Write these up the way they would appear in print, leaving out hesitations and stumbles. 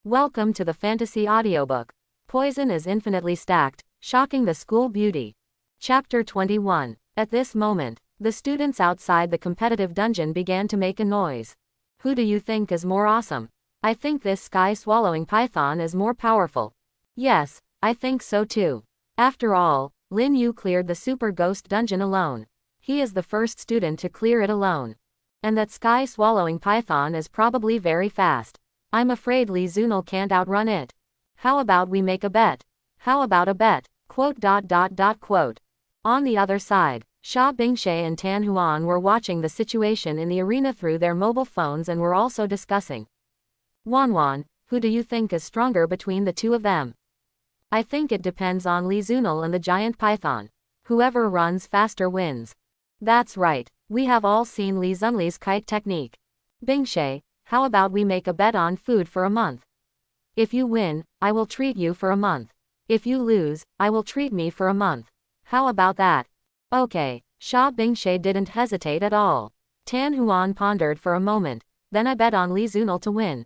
Welcome to the fantasy audiobook. Poison is infinitely stacked, shocking the school beauty. Chapter 21. At this moment, the students outside the competitive dungeon began to make a noise. Who do you think is more awesome? I think this sky-swallowing python is more powerful. Yes, I think so too. After all, Lin Yu cleared the super ghost dungeon alone. He is the first student to clear it alone. And that sky-swallowing python is probably very fast. I'm afraid Li Zunil can't outrun it. How about we make a bet? How about a bet? Quote. On the other side, Xia Bingshe and Tan Huan were watching the situation in the arena through their mobile phones and were also discussing. Wanwan, who do you think is stronger between the two of them? I think it depends on Li Zunil and the giant python. Whoever runs faster wins. That's right, we have all seen Li Zunli's kite technique. Bingshe, how about we make a bet on food for a month? If you win, I will treat you for a month. If you lose, I will treat me for a month. How about that? Okay, Xia Bingshe didn't hesitate at all. Tan Huan pondered for a moment, then I bet on Li Zunil to win.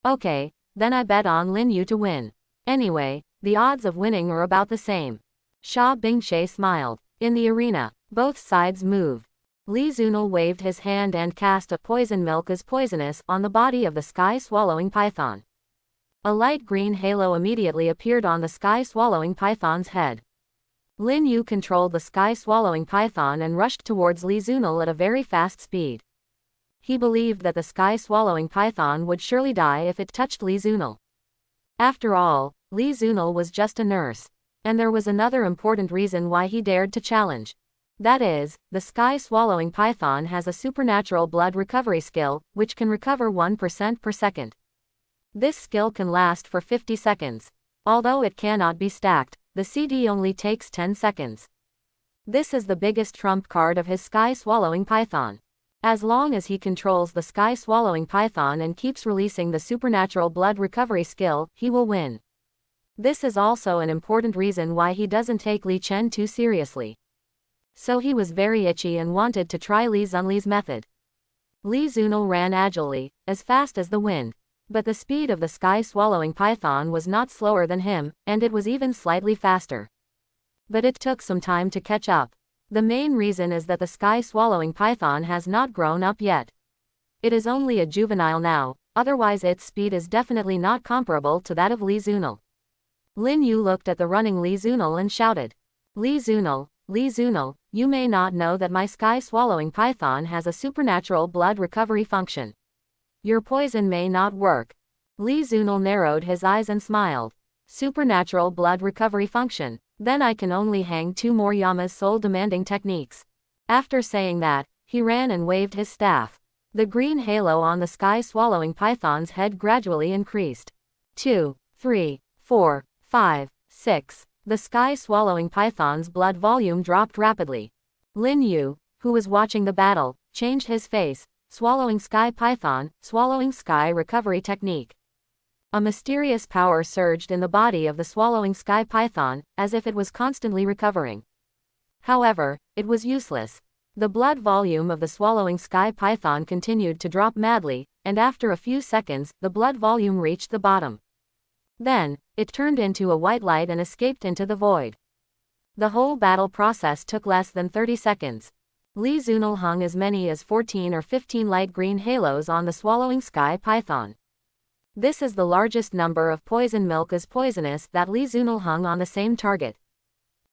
Okay, then I bet on Lin Yu to win. Anyway, the odds of winning are about the same. Xia Bingshe smiled. In the arena, both sides moved. Li Zunil waved his hand and cast a poison milk as poisonous on the body of the sky-swallowing python. A light green halo immediately appeared on the sky-swallowing python's head. Lin Yu controlled the sky-swallowing python and rushed towards Li Zunil at a very fast speed. He believed that the sky-swallowing python would surely die if it touched Li Zunil. After all, Li Zunil was just a nurse. And there was another important reason why he dared to challenge. That is, the sky-swallowing python has a supernatural blood recovery skill, which can recover 1% per second. This skill can last for 50 seconds. Although it cannot be stacked, the CD only takes 10 seconds. This is the biggest trump card of his sky-swallowing python. As long as he controls the sky-swallowing python and keeps releasing the supernatural blood recovery skill, he will win. This is also an important reason why he doesn't take Li Chen too seriously. So he was very itchy and wanted to try Li Zunli's method. Li Zunil ran agilely, as fast as the wind. But the speed of the sky-swallowing python was not slower than him, and it was even slightly faster. But it took some time to catch up. The main reason is that the sky-swallowing python has not grown up yet. It is only a juvenile now, otherwise its speed is definitely not comparable to that of Li Zunil. Lin Yu looked at the running Li Zunil and shouted, Li Zunil, you may not know that my sky-swallowing python has a supernatural blood recovery function. Your poison may not work. Li Zunil narrowed his eyes and smiled. Supernatural blood recovery function. Then I can only hang 2 more Yama's soul-demanding techniques. After saying that, he ran and waved his staff. The green halo on the sky-swallowing python's head gradually increased. 2, 3, 4, 5, 6. The sky-swallowing python's blood volume dropped rapidly. Lin Yu, who was watching the battle, changed his face. Swallowing sky python, swallowing sky recovery technique. A mysterious power surged in the body of the swallowing sky python, as if it was constantly recovering. However, it was useless. The blood volume of the swallowing sky python continued to drop madly, and after a few seconds, the blood volume reached the bottom. Then, it turned into a white light and escaped into the void. The whole battle process took less than 30 seconds. Li Zunil hung as many as 14 or 15 light green halos on the swallowing sky python. This is the largest number of poison milk as poisonous that Li Zunil hung on the same target.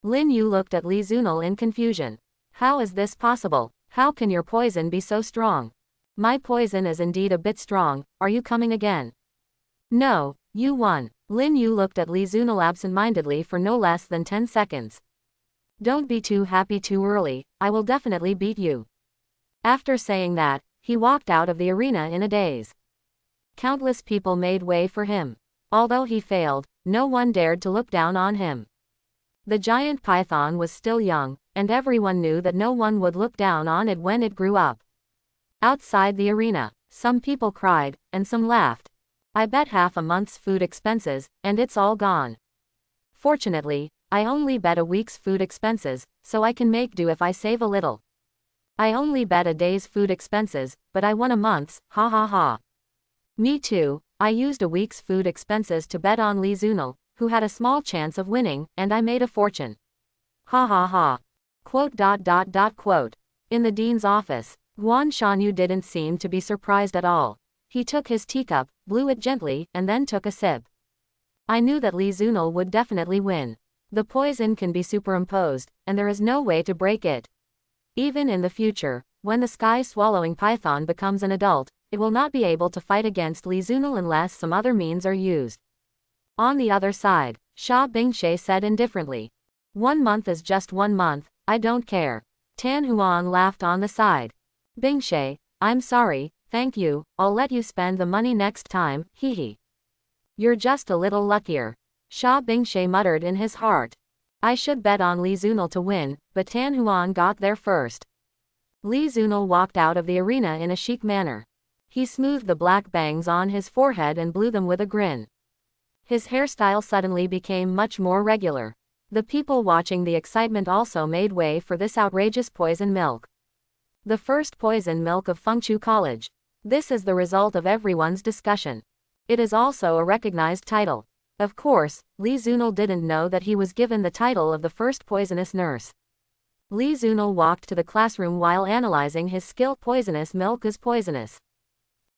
Lin Yu looked at Li Zunil in confusion. How is this possible? How can your poison be so strong? My poison is indeed a bit strong, are you coming again? No, you won. Lin Yu looked at Li Zunil absent-mindedly for no less than 10 seconds. Don't be too happy too early, I will definitely beat you. After saying that, he walked out of the arena in a daze. Countless people made way for him. Although he failed, no one dared to look down on him. The giant python was still young, and everyone knew that no one would look down on it when it grew up. Outside the arena, some people cried, and some laughed. I bet half a month's food expenses, and it's all gone. Fortunately, I only bet a week's food expenses, so I can make do if I save a little. I only bet a day's food expenses, but I won a month's, ha ha ha. Me too, I used a week's food expenses to bet on Li Zunil, who had a small chance of winning, and I made a fortune. Ha ha ha. Quote. In the dean's office, Guan Shanyu didn't seem to be surprised at all. He took his teacup, blew it gently, and then took a sip. I knew that Li Zunil would definitely win. The poison can be superimposed, and there is no way to break it. Even in the future, when the sky-swallowing python becomes an adult, it will not be able to fight against Li Zunil unless some other means are used. On the other side, Sha Bingshe said indifferently. 1 month is just 1 month, I don't care. Tan Huang laughed on the side. Bingshe, I'm sorry, thank you, I'll let you spend the money next time, hee. You're just a little luckier. Sha Bingshe muttered in his heart. I should bet on Li Zunil to win, but Tan Huang got there first. Li Zunil walked out of the arena in a chic manner. He smoothed the black bangs on his forehead and blew them with a grin. His hairstyle suddenly became much more regular. The people watching the excitement also made way for this outrageous poison milk. The first poison milk of Fengchu College. This is the result of everyone's discussion. It is also a recognized title. Of course, Li Zunil didn't know that he was given the title of the first poisonous nurse. Li Zunil walked to the classroom while analyzing his skill. Poisonous milk is poisonous.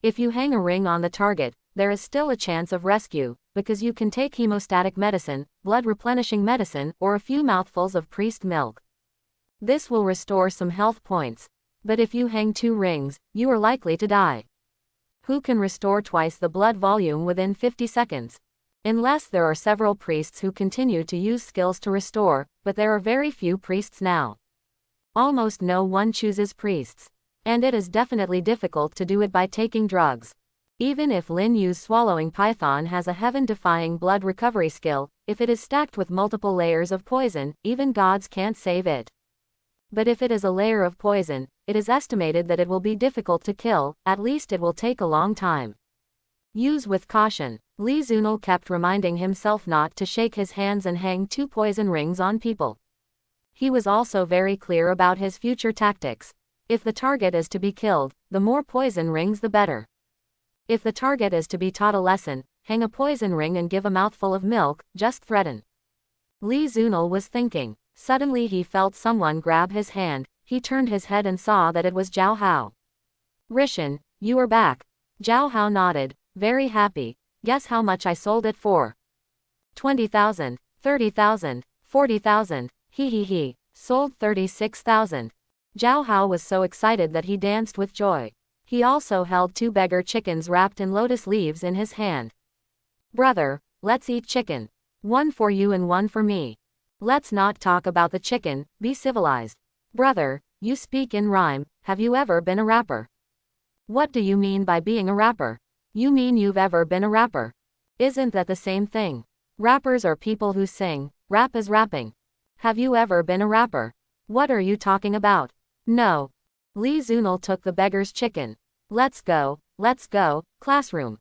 If you hang a ring on the target, there is still a chance of rescue, because you can take hemostatic medicine, blood replenishing medicine, or a few mouthfuls of priest milk. This will restore some health points. But if you hang 2 rings, you are likely to die. Who can restore twice the blood volume within 50 seconds? Unless there are several priests who continue to use skills to restore, but there are very few priests now. Almost no one chooses priests. And it is definitely difficult to do it by taking drugs. Even if Lin Yu's swallowing python has a heaven-defying blood recovery skill, if it is stacked with multiple layers of poison, even gods can't save it. But if it is a layer of poison, it is estimated that it will be difficult to kill, at least it will take a long time. Use with caution. Li Zunil kept reminding himself not to shake his hands and hang 2 poison rings on people. He was also very clear about his future tactics. If the target is to be killed, the more poison rings the better. If the target is to be taught a lesson, hang a poison ring and give a mouthful of milk, just threaten. Li Zunil was thinking. Suddenly he felt someone grab his hand. He turned his head and saw that it was Zhao Hao. Rishan, you are back. Zhao Hao nodded, very happy. Guess how much I sold it for? 20,000, 30,000, 40,000, he. Sold 36,000. Zhao Hao was so excited that he danced with joy. He also held 2 beggar chickens wrapped in lotus leaves in his hand. Brother, let's eat chicken. 1 for you and 1 for me. Let's not talk about the chicken, be civilized. Brother, you speak in rhyme, have you ever been a rapper? What do you mean by being a rapper? You mean you've ever been a rapper? Isn't that the same thing? Rappers are people who sing, rap is rapping. Have you ever been a rapper? What are you talking about? No. Li Zunil took the beggar's chicken. Let's go, classroom.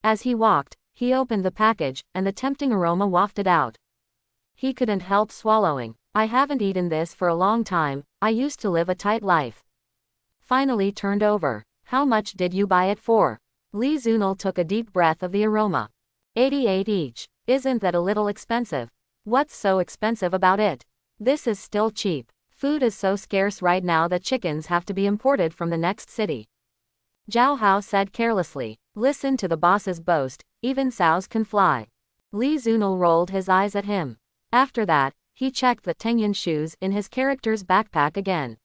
As he walked, he opened the package, and the tempting aroma wafted out. He couldn't help swallowing. I haven't eaten this for a long time, I used to live a tight life. Finally turned over. How much did you buy it for? Li Zunil took a deep breath of the aroma. 88 each. Isn't that a little expensive? What's so expensive about it? This is still cheap. Food is so scarce right now that chickens have to be imported from the next city. Zhao Hao said carelessly. Listen to the boss's boast, even sows can fly. Li Zunil rolled his eyes at him. After that, he checked the Tengyan shoes in his character's backpack again.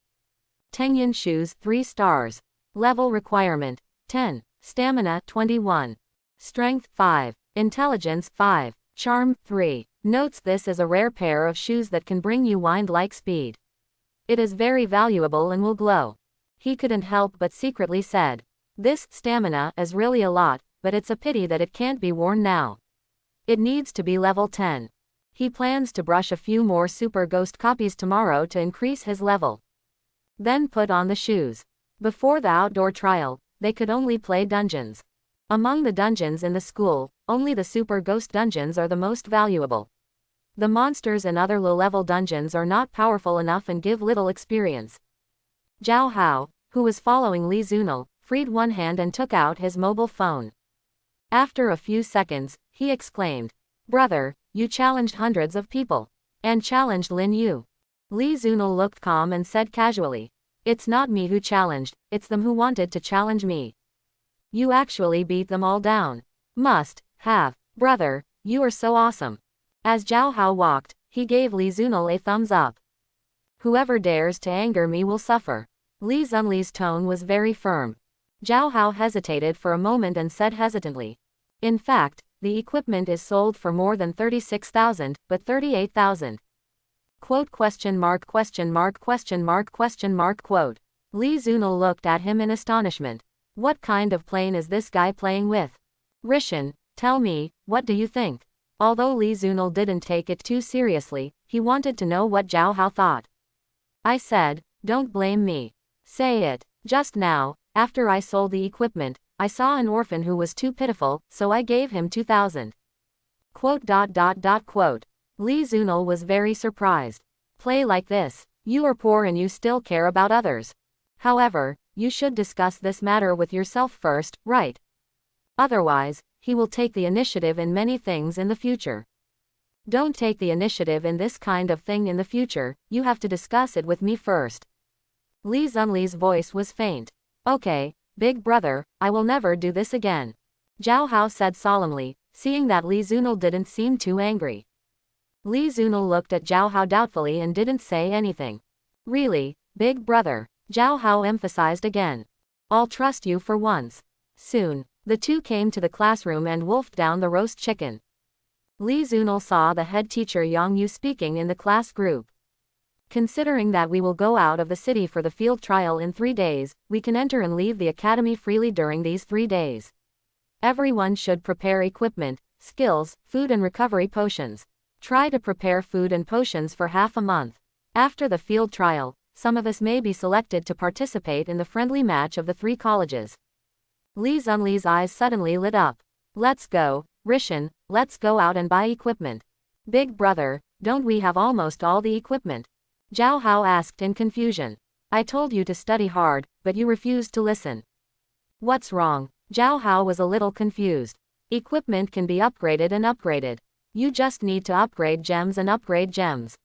Tengyan shoes 3 stars. Level requirement 10. Stamina 21. Strength 5. Intelligence 5. Charm 3. Notes this is a rare pair of shoes that can bring you wind-like speed. It is very valuable and will glow. He couldn't help but secretly said. This stamina is really a lot, but it's a pity that it can't be worn now. It needs to be level 10. He plans to brush a few more Super Ghost copies tomorrow to increase his level. Then put on the shoes. Before the outdoor trial, they could only play dungeons. Among the dungeons in the school, only the Super Ghost dungeons are the most valuable. The monsters in other low-level dungeons are not powerful enough and give little experience. Zhao Hao, who was following Li Zunil, freed one hand and took out his mobile phone. After a few seconds, he exclaimed, "Brother, you challenged hundreds of people. And challenged Lin Yu." Li Zunil looked calm and said casually, "It's not me who challenged, it's them who wanted to challenge me. You actually beat them all down. Must have. Brother, you are so awesome." As Zhao Hao walked, he gave Li Zunil a thumbs up. "Whoever dares to anger me will suffer." Li Zunli's tone was very firm. Zhao Hao hesitated for a moment and said hesitantly, "In fact, the equipment is sold for more than 36,000, but 38,000. Quote question mark question mark question mark question mark quote. Li Zunil looked at him in astonishment. What kind of plane is this guy playing with? Rishan, tell me, what do you think? Although Li Zunil didn't take it too seriously, he wanted to know what Zhao Hao thought. I said, don't blame me. Say it. Just now, after I sold the equipment, I saw an orphan who was too pitiful, so I gave him 2,000. Quote. Quote. Li Zunil was very surprised. Play like this. You are poor and you still care about others. However, you should discuss this matter with yourself first, right? Otherwise, he will take the initiative in many things in the future. Don't take the initiative in this kind of thing in the future, you have to discuss it with me first. Li Zunli's voice was faint. Okay, big brother, I will never do this again. Zhao Hao said solemnly, seeing that Li Zunil didn't seem too angry. Li Zunil looked at Zhao Hao doubtfully and didn't say anything. Really, big brother, Zhao Hao emphasized again. I'll trust you for once. Soon, the two came to the classroom and wolfed down the roast chicken. Li Zunil saw the head teacher Yang Yu speaking in the class group. Considering that we will go out of the city for the field trial in 3 days, we can enter and leave the academy freely during these 3 days. Everyone should prepare equipment, skills, food and recovery potions. Try to prepare food and potions for half a month. After the field trial, some of us may be selected to participate in the friendly match of the 3 colleges. Li Zunli's eyes suddenly lit up. Let's go, Rishan, let's go out and buy equipment. Big brother, don't we have almost all the equipment? Zhao Hao asked in confusion. I told you to study hard, but you refused to listen. What's wrong? Zhao Hao was a little confused. Equipment can be upgraded and upgraded. You just need to upgrade gems and upgrade gems.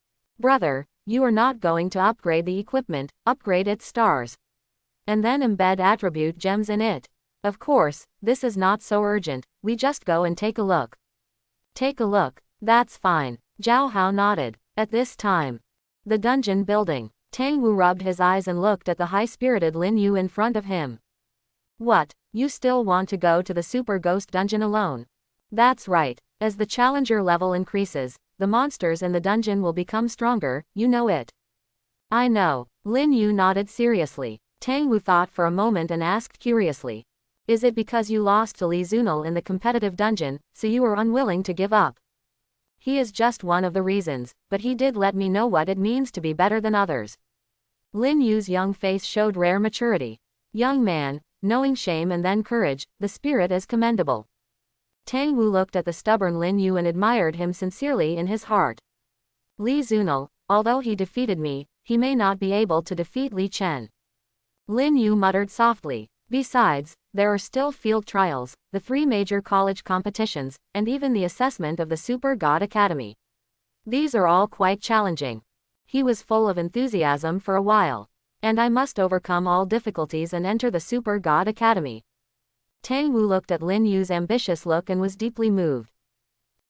Brother, you are not going to upgrade the equipment, upgrade its stars. And then embed attribute gems in it. Of course, this is not so urgent, we just go and take a look. Take a look, that's fine. Zhao Hao nodded. At this time, the dungeon building. Tang Wu rubbed his eyes and looked at the high-spirited Lin Yu in front of him. What, you still want to go to the Super Ghost dungeon alone? That's right, as the challenger level increases, the monsters in the dungeon will become stronger, you know it. I know. Lin Yu nodded seriously. Tang Wu thought for a moment and asked curiously. Is it because you lost to Li Zunil in the competitive dungeon, so you are unwilling to give up? He is just one of the reasons, but he did let me know what it means to be better than others. Lin Yu's young face showed rare maturity. Young man, knowing shame and then courage, the spirit is commendable. Tang Wu looked at the stubborn Lin Yu and admired him sincerely in his heart. Li Zunil, although he defeated me, he may not be able to defeat Li Chen. Lin Yu muttered softly. Besides, there are still field trials, the 3 major college competitions, and even the assessment of the Super God Academy. These are all quite challenging. He was full of enthusiasm for a while. And I must overcome all difficulties and enter the Super God Academy. Tang Wu looked at Lin Yu's ambitious look and was deeply moved.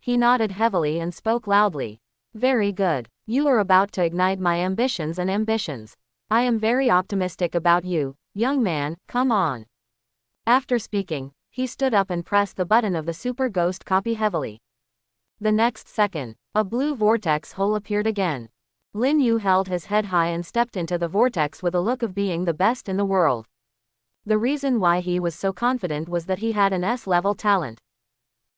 He nodded heavily and spoke loudly. Very good. You are about to ignite my ambitions and ambitions. I am very optimistic about you, young man, come on. After speaking, he stood up and pressed the button of the Super Ghost copy heavily. The next second, a blue vortex hole appeared again. Lin Yu held his head high and stepped into the vortex with a look of being the best in the world. The reason why he was so confident was that he had an S-level talent.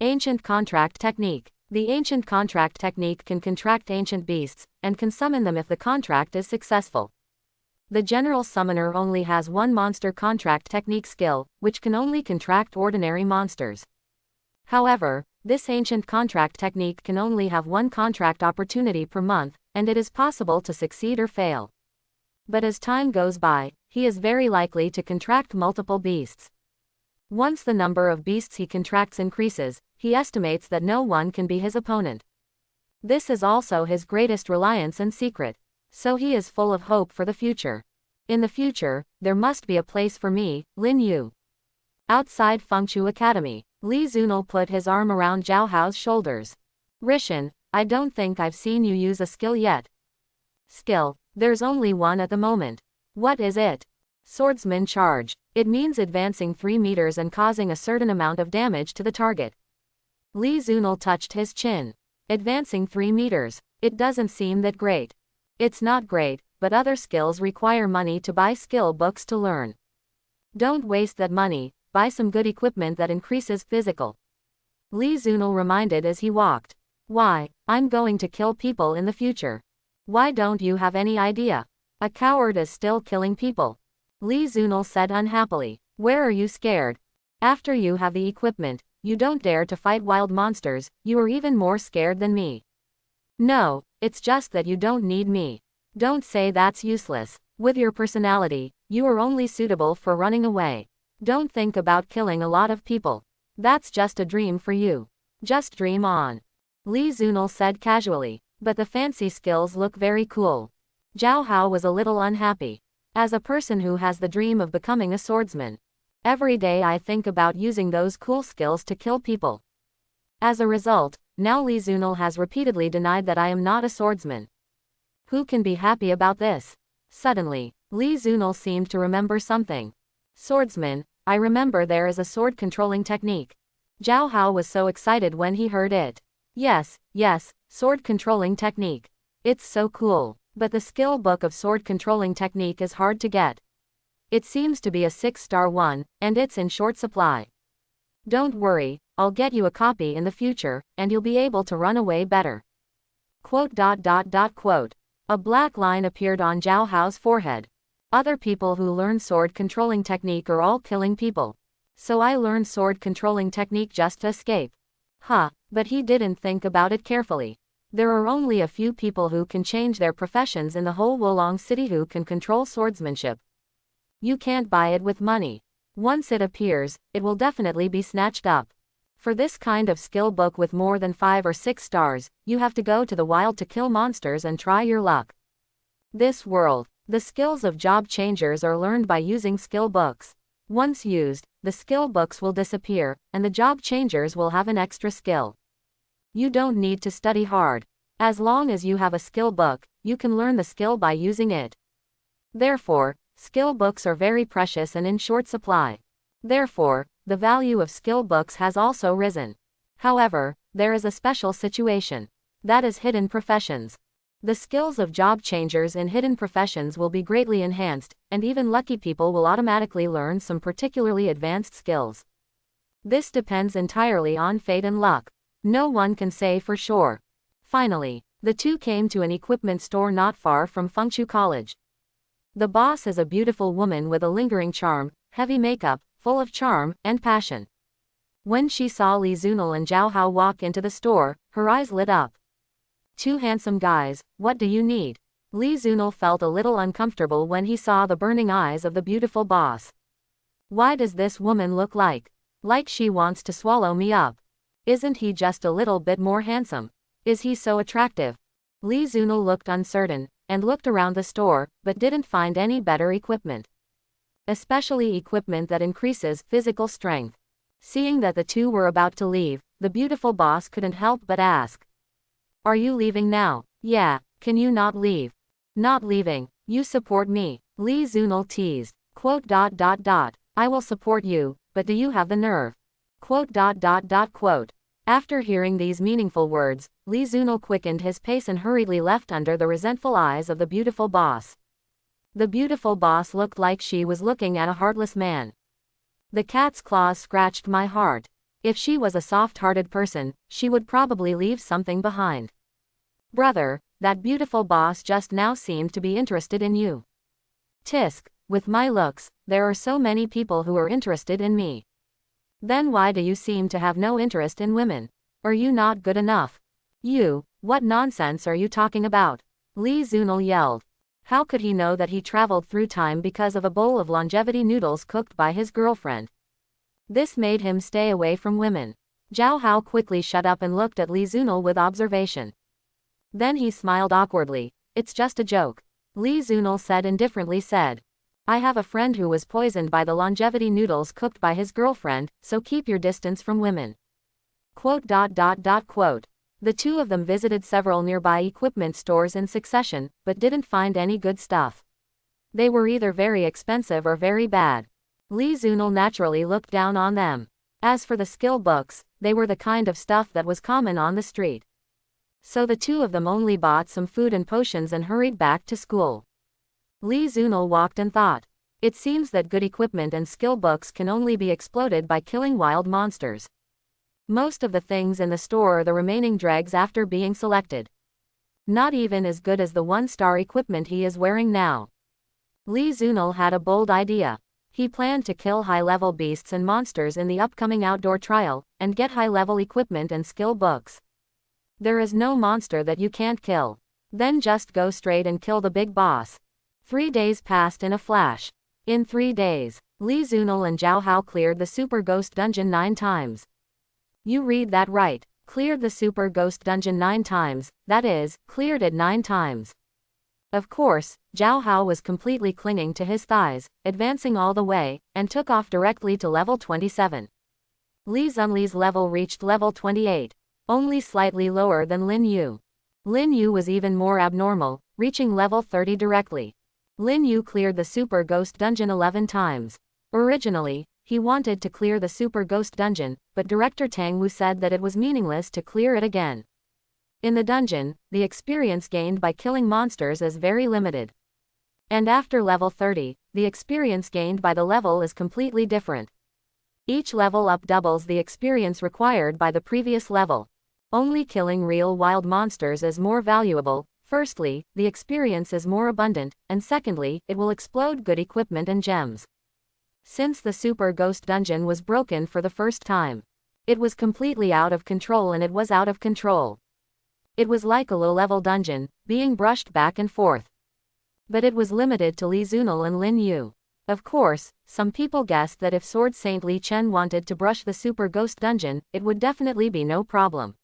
Ancient Contract Technique. The Ancient Contract Technique can contract ancient beasts, and can summon them if the contract is successful. The General Summoner only has 1 monster contract technique skill, which can only contract ordinary monsters. However, this ancient contract technique can only have 1 contract opportunity per month, and it is possible to succeed or fail. But as time goes by, he is very likely to contract multiple beasts. Once the number of beasts he contracts increases, he estimates that no one can be his opponent. This is also his greatest reliance and secret. So he is full of hope for the future. In the future, there must be a place for me, Lin Yu. Outside Fengchu Academy, Li Zunil put his arm around Zhao Hao's shoulders. Rishan, I don't think I've seen you use a skill yet. Skill, there's only one at the moment. What is it? Swordsman charge. It means advancing 3 meters and causing a certain amount of damage to the target. Li Zunil touched his chin. Advancing 3 meters. It doesn't seem that great. It's not great, but other skills require money to buy skill books to learn. Don't waste that money, buy some good equipment that increases physical. Li Zunil reminded as he walked. Why, I'm going to kill people in the future. Why don't you have any idea? A coward is still killing people. Li Zunil said unhappily. Where are you scared? After you have the equipment, you don't dare to fight wild monsters, you are even more scared than me. No, it's just that you don't need me. Don't say that's useless. With your personality, you are only suitable for running away. Don't think about killing a lot of people. That's just a dream for you. Just dream on. Li Zunil said casually, but the fancy skills look very cool. Zhao Hao was a little unhappy. As a person who has the dream of becoming a swordsman, every day I think about using those cool skills to kill people. As a result, now Li Zunil has repeatedly denied that I am not a swordsman. Who can be happy about this? Suddenly, Li Zunil seemed to remember something. Swordsman, I remember there is a sword controlling technique. Zhao Hao was so excited when he heard it. Yes, sword controlling technique. It's so cool, but the skill book of sword controlling technique is hard to get. It seems to be a 6-star one, and it's in short supply. Don't worry, I'll get you a copy in the future, and you'll be able to run away better. Quote. A black line appeared on Zhao Hao's forehead. Other people who learn sword controlling technique are all killing people. So I learned sword controlling technique just to escape. But he didn't think about it carefully. There are only a few people who can change their professions in the whole Wolong city who can control swordsmanship. You can't buy it with money. Once it appears, it will definitely be snatched up. For this kind of skill book with more than 5 or 6 stars, you have to go to the wild to kill monsters and try your luck. This world, the skills of job changers are learned by using skill books. Once used, the skill books will disappear, and the job changers will have an extra skill. You don't need to study hard. As long as you have a skill book, you can learn the skill by using it. Therefore, skill books are very precious and in short supply. Therefore, the value of skill books has also risen. However, there is a special situation. That is hidden professions. The skills of job changers in hidden professions will be greatly enhanced, and even lucky people will automatically learn some particularly advanced skills. This depends entirely on fate and luck. No one can say for sure. Finally, the two came to an equipment store not far from Fengchu College. The boss is a beautiful woman with a lingering charm, heavy makeup, full of charm and passion. When she saw Li Zunil and Zhao Hao walk into the store, her eyes lit up. Two handsome guys, what do you need? Li Zunil felt a little uncomfortable when he saw the burning eyes of the beautiful boss. Why does this woman look like she wants to swallow me up? Isn't he just a little bit more handsome? Is he so attractive? Li Zunil looked uncertain, and looked around the store, but didn't find any better equipment. Especially equipment that increases physical strength. Seeing that the two were about to leave, the beautiful boss couldn't help but ask. Are you leaving now? Yeah, can you not leave? Not leaving, you support me, Li Zunil teased. Quote. I will support you, but do you have the nerve? Quote. After hearing these meaningful words, Li Zunil quickened his pace and hurriedly left under the resentful eyes of the beautiful boss. The beautiful boss looked like she was looking at a heartless man. The cat's claws scratched my heart. If she was a soft-hearted person, she would probably leave something behind. Brother, that beautiful boss just now seemed to be interested in you. Tisk, with my looks, there are so many people who are interested in me. Then why do you seem to have no interest in women? Are you not good enough? You, what nonsense are you talking about? Li Zunil yelled. How could he know that he traveled through time because of a bowl of longevity noodles cooked by his girlfriend? This made him stay away from women. Zhao Hao quickly shut up and looked at Li Zunil with observation. Then he smiled awkwardly. It's just a joke. Li Zunil said indifferently I have a friend who was poisoned by the longevity noodles cooked by his girlfriend, so keep your distance from women. Quote. The two of them visited several nearby equipment stores in succession, but didn't find any good stuff. They were either very expensive or very bad. Li Zunil naturally looked down on them. As for the skill books, they were the kind of stuff that was common on the street. So the two of them only bought some food and potions and hurried back to school. Li Zunil walked and thought. It seems that good equipment and skill books can only be exploded by killing wild monsters. Most of the things in the store are the remaining dregs after being selected. Not even as good as the one-star equipment he is wearing now. Li Zunil had a bold idea. He planned to kill high-level beasts and monsters in the upcoming outdoor trial, and get high-level equipment and skill books. There is no monster that you can't kill. Then just go straight and kill the big boss. 3 days passed in a flash. In 3 days, Li Zunil and Zhao Hao cleared the Super Ghost Dungeon 9 times. You read that right. Cleared the Super Ghost Dungeon 9 times, that is, cleared it 9 times. Of course, Zhao Hao was completely clinging to his thighs, advancing all the way, and took off directly to level 27. Li Zunli's level reached level 28. Only slightly lower than Lin Yu. Lin Yu was even more abnormal, reaching level 30 directly. Lin Yu cleared the Super Ghost Dungeon 11 times. Originally, he wanted to clear the Super Ghost Dungeon, but director Tang Wu said that it was meaningless to clear it again. In the dungeon, the experience gained by killing monsters is very limited. And after level 30, the experience gained by the level is completely different. Each level up doubles the experience required by the previous level. Only killing real wild monsters is more valuable. Firstly, the experience is more abundant, and secondly, it will explode good equipment and gems. Since the Super Ghost Dungeon was broken for the first time, it was completely out of control and it was out of control. It was like a low-level dungeon, being brushed back and forth. But it was limited to Li Zunil and Lin Yu. Of course, some people guessed that if Sword Saint Li Chen wanted to brush the Super Ghost Dungeon, it would definitely be no problem.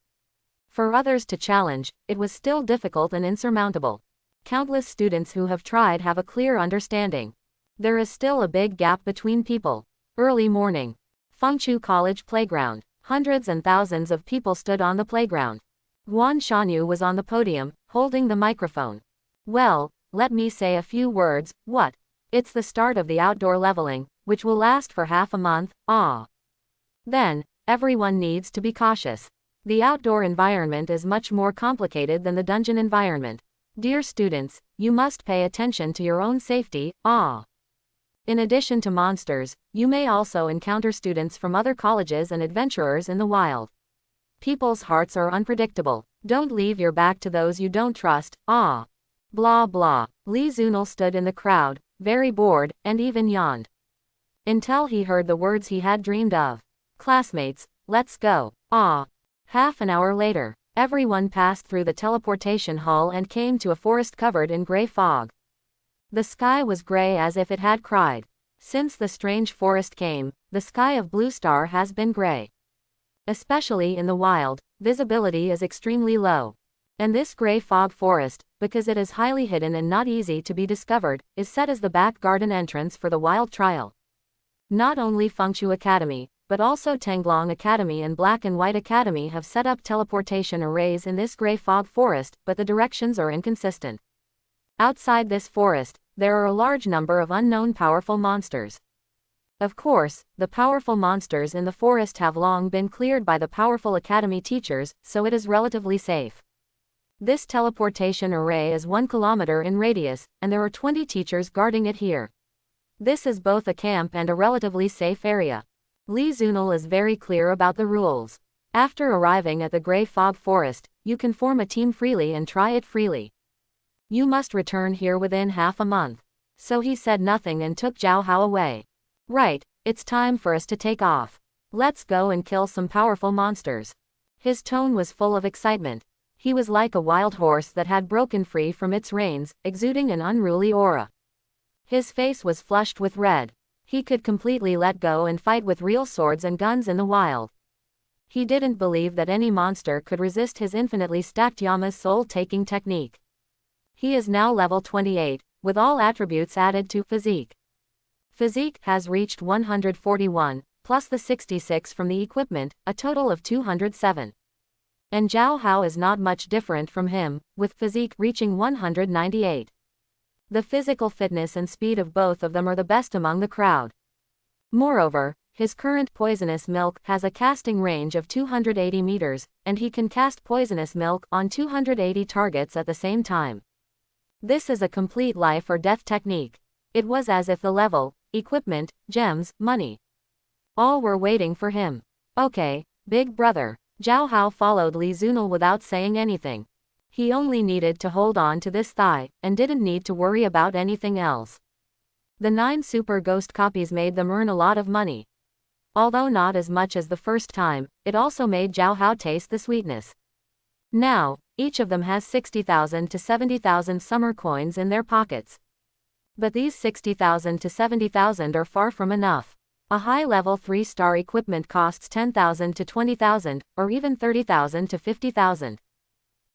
For others to challenge, it was still difficult and insurmountable. Countless students who have tried have a clear understanding. There is still a big gap between people. Early morning. Fengchu College playground. Hundreds and thousands of people stood on the playground. Guan Shanyu was on the podium, holding the microphone. Well, let me say a few words. What? It's the start of the outdoor leveling, which will last for half a month. Then, everyone needs to be cautious. The outdoor environment is much more complicated than the dungeon environment. Dear students, you must pay attention to your own safety. In addition to monsters, you may also encounter students from other colleges and adventurers in the wild. People's hearts are unpredictable. Don't leave your back to those you don't trust. Blah blah. Li Zunil stood in the crowd, very bored, and even yawned. Until he heard the words he had dreamed of. Classmates, let's go. Half an hour later, everyone passed through the teleportation hall and came to a forest covered in gray fog. The sky was gray as if it had cried. Since the strange forest came, the sky of Blue Star has been gray. Especially in the wild, visibility is extremely low. And this gray fog forest, because it is highly hidden and not easy to be discovered, is set as the back garden entrance for the wild trial. Not only Fengchu Academy, but also Tenglong Academy and Black and White Academy have set up teleportation arrays in this gray fog forest, but the directions are inconsistent. Outside this forest, there are a large number of unknown powerful monsters. Of course, the powerful monsters in the forest have long been cleared by the powerful academy teachers, so it is relatively safe. This teleportation array is 1 kilometer in radius, and there are 20 teachers guarding it here. This is both a camp and a relatively safe area. Li Zunil is very clear about the rules. After arriving at the gray fog forest, you can form a team freely and try it freely. You must return here within half a month. So he said nothing and took Zhao Hao away. Right, it's time for us to take off. Let's go and kill some powerful monsters. His tone was full of excitement. He was like a wild horse that had broken free from its reins, exuding an unruly aura. His face was flushed with red. He could completely let go and fight with real swords and guns in the wild. He didn't believe that any monster could resist his infinitely stacked Yama's soul-taking technique. He is now level 28, with all attributes added to physique. Physique has reached 141, plus the 66 from the equipment, a total of 207. And Zhao Hao is not much different from him, with physique reaching 198. The physical fitness and speed of both of them are the best among the crowd. Moreover, his current poisonous milk has a casting range of 280 meters, and he can cast poisonous milk on 280 targets at the same time. This is a complete life or death technique. It was as if the level, equipment, gems, money, all were waiting for him. Okay, big brother. Zhao Hao followed Li Zunil without saying anything. He only needed to hold on to this thigh, and didn't need to worry about anything else. The 9 super ghost copies made them earn a lot of money. Although not as much as the first time, it also made Zhao Hao taste the sweetness. Now, each of them has 60,000 to 70,000 summer coins in their pockets. But these 60,000 to 70,000 are far from enough. A high-level 3-star equipment costs 10,000 to 20,000, or even 30,000 to 50,000.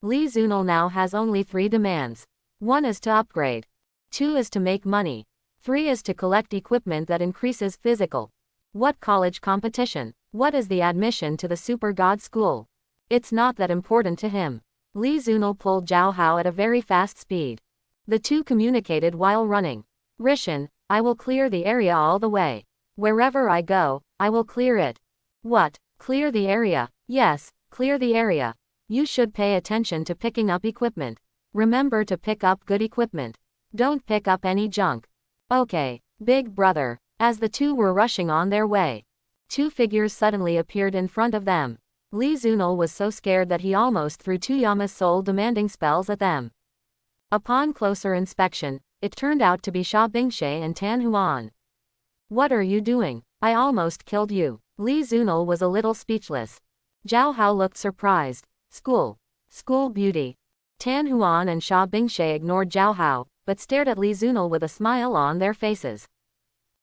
Li Zunil now has only 3 demands. 1 is to upgrade. 2 is to make money. 3 is to collect equipment that increases physical. What college competition? What is the admission to the Super God School? It's not that important to him. Li Zunil pulled Zhao Hao at a very fast speed. The two communicated while running. Rishan, I will clear the area all the way. Wherever I go, I will clear it. What? Clear the area? Yes, clear the area. You should pay attention to picking up equipment. Remember to pick up good equipment. Don't pick up any junk. Okay, big brother. As the two were rushing on their way, 2 figures suddenly appeared in front of them. Li Zunil was so scared that he almost threw 2 Yama's soul-demanding spells at them. Upon closer inspection, it turned out to be Sha Bingshe and Tan Huan. What are you doing? I almost killed you. Li Zunil was a little speechless. Zhao Hao looked surprised. School beauty. Tan Huan and Sha Bingshe ignored Zhao Hao, but stared at Li Zunil with a smile on their faces.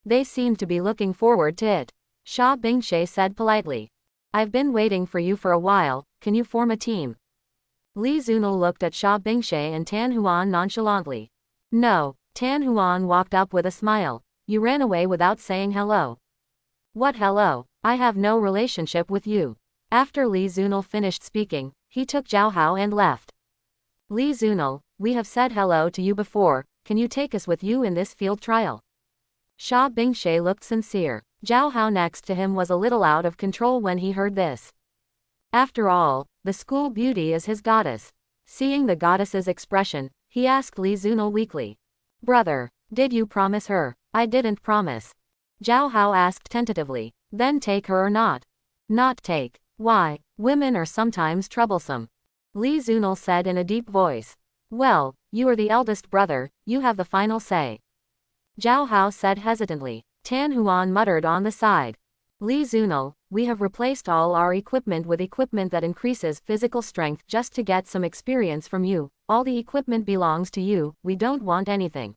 They seemed to be looking forward to it. Sha Bingshe said politely. I've been waiting for you for a while, can you form a team? Li Zunil looked at Sha Bingshe and Tan Huan nonchalantly. No. Tan Huan walked up with a smile. You ran away without saying hello. What hello? I have no relationship with you. After Li Zunil finished speaking, he took Zhao Hao and left. Li Zunil, we have said hello to you before, can you take us with you in this field trial? Sha Bingshe looked sincere. Zhao Hao next to him was a little out of control when he heard this. After all, the school beauty is his goddess. Seeing the goddess's expression, he asked Li Zunil weakly. Brother, did you promise her? I didn't promise. Zhao Hao asked tentatively. Then take her or not? Not take. Why? Women are sometimes troublesome. Li Zunil said in a deep voice. Well, you are the eldest brother, you have the final say. Zhao Hao said hesitantly. Tan Huan muttered on the side. Li Zunil, we have replaced all our equipment with equipment that increases physical strength just to get some experience from you. All the equipment belongs to you, we don't want anything.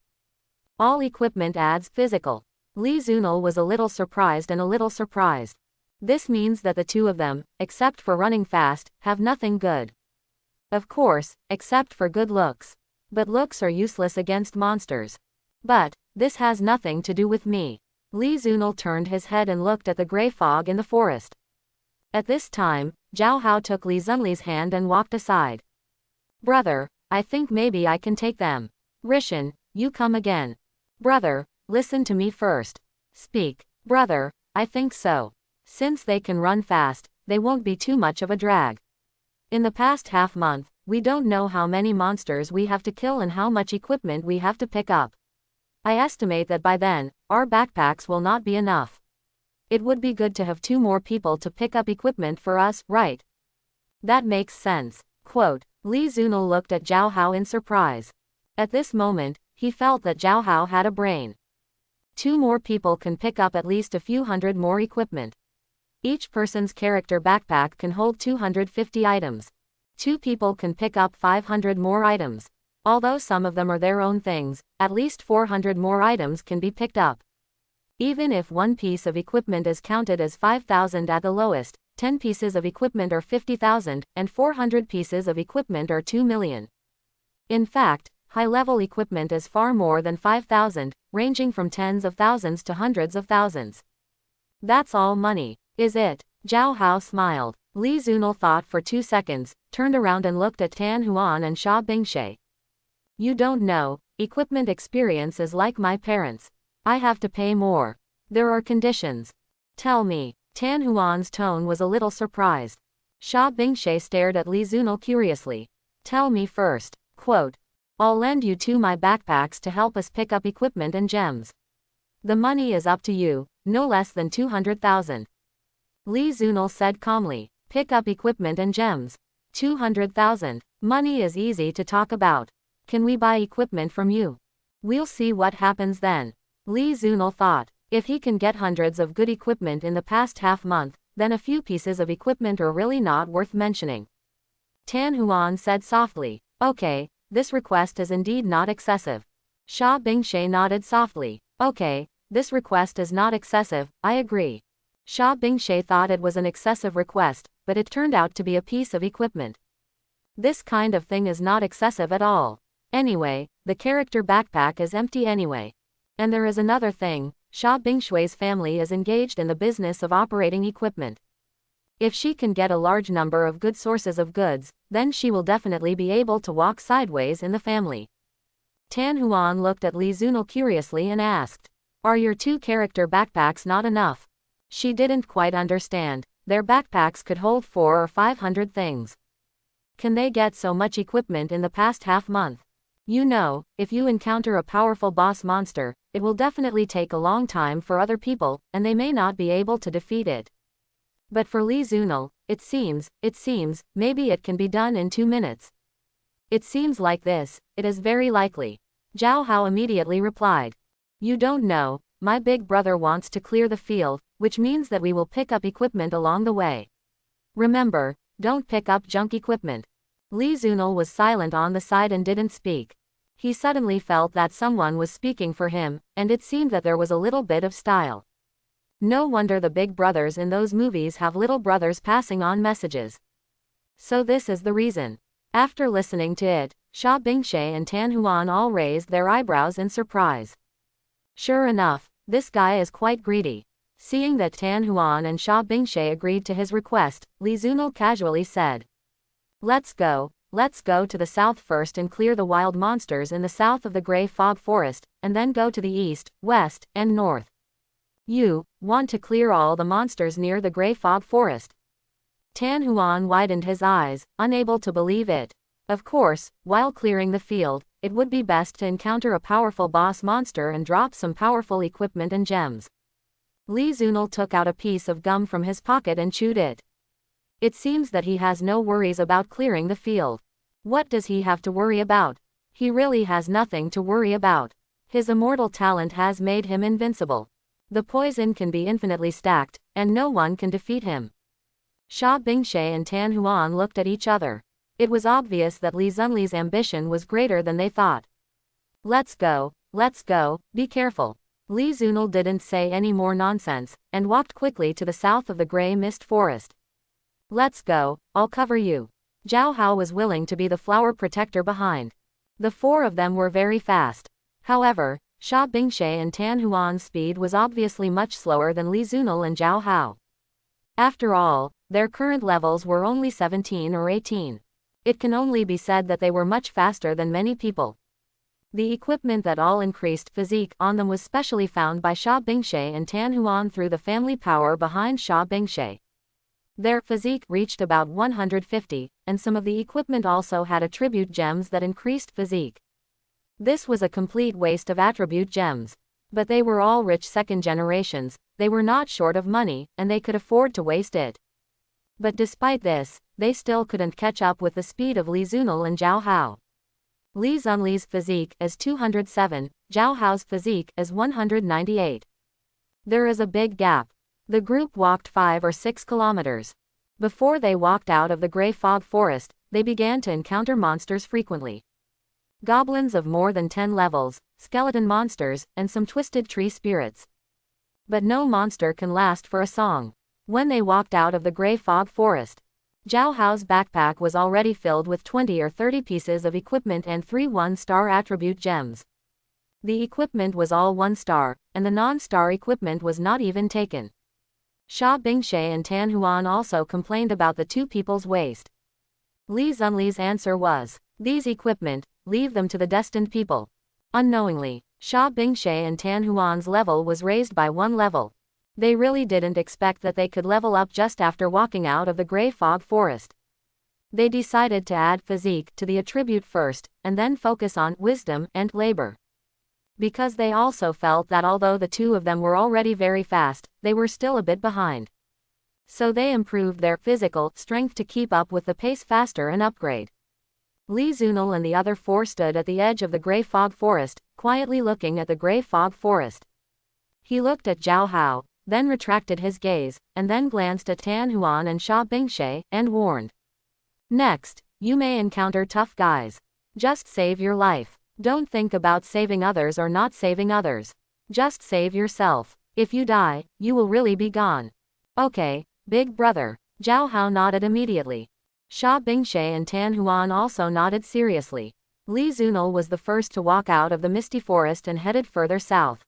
All equipment adds physical. Li Zunil was a little surprised and a little surprised. This means that the two of them, except for running fast, have nothing good. Of course, except for good looks. But looks are useless against monsters. But, this has nothing to do with me. Li Zunil turned his head and looked at the gray fog in the forest. At this time, Zhao Hao took Li Zunli's hand and walked aside. Brother, I think maybe I can take them. Rishan, you come again. Brother, listen to me first. Speak. Brother, I think so. Since they can run fast, they won't be too much of a drag. In the past half-month, we don't know how many monsters we have to kill and how much equipment we have to pick up. I estimate that by then, our backpacks will not be enough. It would be good to have 2 more people to pick up equipment for us, right? That makes sense. Quote, Li Zunil looked at Zhao Hao in surprise. At this moment, he felt that Zhao Hao had a brain. 2 more people can pick up at least a few hundred more equipment. Each person's character backpack can hold 250 items. 2 people can pick up 500 more items. Although some of them are their own things, at least 400 more items can be picked up. Even if one piece of equipment is counted as 5,000 at the lowest, 10 pieces of equipment are 50,000, and 400 pieces of equipment are 2 million. In fact, high-level equipment is far more than 5,000, ranging from tens of thousands to hundreds of thousands. That's all money, is it? Zhao Hao smiled. Li Zunil thought for 2 seconds, turned around and looked at Tan Huan and Xia Bingshe. You don't know, equipment experience is like my parents. I have to pay more. There are conditions. Tell me. Tan Huan's tone was a little surprised. Xia Bingshe stared at Li Zunil curiously. Tell me first. Quote, I'll lend you 2 my backpacks to help us pick up equipment and gems. The money is up to you, no less than 200,000. Li Zunil said calmly. Pick up equipment and gems. 200,000. Money is easy to talk about. Can we buy equipment from you? We'll see what happens then. Li Zunil thought. If he can get hundreds of good equipment in the past half month, then a few pieces of equipment are really not worth mentioning. Tan Huan said softly. Okay, this request is indeed not excessive. Xia Bingshe nodded softly. Okay, this request is not excessive, I agree. Xia Bingshe thought it was an excessive request, but it turned out to be a piece of equipment. This kind of thing is not excessive at all. Anyway, the character backpack is empty anyway. And there is another thing, Xia Bingshui's family is engaged in the business of operating equipment. If she can get a large number of good sources of goods, then she will definitely be able to walk sideways in the family. Tan Huan looked at Li Zunil curiously and asked, Are your 2 character backpacks not enough? She didn't quite understand. Their backpacks could hold 400 or 500 things. Can they get so much equipment in the past half month? You know, if you encounter a powerful boss monster, it will definitely take a long time for other people, and they may not be able to defeat it. But for Li Zunil, it seems, maybe it can be done in 2 minutes. It seems like this, it is very likely. Zhao Hao immediately replied. You don't know, my big brother wants to clear the field, which means that we will pick up equipment along the way. Remember, don't pick up junk equipment. Li Zunil was silent on the side and didn't speak. He suddenly felt that someone was speaking for him, and it seemed that there was a little bit of style. No wonder the big brothers in those movies have little brothers passing on messages. So this is the reason. After listening to it, Xia Bingshe and Tan Huan all raised their eyebrows in surprise. Sure enough, this guy is quite greedy. Seeing that Tan Huan and Xia Bingshe agreed to his request, Li Zunil casually said. Let's go to the south first and clear the wild monsters in the south of the Grey Fog Forest, and then go to the east, west, and north. You want to clear all the monsters near the Grey Fog Forest? Tan Huan widened his eyes, unable to believe it. Of course, while clearing the field, it would be best to encounter a powerful boss monster and drop some powerful equipment and gems. Li Zunil took out a piece of gum from his pocket and chewed it. It seems that he has no worries about clearing the field. What does he have to worry about? He really has nothing to worry about. His immortal talent has made him invincible. The poison can be infinitely stacked, and no one can defeat him. Xia Bingshe and Tan Huan looked at each other. It was obvious that Li Zunli's ambition was greater than they thought. Let's go, be careful. Li Zunil didn't say any more nonsense, and walked quickly to the south of the Grey Mist Forest. Let's go, I'll cover you. Zhao Hao was willing to be the flower protector behind. The 4 of them were very fast. However, Xia Bingshe and Tan Huan's speed was obviously much slower than Li Zunil and Zhao Hao. After all, their current levels were only 17 or 18. It can only be said that they were much faster than many people. The equipment that all increased physique on them was specially found by Xia Bingshe and Tan Huan through the family power behind Xia Bingshe. Their physique reached about 150, and some of the equipment also had attribute gems that increased physique. This was a complete waste of attribute gems. But they were all rich second generations, they were not short of money, and they could afford to waste it. But despite this, they still couldn't catch up with the speed of Li Zunil and Zhao Hao. Li Zunli's physique is 207, Zhao Hao's physique is 198. There is a big gap. The group walked 5 or 6 kilometers. Before they walked out of the Grey Fog Forest, they began to encounter monsters frequently. Goblins of more than 10 levels, skeleton monsters, and some twisted tree spirits. But no monster can last for a song. When they walked out of the gray fog forest, Zhao Hao's backpack was already filled with 20 or 30 pieces of equipment and 3 one-star attribute gems. The equipment was all 1-star, and the non-star equipment was not even taken. Xia Bingshe and Tan Huan also complained about the two people's waste. Li Zunli's answer was, "These equipment, leave them to the destined people." Unknowingly, Xia Bingshe and Tan Huan's level was raised by 1 level. They really didn't expect that they could level up just after walking out of the gray fog forest. They decided to add physique to the attribute first, and then focus on wisdom and labor. Because they also felt that although the two of them were already very fast, they were still a bit behind. So they improved their physical strength to keep up with the pace faster and upgrade. Li Zunil and the other 4 stood at the edge of the gray fog forest, quietly looking at the gray fog forest. He looked at Zhao Hao, then retracted his gaze, and then glanced at Tan Huan and Xia Bingshe, and warned. "Next, you may encounter tough guys. Just save your life. Don't think about saving others or not saving others. Just save yourself. If you die, you will really be gone." "Okay, big brother." Zhao Hao nodded immediately. Xia Bingshe and Tan Huan also nodded seriously. Li Zunil was the first to walk out of the misty forest and headed further south.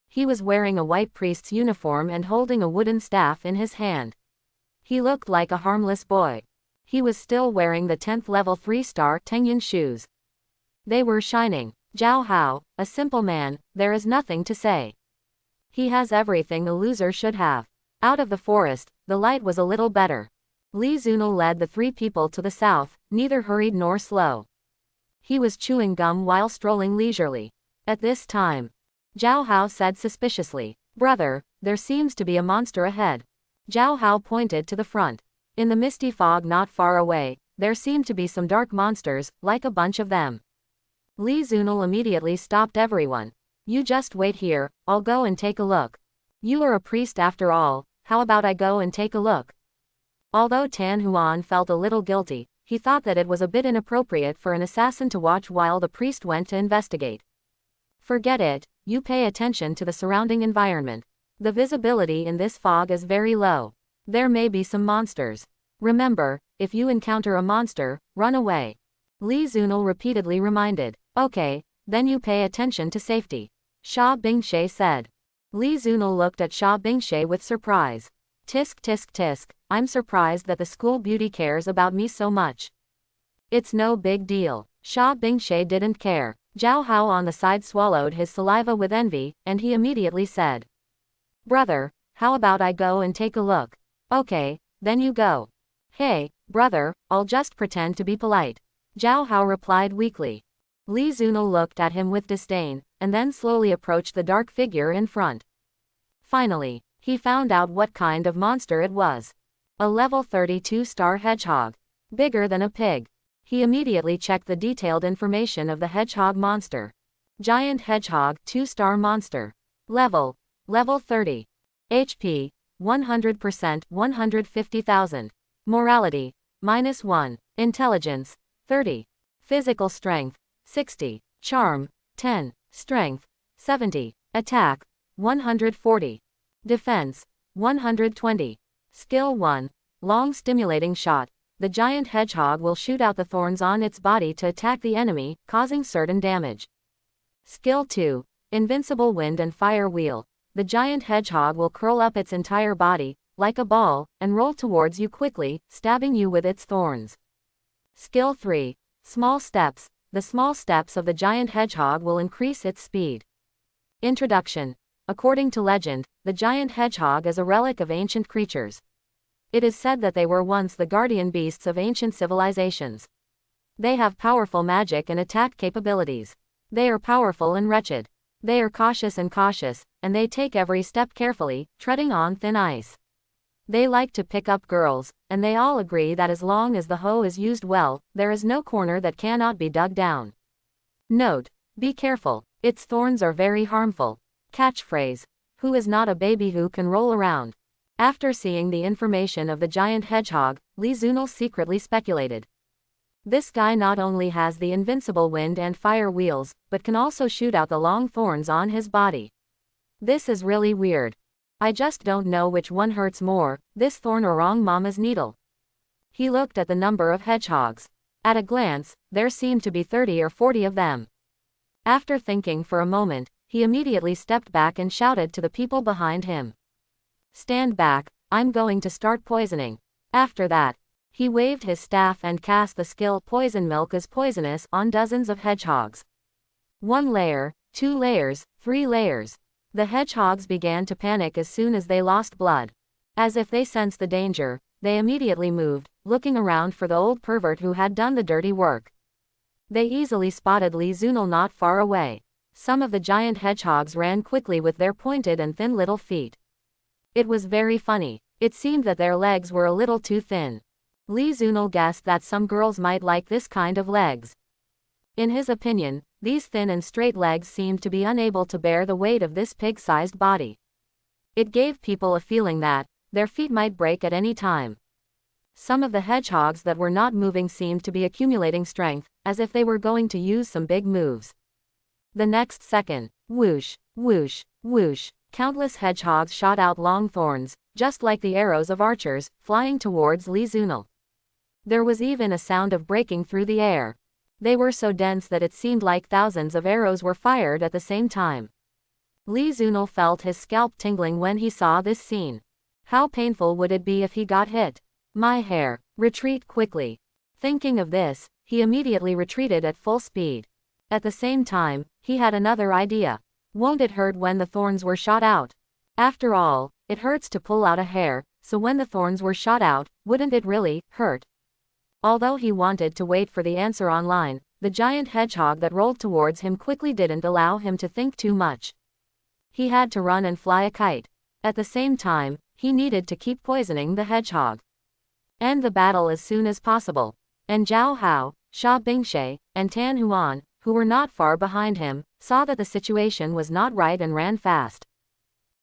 He was wearing a white priest's uniform and holding a wooden staff in his hand. He looked like a harmless boy. He was still wearing the 10th level 3-star Tengyun shoes. They were shining. Zhao Hao, a simple man, there is nothing to say. He has everything a loser should have. Out of the forest, the light was a little better. Li Zunil led the 3 people to the south, neither hurried nor slow. He was chewing gum while strolling leisurely. At this time, Zhao Hao said suspiciously, "Brother, there seems to be a monster ahead." Zhao Hao pointed to the front. In the misty fog not far away, there seemed to be some dark monsters, like a bunch of them. Li Zunil immediately stopped everyone. "You just wait here, I'll go and take a look." "You are a priest after all, how about I go and take a look?" Although Tan Huan felt a little guilty, he thought that it was a bit inappropriate for an assassin to watch while the priest went to investigate. "Forget it, you pay attention to the surrounding environment. The visibility in this fog is very low. There may be some monsters. Remember, if you encounter a monster, run away." Li Zunil repeatedly reminded. "Okay, then you pay attention to safety," Xia Bingshe said. Li Zunil looked at Xia Bingshe with surprise. "Tisk tisk tisk, I'm surprised that the school beauty cares about me so much." "It's no big deal." Xia Bingshe didn't care. Zhao Hao on the side swallowed his saliva with envy, and he immediately said, "Brother, how about I go and take a look?" "Okay, then you go." "Hey, brother, I'll just pretend to be polite," Zhao Hao replied weakly. Li Zunil looked at him with disdain, and then slowly approached the dark figure in front. Finally, he found out what kind of monster it was. A level 32-star hedgehog. Bigger than a pig. He immediately checked the detailed information of the hedgehog monster. Giant hedgehog 2-star monster. Level 30. HP 100% 150,000. Morality -1. Intelligence 30. Physical strength 60. Charm 10. Strength 70. Attack 140. Defense 120. Skill 1. Long stimulating shot. The giant hedgehog will shoot out the thorns on its body to attack the enemy, causing certain damage. Skill 2. Invincible wind and fire wheel. The giant hedgehog will curl up its entire body, like a ball, and roll towards you quickly, stabbing you with its thorns. Skill 3. Small steps. The small steps of the giant hedgehog will increase its speed. Introduction. According to legend, the giant hedgehog is a relic of ancient creatures. It is said that they were once the guardian beasts of ancient civilizations. They have powerful magic and attack capabilities. They are powerful and wretched. They are cautious, and they take every step carefully, treading on thin ice. They like to pick up girls, and they all agree that as long as the hoe is used well, there is no corner that cannot be dug down. Note: be careful, its thorns are very harmful. Catchphrase: who is not a baby who can roll around? After seeing the information of the giant hedgehog, Li Zunil secretly speculated. This guy not only has the invincible wind and fire wheels, but can also shoot out the long thorns on his body. This is really weird. I just don't know which one hurts more, this thorn or wrong mama's needle. He looked at the number of hedgehogs. At a glance, there seemed to be 30 or 40 of them. After thinking for a moment, he immediately stepped back and shouted to the people behind him. Stand back, I'm going to start poisoning. After that, he waved his staff and cast the skill Poison Milk is Poisonous on dozens of hedgehogs. 1 layer, 2 layers, 3 layers. The hedgehogs began to panic as soon as they lost blood. As if they sensed the danger, they immediately moved, looking around for the old pervert who had done the dirty work. They easily spotted Li Zunil not far away. Some of the giant hedgehogs ran quickly with their pointed and thin little feet. It was very funny. It seemed that their legs were a little too thin. Li Zunil guessed that some girls might like this kind of legs. In his opinion, these thin and straight legs seemed to be unable to bear the weight of this pig-sized body. It gave people a feeling that their feet might break at any time. Some of the hedgehogs that were not moving seemed to be accumulating strength, as if they were going to use some big moves. The next second, whoosh, whoosh, whoosh, countless hedgehogs shot out long thorns, just like the arrows of archers, flying towards Li Zunil. There was even a sound of breaking through the air. They were so dense that it seemed like thousands of arrows were fired at the same time. Li Zunil felt his scalp tingling when he saw this scene. How painful would it be if he got hit? My hair. Retreat quickly. Thinking of this, he immediately retreated at full speed. At the same time, he had another idea. Won't it hurt when the thorns were shot out? After all, it hurts to pull out a hair, so when the thorns were shot out, wouldn't it really hurt? Although he wanted to wait for the answer online, the giant hedgehog that rolled towards him quickly didn't allow him to think too much. He had to run and fly a kite. At the same time, he needed to keep poisoning the hedgehog. End the battle as soon as possible. And Zhao Hao, Xia Bingshe, and Tan Huan, who were not far behind him, saw that the situation was not right and ran fast.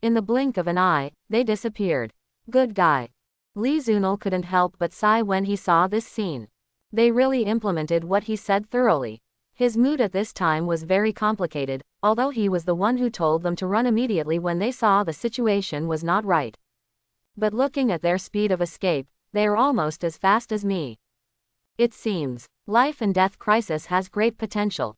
In the blink of an eye, they disappeared. Good guy. Li Zunil couldn't help but sigh when he saw this scene. They really implemented what he said thoroughly. His mood at this time was very complicated, although he was the one who told them to run immediately when they saw the situation was not right. But looking at their speed of escape, they are almost as fast as me. It seems, life and death crisis has great potential.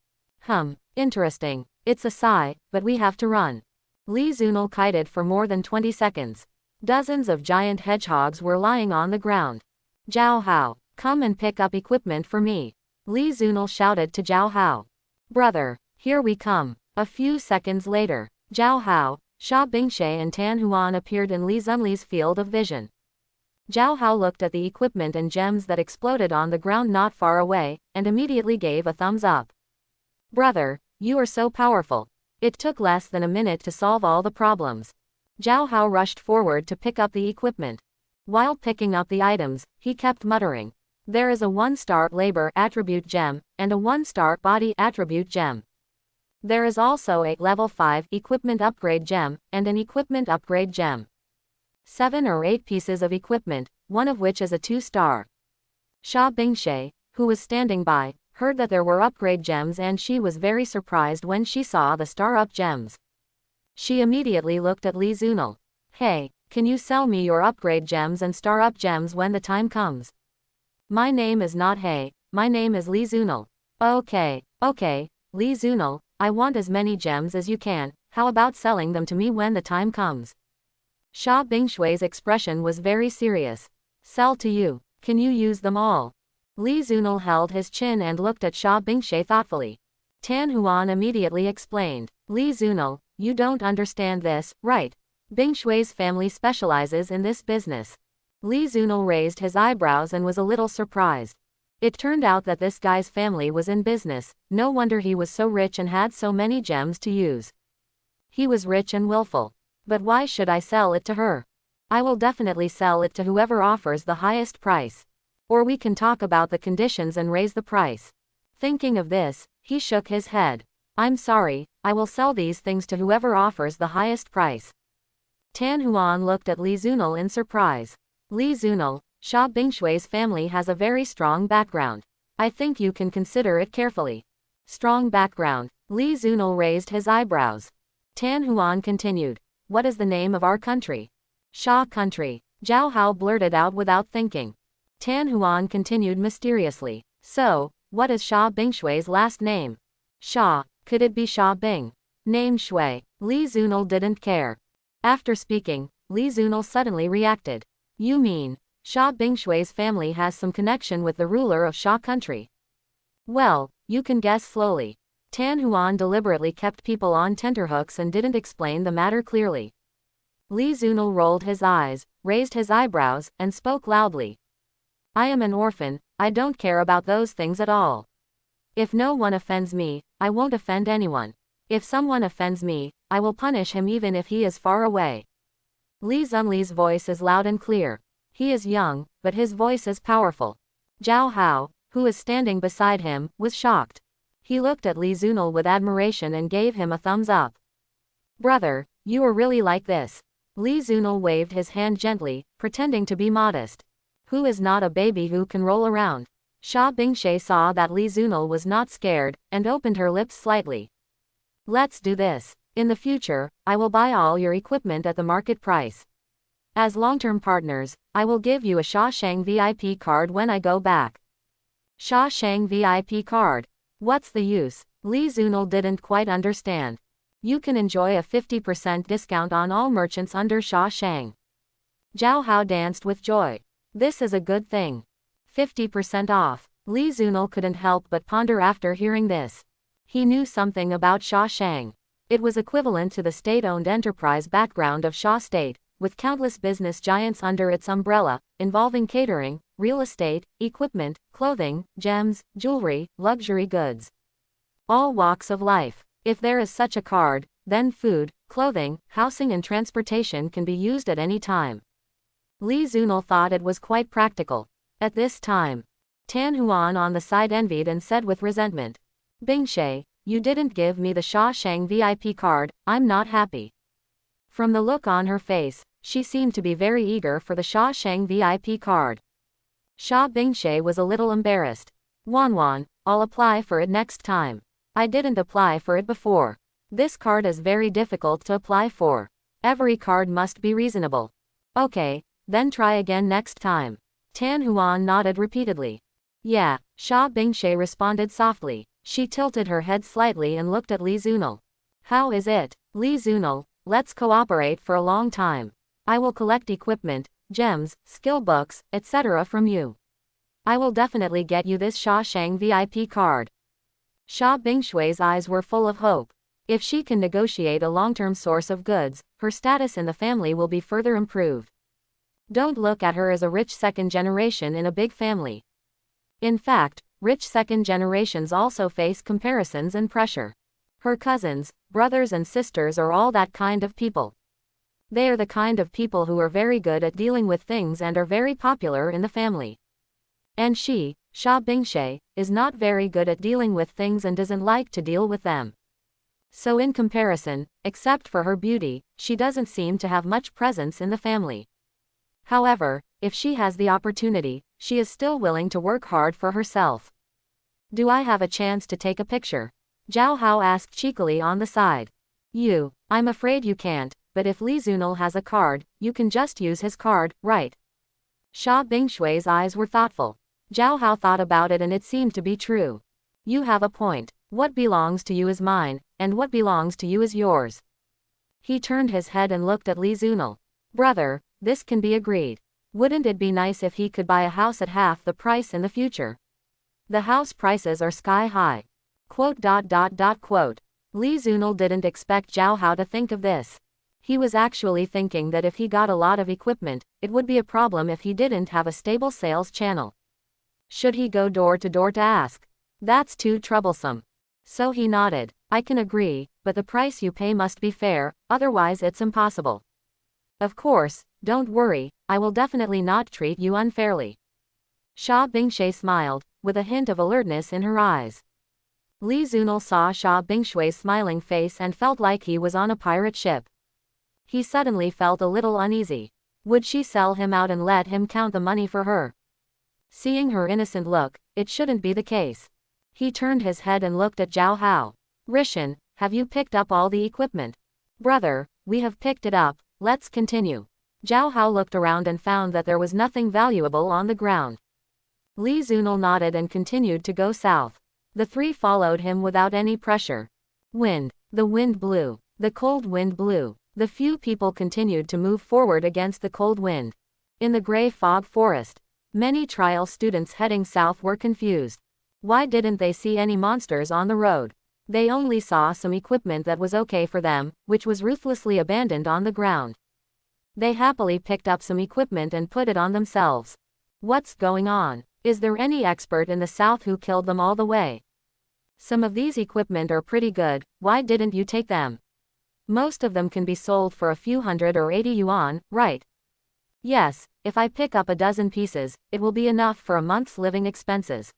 Interesting. It's a sigh, but we have to run. Li Zunil kited for more than 20 seconds. Dozens of giant hedgehogs were lying on the ground. Zhao Hao, come and pick up equipment for me. Li Zunil shouted to Zhao Hao. Brother, here we come. A few seconds later, Zhao Hao, Xia Bingshe and Tan Huan appeared in Li Zunli's field of vision. Zhao Hao looked at the equipment and gems that exploded on the ground not far away, and immediately gave a thumbs up. Brother, you are so powerful. It took less than a minute to solve all the problems. Zhao Hao rushed forward to pick up the equipment. While picking up the items, he kept muttering. There is a 1-star labor attribute gem, and a 1-star body attribute gem. There is also a level 5 equipment upgrade gem, and an equipment upgrade gem. 7 or 8 pieces of equipment, one of which is a 2-star. Xia Bingshe, who was standing by, heard that there were upgrade gems and she was very surprised when she saw the star-up gems. She immediately looked at Li Zunil. Hey, can you sell me your upgrade gems and star-up gems when the time comes? My name is not Hey, my name is Li Zunil. Okay, Li Zunil, I want as many gems as you can, how about selling them to me when the time comes? Xia Bingshui's expression was very serious. Sell to you, can you use them all? Li Zunil held his chin and looked at Xia Bingshe thoughtfully. Tan Huan immediately explained. Li Zunil, you don't understand this, right? Bingshui's family specializes in this business. Li Zunil raised his eyebrows and was a little surprised. It turned out that this guy's family was in business, no wonder he was so rich and had so many gems to use. He was rich and willful. But why should I sell it to her? I will definitely sell it to whoever offers the highest price. Or we can talk about the conditions and raise the price. Thinking of this, he shook his head. I'm sorry, I will sell these things to whoever offers the highest price. Tan Huan looked at Li Zunil in surprise. Li Zunil, Xia Bingshui's family has a very strong background. I think you can consider it carefully. Strong background. Li Zunil raised his eyebrows. Tan Huan continued. what is the name of our country? Sha country. Zhao Hao blurted out without thinking. Tan Huan continued mysteriously. So, what is Sha Bingshui's last name? Sha, could it be Sha Bing? Name Shui. Li Zunil didn't care. After speaking, Li Zunil suddenly reacted. You mean, Sha Bingshui's family has some connection with the ruler of Sha country? Well, you can guess slowly. Tan Huan deliberately kept people on tenterhooks and didn't explain the matter clearly. Li Zunil rolled his eyes, raised his eyebrows, and spoke loudly. I am an orphan, I don't care about those things at all. If no one offends me, I won't offend anyone. If someone offends me, I will punish him even if he is far away. Li Zunli's voice is loud and clear. He is young, but his voice is powerful. Zhao Hao, who is standing beside him, was shocked. He looked at Li Zunil with admiration and gave him a thumbs up. Brother, you are really like this. Li Zunil waved his hand gently, pretending to be modest. Who is not a baby who can roll around? Sha Bingshui saw that Li Zunil was not scared, and opened her lips slightly. Let's do this. In the future, I will buy all your equipment at the market price. As long-term partners, I will give you a Sha Shang VIP card when I go back. Sha Shang VIP card. What's the use? Li Zunil didn't quite understand. You can enjoy a 50% discount on all merchants under Sha Shang. Zhao Hao danced with joy. This is a good thing. 50% off. Li Zunil couldn't help but ponder after hearing this. He knew something about Sha Shang. It was equivalent to the state-owned enterprise background of Sha State, with countless business giants under its umbrella, involving catering, real estate, equipment, clothing, gems, jewelry, luxury goods. All walks of life. If there is such a card, then food, clothing, housing and transportation can be used at any time. Li Zunil thought it was quite practical. At this time, Tan Huan on the side envied and said with resentment. Bingshui, you didn't give me the Sha Shang VIP card, I'm not happy. From the look on her face, she seemed to be very eager for the Sha Shang VIP card. Sha Bingshui was a little embarrassed. Wanwan, I'll apply for it next time. I didn't apply for it before. This card is very difficult to apply for. Every card must be reasonable. Okay, then try again next time. Tan Huan nodded repeatedly. Yeah, Sha Bingshui responded softly. She tilted her head slightly and looked at Li Zunil. How is it, Li Zunil? Let's cooperate for a long time. I will collect equipment, gems, skill books, etc. from you. I will definitely get you this Sha Shang VIP card. Sha Bingshui's eyes were full of hope. If she can negotiate a long-term source of goods, her status in the family will be further improved. Don't look at her as a rich second generation in a big family. In fact, rich second generations also face comparisons and pressure. Her cousins, brothers and sisters are all that kind of people. They are the kind of people who are very good at dealing with things and are very popular in the family. And she, Sha Bingshui, is not very good at dealing with things and doesn't like to deal with them. So in comparison, except for her beauty, she doesn't seem to have much presence in the family. However, if she has the opportunity, she is still willing to work hard for herself. Do I have a chance to take a picture? Zhao Hao asked cheekily on the side. I'm afraid you can't, but if Li Zunil has a card, you can just use his card, right? Sha Bingshui's eyes were thoughtful. Zhao Hao thought about it and it seemed to be true. You have a point. What belongs to you is mine, and what belongs to you is yours. He turned his head and looked at Li Zunil. Brother, this can be agreed. Wouldn't it be nice if he could buy a house at half the price in the future? The house prices are sky high. Quote. Li Zunil didn't expect Zhao Hao to think of this. He was actually thinking that if he got a lot of equipment, it would be a problem if he didn't have a stable sales channel. Should he go door to door to ask? That's too troublesome. So he nodded. I can agree, but the price you pay must be fair, otherwise it's impossible. Of course, don't worry, I will definitely not treat you unfairly. Sha Bingshui smiled, with a hint of alertness in her eyes. Li Zunil saw Sha Bingshui's smiling face and felt like he was on a pirate ship. He suddenly felt a little uneasy. Would she sell him out and let him count the money for her? Seeing her innocent look, it shouldn't be the case. He turned his head and looked at Zhao Hao. Rishan, have you picked up all the equipment? Brother, We have picked it up, let's continue. Zhao Hao looked around and found that there was nothing valuable on the ground. Li Zunil nodded and continued to go south. The three followed him without any pressure. Wind. The wind blew. The cold wind blew. The few people continued to move forward against the cold wind. In the gray fog forest, many trial students heading south were confused. Why didn't they see any monsters on the road? They only saw some equipment that was okay for them, which was ruthlessly abandoned on the ground. They happily picked up some equipment and put it on themselves. What's going on? Is there any expert in the south who killed them all the way? Some of these equipment are pretty good, why didn't you take them? Most of them can be sold for a few 100 or 80 yuan, right? Yes, if I pick up a dozen pieces, it will be enough for a month's living expenses.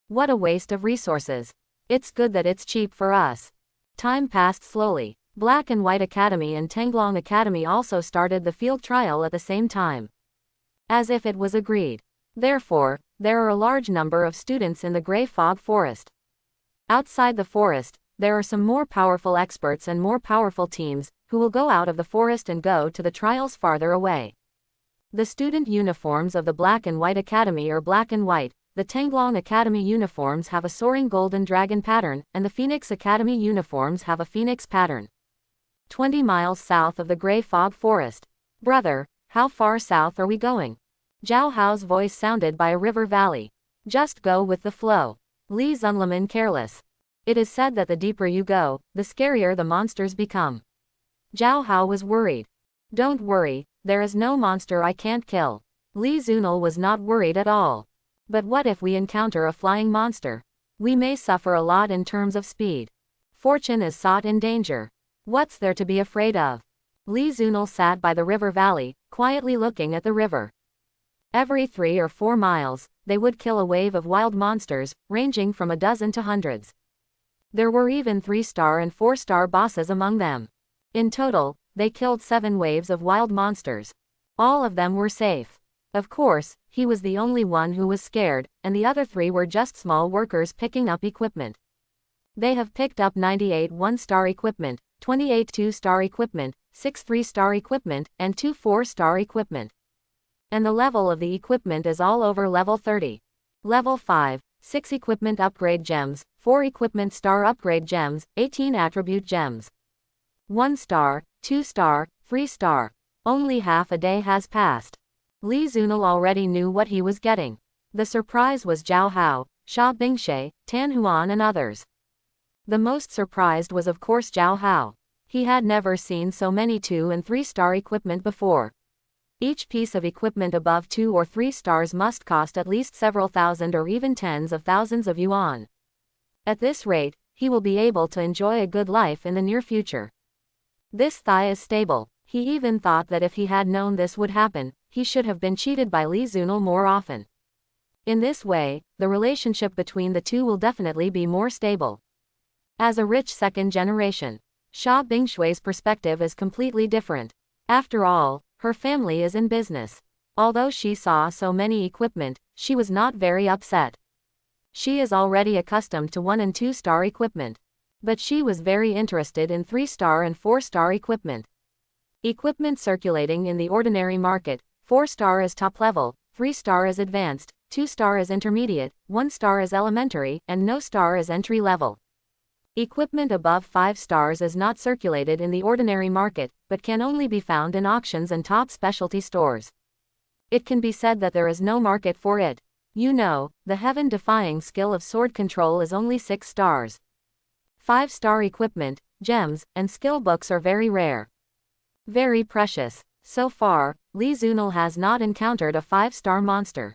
What a waste of resources. It's good that it's cheap for us. Time passed slowly. Black and White Academy and Tenglong Academy also started the field trial at the same time. As if it was agreed. Therefore, there are a large number of students in the gray fog forest. Outside the forest, there are some more powerful experts and more powerful teams, who will go out of the forest and go to the trials farther away. The student uniforms of the Black and White Academy are black and white, the Tenglong Academy uniforms have a soaring golden dragon pattern, and the Phoenix Academy uniforms have a phoenix pattern. 20 miles south of the gray fog forest. Brother, how far south are we going? Zhao Hao's voice sounded by a river valley. Just go with the flow. Li Zunlimin careless. It is said that the deeper you go, the scarier the monsters become. Zhao Hao was worried. Don't worry, there is no monster I can't kill. Li Zunil was not worried at all. But what if we encounter a flying monster? We may suffer a lot in terms of speed. Fortune is sought in danger. What's there to be afraid of? Li Zunil sat by the river valley, quietly looking at the river. Every 3 or 4 miles, they would kill a wave of wild monsters, ranging from a dozen to hundreds. There were even 3-star and 4-star bosses among them. In total, they killed 7 waves of wild monsters. All of them were safe. Of course, he was the only one who was scared, and the other 3 were just small workers picking up equipment. They have picked up 98 1-star equipment, 28 2-star equipment, 6 3-star equipment, and 2 4-star equipment. And the level of the equipment is all over level 30. Level 5, 6 equipment upgrade gems, 4 equipment star upgrade gems, 18 attribute gems. 1 star, 2 star, 3 star. Only half a day has passed. Li Zunil already knew what he was getting. The surprise was Zhao Hao, Xia Bingshe, Tan Huan and others. The most surprised was of course Zhao Hao. He had never seen so many 2 and 3-star equipment before. Each piece of equipment above 2 or 3 stars must cost at least several thousand or even tens of thousands of yuan. At this rate, he will be able to enjoy a good life in the near future. This thigh is stable. He even thought that if he had known this would happen, he should have been cheated by Li Zunil more often. In this way, the relationship between the two will definitely be more stable. As a rich second generation, Xia Bingshui's perspective is completely different. After all, her family is in business. Although she saw so many equipment, she was not very upset. She is already accustomed to 1 and 2-star equipment. But she was very interested in 3-star and 4-star equipment. Equipment circulating in the ordinary market, 4-star is top level, 3-star is advanced, 2-star is intermediate, 1-star is elementary, and no star is entry level. Equipment above 5 stars is not circulated in the ordinary market, but can only be found in auctions and top specialty stores. It can be said that there is no market for it. You know, the heaven-defying skill of sword control is only 6 stars. 5-star equipment, gems, and skill books are very rare. Very precious. So far, Li Zunil has not encountered a 5-star monster.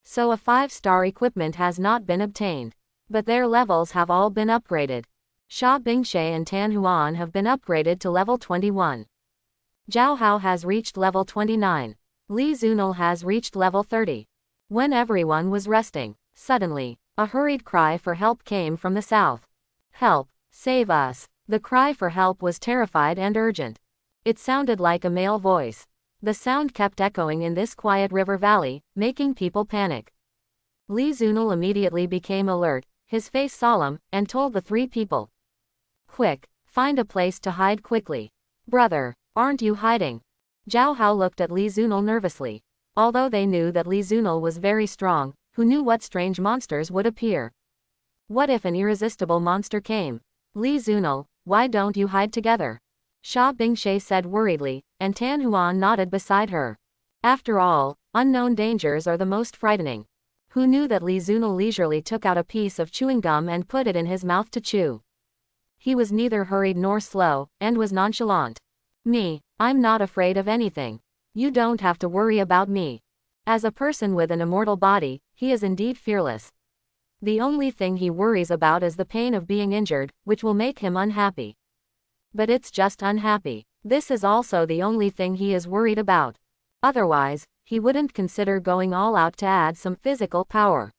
So a 5-star equipment has not been obtained. But their levels have all been upgraded. Xia Bingshe and Tan Huan have been upgraded to level 21. Zhao Hao has reached level 29. Li Zunil has reached level 30. When everyone was resting, suddenly, a hurried cry for help came from the south. Help! Save us! The cry for help was terrified and urgent. It sounded like a male voice. The sound kept echoing in this quiet river valley, making people panic. Li Zunil immediately became alert, his face solemn, and told the 3 people. Quick, find a place to hide quickly. Brother, aren't you hiding? Zhao Hao looked at Li Zunil nervously. Although they knew that Li Zunil was very strong, who knew what strange monsters would appear? What if an irresistible monster came? Li Zunil, why don't you hide together? Sha Bingshe said worriedly, and Tan Huan nodded beside her. After all, unknown dangers are the most frightening. Who knew that Li Zunil leisurely took out a piece of chewing gum and put it in his mouth to chew? He was neither hurried nor slow, and was nonchalant. Me, I'm not afraid of anything. You don't have to worry about me. As a person with an immortal body, he is indeed fearless. The only thing he worries about is the pain of being injured, which will make him unhappy. But it's just unhappy. This is also the only thing he is worried about. Otherwise, he wouldn't consider going all out to add some physical power.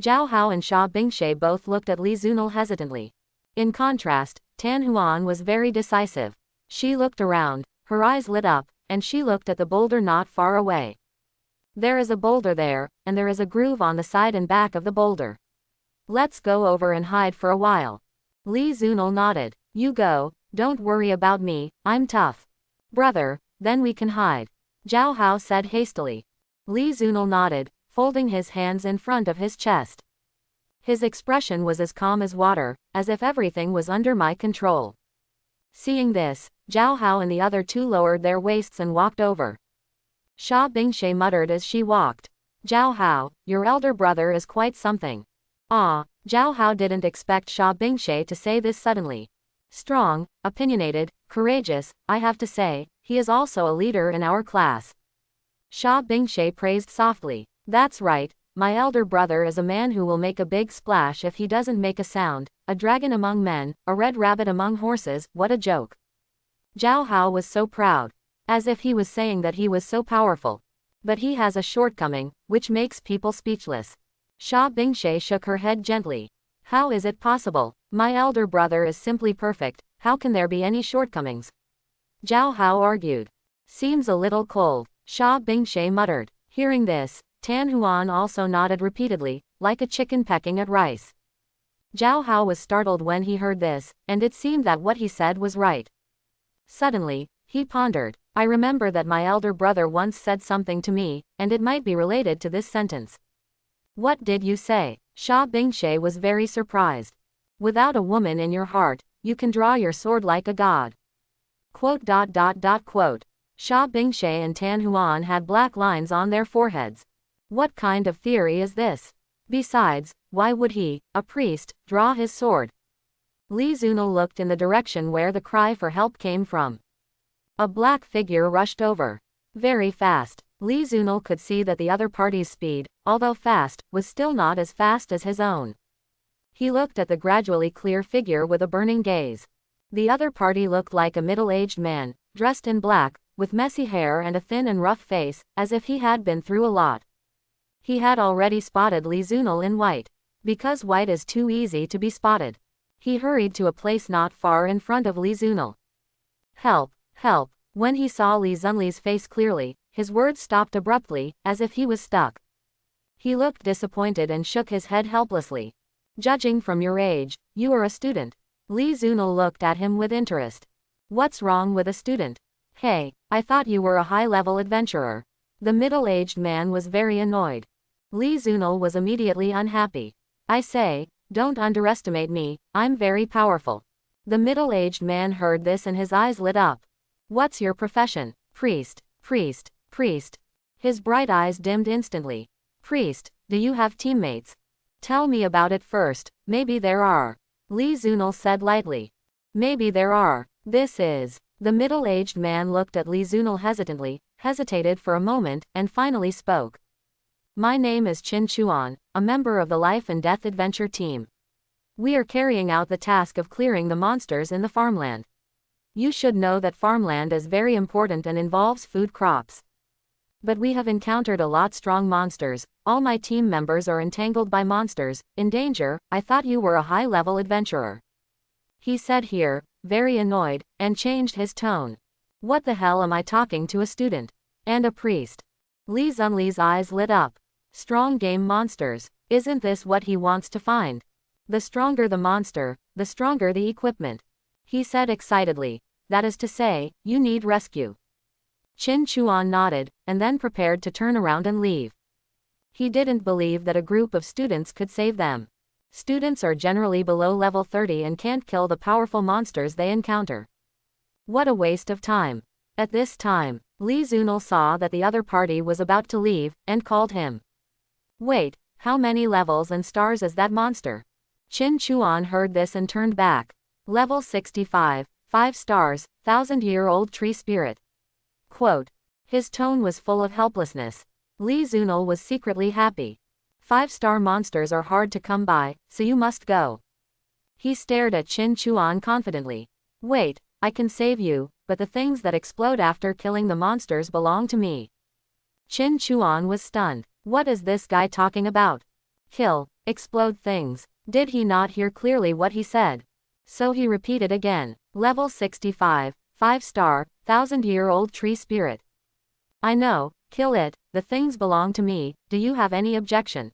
Zhao Hao and Sha Bingshe both looked at Li Zunil hesitantly. In contrast, Tan Huan was very decisive. She looked around, her eyes lit up, and she looked at the boulder not far away. There is a boulder there, and there is a groove on the side and back of the boulder. Let's go over and hide for a while. Li Zunil nodded. You go, don't worry about me, I'm tough. Brother, then we can hide. Zhao Hao said hastily. Li Zunil nodded, folding his hands in front of his chest. His expression was as calm as water, as if everything was under my control. Seeing this, Zhao Hao and the other two lowered their waists and walked over. Sha Bingshe muttered as she walked. Zhao Hao, your elder brother is quite something. Ah, Zhao Hao didn't expect Sha Bingshe to say this suddenly. Strong, opinionated, courageous, I have to say, he is also a leader in our class. Sha Bingshe praised softly. That's right, my elder brother is a man who will make a big splash if he doesn't make a sound, a dragon among men, a red rabbit among horses, what a joke. Zhao Hao was so proud. As if he was saying that he was so powerful. But he has a shortcoming, which makes people speechless. Sha Bingshe shook her head gently. How is it possible? My elder brother is simply perfect, how can there be any shortcomings? Zhao Hao argued. Seems a little cold, Sha Bingshe muttered. Hearing this, Tan Huan also nodded repeatedly, like a chicken pecking at rice. Zhao Hao was startled when he heard this, and it seemed that what he said was right. Suddenly, he pondered. I remember that my elder brother once said something to me, and it might be related to this sentence. What did you say? Sha Bingshe was very surprised. Without a woman in your heart, you can draw your sword like a god. Quote. Sha Bingshe and Tan Huan had black lines on their foreheads. What kind of theory is this? Besides, why would he, a priest, draw his sword? Li Zunil looked in the direction where the cry for help came from. A black figure rushed over. Very fast. Li Zunil could see that the other party's speed, although fast, was still not as fast as his own. He looked at the gradually clear figure with a burning gaze. The other party looked like a middle-aged man, dressed in black, with messy hair and a thin and rough face, as if he had been through a lot. He had already spotted Li Zunil in white. Because white is too easy to be spotted. He hurried to a place not far in front of Li Zunil. Help! Help! When he saw Li Zunli's face clearly, his words stopped abruptly, as if he was stuck. He looked disappointed and shook his head helplessly. Judging from your age, you are a student. Li Zunil looked at him with interest. What's wrong with a student? Hey, I thought you were a high-level adventurer. The middle-aged man was very annoyed. Li Zunil was immediately unhappy. I say, don't underestimate me, I'm very powerful. The middle-aged man heard this and his eyes lit up. What's your profession? Priest, priest, priest. His bright eyes dimmed instantly. Priest, do you have teammates? Tell me about it first, maybe there are. Li Zunil said lightly. Maybe there are. This is. The middle-aged man looked at Li Zunil hesitantly, hesitated for a moment, and finally spoke. My name is Qin Chuan, a member of the Life and Death Adventure team. We are carrying out the task of clearing the monsters in the farmland. You should know that farmland is very important and involves food crops. But we have encountered a lot strong monsters, all my team members are entangled by monsters, in danger, I thought you were a high-level adventurer. He said here, very annoyed, and changed his tone. What the hell am I talking to a student? And a priest? Li Zunli's eyes lit up. Strong game monsters, isn't this what he wants to find? The stronger the monster, the stronger the equipment. He said excitedly. that is to say, you need rescue. Qin Chuan nodded, and then prepared to turn around and leave. He didn't believe that a group of students could save them. Students are generally below level 30 and can't kill the powerful monsters they encounter. What a waste of time. At this time, Li Zunil saw that the other party was about to leave, and called him. Wait, how many levels and stars is that monster? Qin Chuan heard this and turned back. Level 65, 5 stars, 1,000-year-old tree spirit. Quote. His tone was full of helplessness. Li Zunil was secretly happy. 5-star monsters are hard to come by, so you must go. He stared at Qin Chuan confidently. Wait, I can save you, but the things that explode after killing the monsters belong to me. Qin Chuan was stunned. What is this guy talking about? Kill, explode things. Did he not hear clearly what he said? So he repeated again. Level 65, 5-star, 1,000-year-old tree spirit. I know, kill it, the things belong to me, do you have any objection?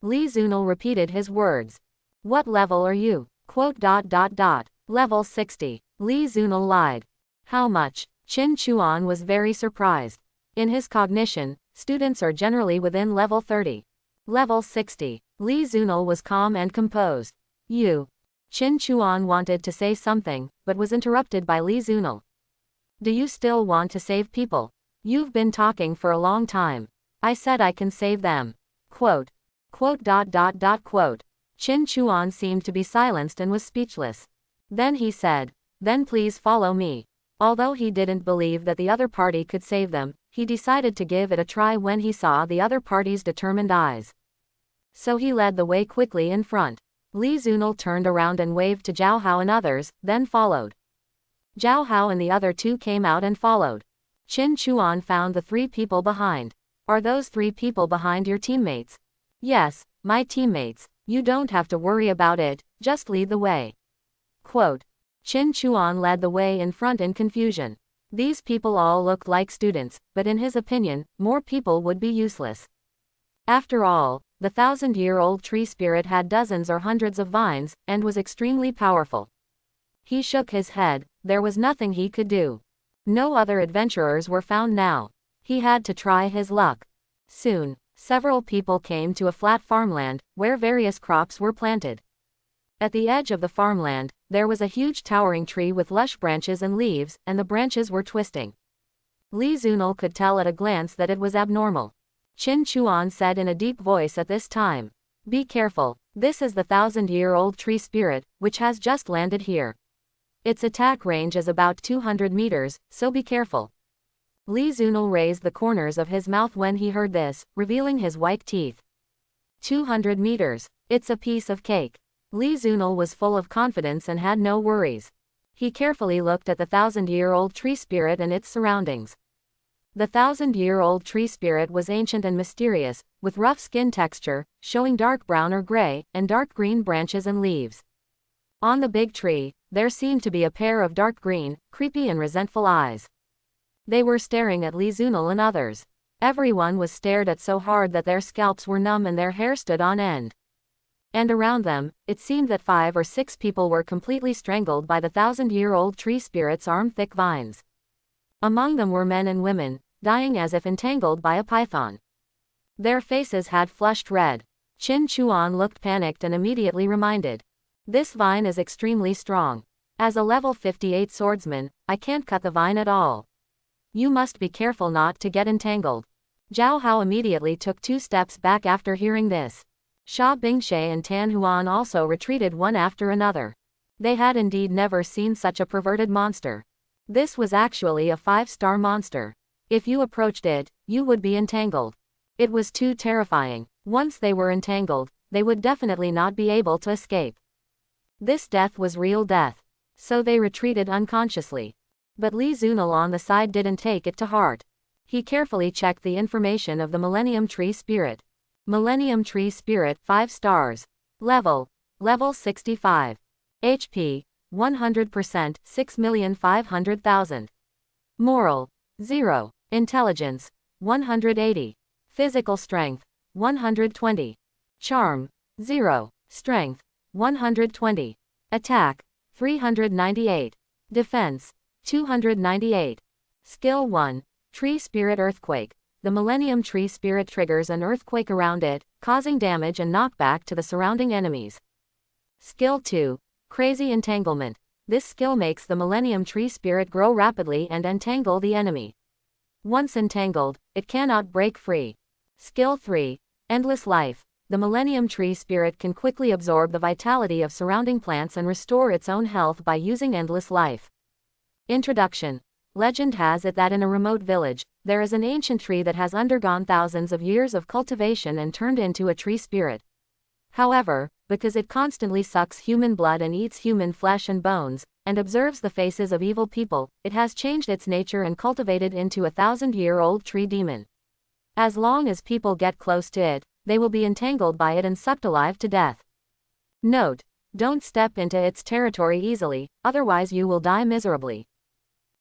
Li Zunil repeated his words. What level are you? Quote. Level 60. Li Zunil lied. How much? Qin Chuan was very surprised. In his cognition, students are generally within level 30. Level 60. Li Zunil was calm and composed. You. Qin Chuan wanted to say something, but was interrupted by Li Zunil. Do you still want to save people? You've been talking for a long time. I said I can save them. Quote. Quote. Qin Chuan seemed to be silenced and was speechless. Then he said, then please follow me. Although he didn't believe that the other party could save them, he decided to give it a try when he saw the other party's determined eyes. So he led the way quickly in front. Li Zunil turned around and waved to Zhao Hao and others, then followed. Zhao Hao and the other two came out and followed. Qin Chuan found the 3 people behind. Are those 3 people behind your teammates? Yes, my teammates. You don't have to worry about it, just lead the way. Quote. Qin Chuan led the way in front in confusion. These people all looked like students, but in his opinion, more people would be useless. After all, the 1,000-year-old tree spirit had dozens or hundreds of vines, and was extremely powerful. He shook his head, there was nothing he could do. No other adventurers were found now. He had to try his luck. Soon, several people came to a flat farmland, where various crops were planted. At the edge of the farmland, there was a huge towering tree with lush branches and leaves, and the branches were twisting. Li Zunil could tell at a glance that it was abnormal. Qin Chuan said in a deep voice at this time. Be careful, this is the 1,000-year-old tree spirit, which has just landed here. Its attack range is about 200 meters, so be careful. Li Zunil raised the corners of his mouth when he heard this, revealing his white teeth. 200 meters. It's a piece of cake. Li Zunil was full of confidence and had no worries. He carefully looked at the 1,000-year-old tree spirit and its surroundings. The 1,000-year-old tree spirit was ancient and mysterious, with rough skin texture, showing dark brown or gray, and dark green branches and leaves. On the big tree, there seemed to be a pair of dark green, creepy and resentful eyes. They were staring at Li Zunil and others. Everyone was stared at so hard that their scalps were numb and their hair stood on end. And around them, it seemed that 5 or 6 people were completely strangled by the 1,000-year-old tree spirit's arm-thick vines. Among them were men and women, dying as if entangled by a python. Their faces had flushed red. Qin Chuan looked panicked and immediately reminded. This vine is extremely strong. As a level 58 swordsman, I can't cut the vine at all. You must be careful not to get entangled. Zhao Hao immediately took 2 steps back after hearing this. Sha Bingshe and Tan Huan also retreated one after another. They had indeed never seen such a perverted monster. This was actually a 5-star monster. If you approached it, you would be entangled. It was too terrifying. Once they were entangled, they would definitely not be able to escape. This death was real death. So they retreated unconsciously. But Li Zunil on the side didn't take it to heart. He carefully checked the information of the Millennium Tree Spirit. Millennium Tree Spirit, 5 stars. Level 65. HP, 100%, 6,500,000. Moral, 0. Intelligence, 180. Physical strength, 120. Charm, 0. Strength, 120. Attack, 398. Defense, 298. Skill 1. Tree Spirit Earthquake. The Millennium Tree Spirit triggers an earthquake around it, causing damage and knockback to the surrounding enemies. Skill 2. Crazy Entanglement. This skill makes the Millennium Tree Spirit grow rapidly and entangle the enemy. Once entangled, it cannot break free. Skill 3. Endless Life. The Millennium Tree Spirit can quickly absorb the vitality of surrounding plants and restore its own health by using Endless Life. Introduction. Legend has it that in a remote village, there is an ancient tree that has undergone thousands of years of cultivation and turned into a tree spirit. However, because it constantly sucks human blood and eats human flesh and bones, and observes the faces of evil people, it has changed its nature and cultivated into a 1,000-year-old tree demon. As long as people get close to it, they will be entangled by it and sucked alive to death. Note: don't step into its territory easily, otherwise you will die miserably.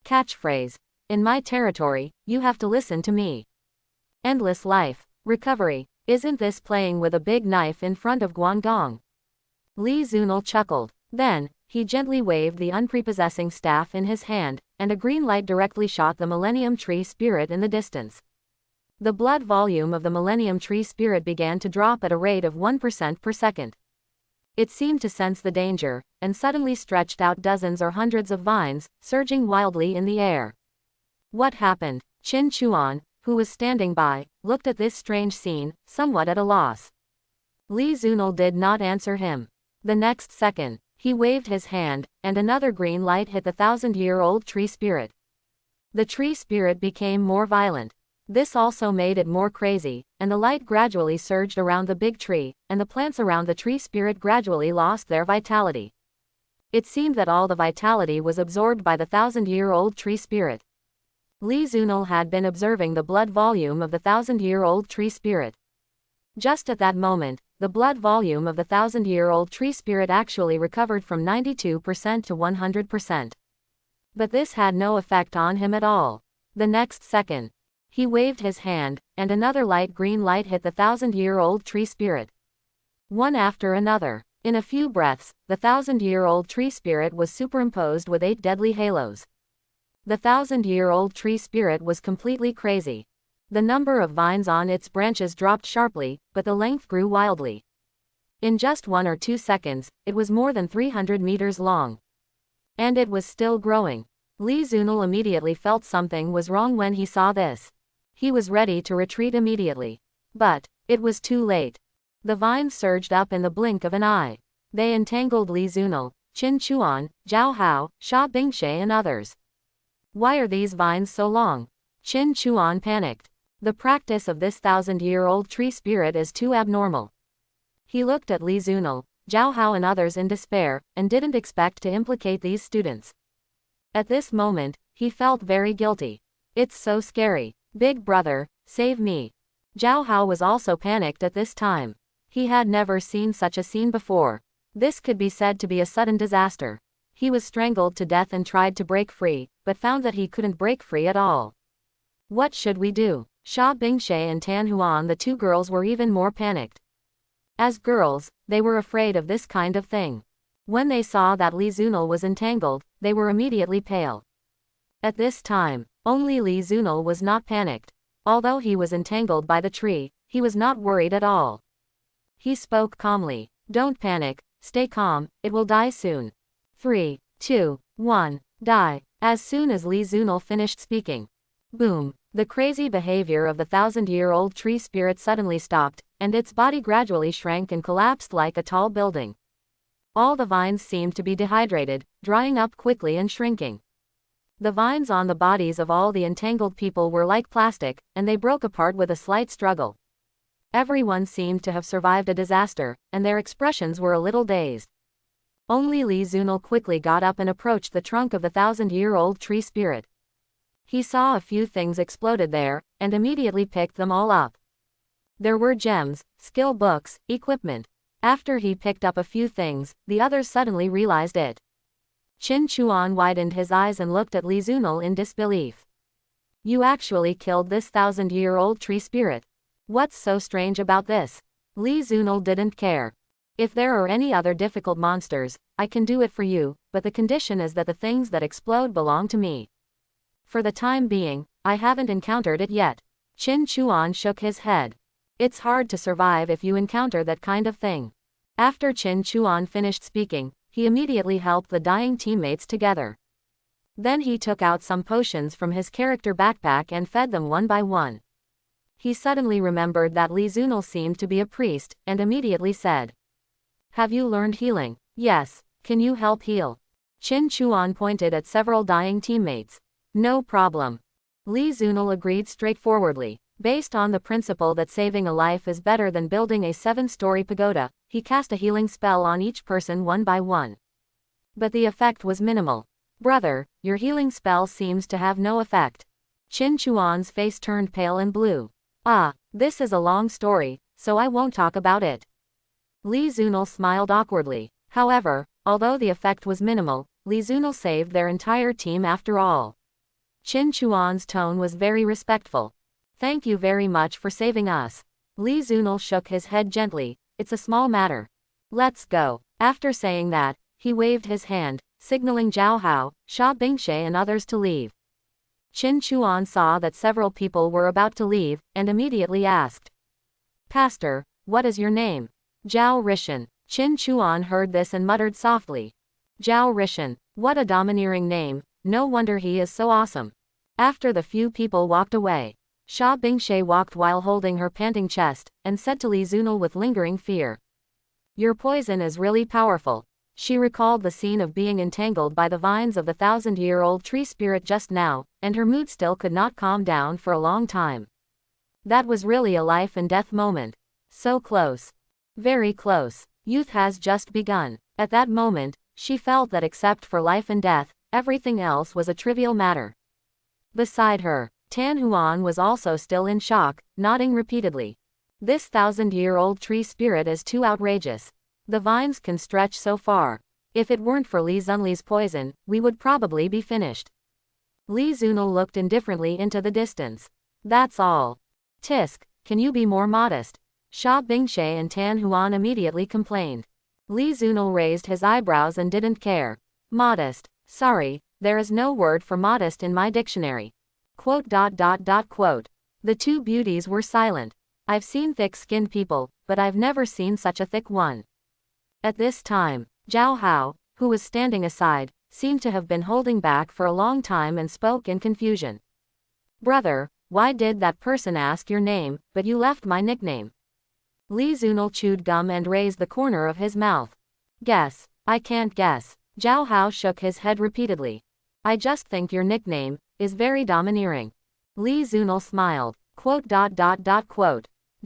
Catchphrase: in my territory, you have to listen to me. Endless Life. Recovery. Isn't this playing with a big knife in front of Guangdong? Li Zunil chuckled. Then, he gently waved the unprepossessing staff in his hand, and a green light directly shot the Millennium Tree Spirit in the distance. The blood volume of the Millennium Tree Spirit began to drop at a rate of 1% per second. It seemed to sense the danger, and suddenly stretched out dozens or hundreds of vines, surging wildly in the air. What happened? Qin Chuan, who was standing by, looked at this strange scene, somewhat at a loss. Li Zunil did not answer him. The next second, he waved his hand, and another green light hit the 1,000-year-old tree spirit. The tree spirit became more violent. This also made it more crazy, and the light gradually surged around the big tree, and the plants around the tree spirit gradually lost their vitality. It seemed that all the vitality was absorbed by the 1,000-year-old tree spirit. Li Zunil had been observing the blood volume of the 1,000-year-old tree spirit. Just at that moment, the blood volume of the 1,000-year-old tree spirit actually recovered from 92% to 100%. But this had no effect on him at all. The next second, he waved his hand, and another light green light hit the 1,000-year-old tree spirit. One after another. In a few breaths, the 1,000-year-old tree spirit was superimposed with 8 deadly halos. The 1,000-year-old tree spirit was completely crazy. The number of vines on its branches dropped sharply, but the length grew wildly. In just 1 or 2 seconds, it was more than 300 meters long. And it was still growing. Li Zunil immediately felt something was wrong when he saw this. He was ready to retreat immediately. But it was too late. The vines surged up in the blink of an eye. They entangled Li Zunil, Qin Chuan, Zhao Hao, Sha Bingshe and others. Why are these vines so long? Qin Chuan panicked. The practice of this 1,000-year-old tree spirit is too abnormal. He looked at Li Zunil, Zhao Hao and others in despair, and didn't expect to implicate these students. At this moment, he felt very guilty. It's so scary. Big brother, save me. Zhao Hao was also panicked at this time. He had never seen such a scene before. This could be said to be a sudden disaster. He was strangled to death and tried to break free, but found that he couldn't break free at all. What should we do? Sha Bingshe and Tan Huan, the 2 girls, were even more panicked. As girls, they were afraid of this kind of thing. When they saw that Li Zunil was entangled, they were immediately pale. At this time, only Li Zunil was not panicked. Although he was entangled by the tree, he was not worried at all. He spoke calmly. Don't panic, stay calm, it will die soon. 3, 2, 1, die. As soon as Li Zunil finished speaking, boom, the crazy behavior of the 1,000-year-old tree spirit suddenly stopped, and its body gradually shrank and collapsed like a tall building. All the vines seemed to be dehydrated, drying up quickly and shrinking. The vines on the bodies of all the entangled people were like plastic, and they broke apart with a slight struggle. Everyone seemed to have survived a disaster, and their expressions were a little dazed. Only Li Zunil quickly got up and approached the trunk of the 1,000-year-old tree spirit. He saw a few things exploded there, and immediately picked them all up. There were gems, skill books, equipment. After he picked up a few things, the others suddenly realized it. Qin Chuan widened his eyes and looked at Li Zunil in disbelief. You actually killed this 1,000-year-old tree spirit. What's so strange about this? Li Zunil didn't care. If there are any other difficult monsters, I can do it for you, but the condition is that the things that explode belong to me. For the time being, I haven't encountered it yet. Qin Chuan shook his head. It's hard to survive if you encounter that kind of thing. After Qin Chuan finished speaking, he immediately helped the dying teammates together. Then he took out some potions from his character backpack and fed them one by one. He suddenly remembered that Li Zunil seemed to be a priest, and immediately said, "Have you learned healing?" "Yes. Can you help heal?" Qin Chuan pointed at several dying teammates. "No problem." Li Zunil agreed straightforwardly. Based on the principle that saving a life is better than building a 7-story pagoda, he cast a healing spell on each person one by one. But the effect was minimal. "Brother, your healing spell seems to have no effect." Qin Chuan's face turned pale and blue. "Ah, this is a long story, so I won't talk about it." Li Zunil smiled awkwardly. However, although the effect was minimal, Li Zunil saved their entire team after all. Qin Chuan's tone was very respectful. "Thank you very much for saving us." Li Zunil shook his head gently. "It's a small matter. Let's go." After saying that, he waved his hand, signaling Zhao Hao, Sha Bingshe and others to leave. Qin Chuan saw that several people were about to leave, and immediately asked, "Pastor, what is your name?" "Zhao Rishan." Qin Chuan heard this and muttered softly. "Zhao Rishan, what a domineering name, no wonder he is so awesome." After the few people walked away, Sha Bingshe walked while holding her panting chest, and said to Li Zunil with lingering fear, "Your poison is really powerful." She recalled the scene of being entangled by the vines of the 1,000-year-old tree spirit just now, and her mood still could not calm down for a long time. That was really a life and death moment. So close. Very close. Youth has just begun. At that moment, she felt that except for life and death, everything else was a trivial matter. Beside her, Tan Huan was also still in shock, nodding repeatedly. "This 1,000-year-old tree spirit is too outrageous. The vines can stretch so far. If it weren't for Li Zunli's poison, we would probably be finished." Li Zunil looked indifferently into the distance. "That's all. Tisk, can you be more modest?" Sha Bingshe and Tan Huan immediately complained. Li Zunil raised his eyebrows and didn't care. "Modest. Sorry, there is no word for modest in my dictionary." The two beauties were silent. "I've seen thick-skinned people, but I've never seen such a thick one." At this time, Zhao Hao, who was standing aside, seemed to have been holding back for a long time and spoke in confusion. "Brother, why did that person ask your name, but you left my nickname?" Li Zunil chewed gum and raised the corner of his mouth. "Guess. I can't guess." Zhao Hao shook his head repeatedly. "I just think your nickname is very domineering." Li Zunil smiled.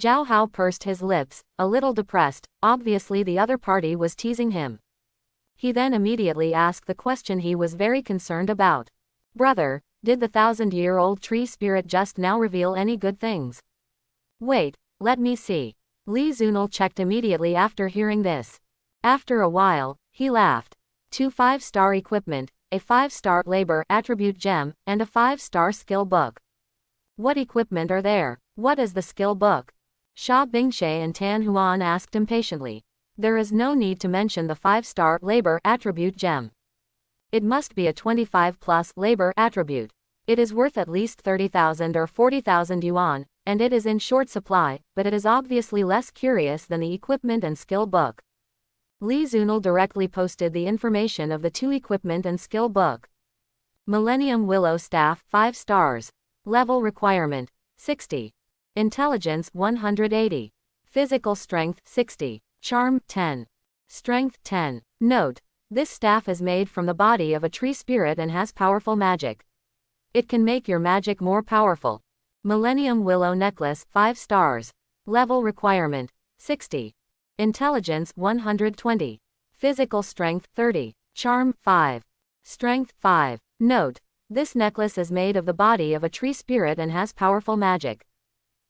Zhao Hao pursed his lips, a little depressed. Obviously the other party was teasing him. He then immediately asked the question he was very concerned about. "Brother, did the 1,000-year-old tree spirit just now reveal any good things?" "Wait, let me see." Li Zunil checked immediately after hearing this. After a while, he laughed. 2 5-star equipment, a 5-star labor attribute gem, and a 5-star skill book. What equipment are there? What is the skill book? Sha Bingshe and Tan Huan asked impatiently. There is no need to mention the 5-star labor attribute gem. It must be a 25+ labor attribute. It is worth at least 30,000 or 40,000 yuan, and it is in short supply, but it is obviously less curious than the equipment and skill book. Li Zunil directly posted the information of the 2 equipment and skill book. Millennium Willow Staff 5 stars. Level requirement 60. Intelligence 180. Physical strength 60. Charm 10. Strength 10. Note: this staff is made from the body of a tree spirit and has powerful magic. It can make your magic more powerful. Millennium Willow Necklace 5 stars. Level requirement 60. Intelligence 120. Physical strength 30. Charm 5. Strength 5. Note: this necklace is made of the body of a tree spirit and has powerful magic.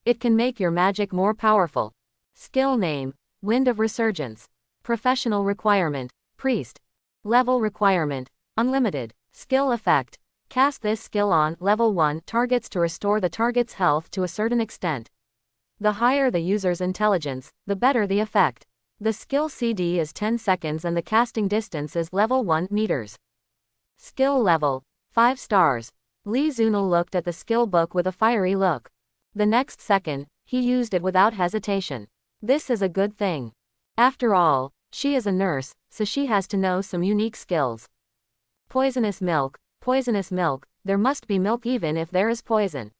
It can make your magic more powerful. Skill name: Wind of Resurgence. Professional requirement: Priest. Level requirement: Unlimited. Skill effect: cast this skill on level 1 targets to restore the target's health to a certain extent. The higher the user's intelligence, the better the effect. The skill CD is 10 seconds and the casting distance is level 1 meters. Skill level, 5 stars. Lee Zunil looked at the skill book with a fiery look. The next second, he used it without hesitation. This is a good thing. After all, she is a nurse, so she has to know some unique skills. Poisonous milk, there must be milk even if there is poison.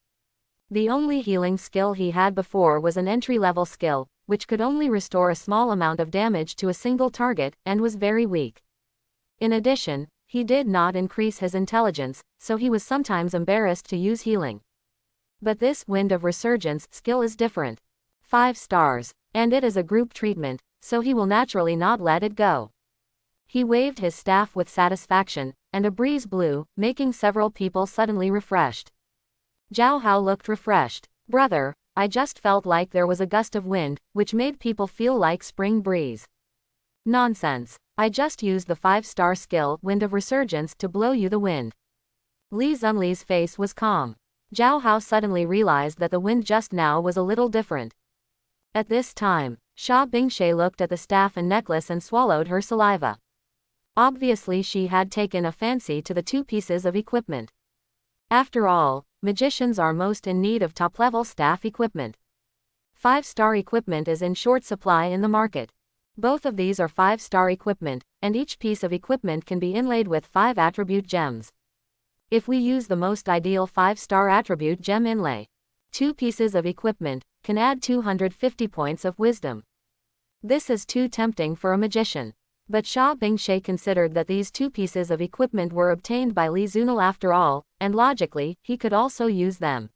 The only healing skill he had before was an entry-level skill, which could only restore a small amount of damage to a single target, and was very weak. In addition, he did not increase his intelligence, so he was sometimes embarrassed to use healing. But this Wind of Resurgence skill is different. 5 stars, and it is a group treatment, so he will naturally not let it go. He waved his staff with satisfaction, and a breeze blew, making several people suddenly refreshed. Zhao Hao looked refreshed. Brother, I just felt like there was a gust of wind, which made people feel like spring breeze. Nonsense. I just used the 5-star skill, Wind of Resurgence, to blow you the wind. Li Zunli's face was calm. Zhao Hao suddenly realized that the wind just now was a little different. At this time, Xia Bingshe looked at the staff and necklace and swallowed her saliva. Obviously she had taken a fancy to the 2 pieces of equipment. After all, magicians are most in need of top-level staff equipment. 5-star equipment is in short supply in the market. Both of these are 5-star equipment, and each piece of equipment can be inlaid with 5 attribute gems. If we use the most ideal 5-star attribute gem inlay, 2 pieces of equipment can add 250 points of wisdom. This is too tempting for a magician. But Xia Bingshe considered that these 2 pieces of equipment were obtained by Li Zunil after all, and logically, he could also use them.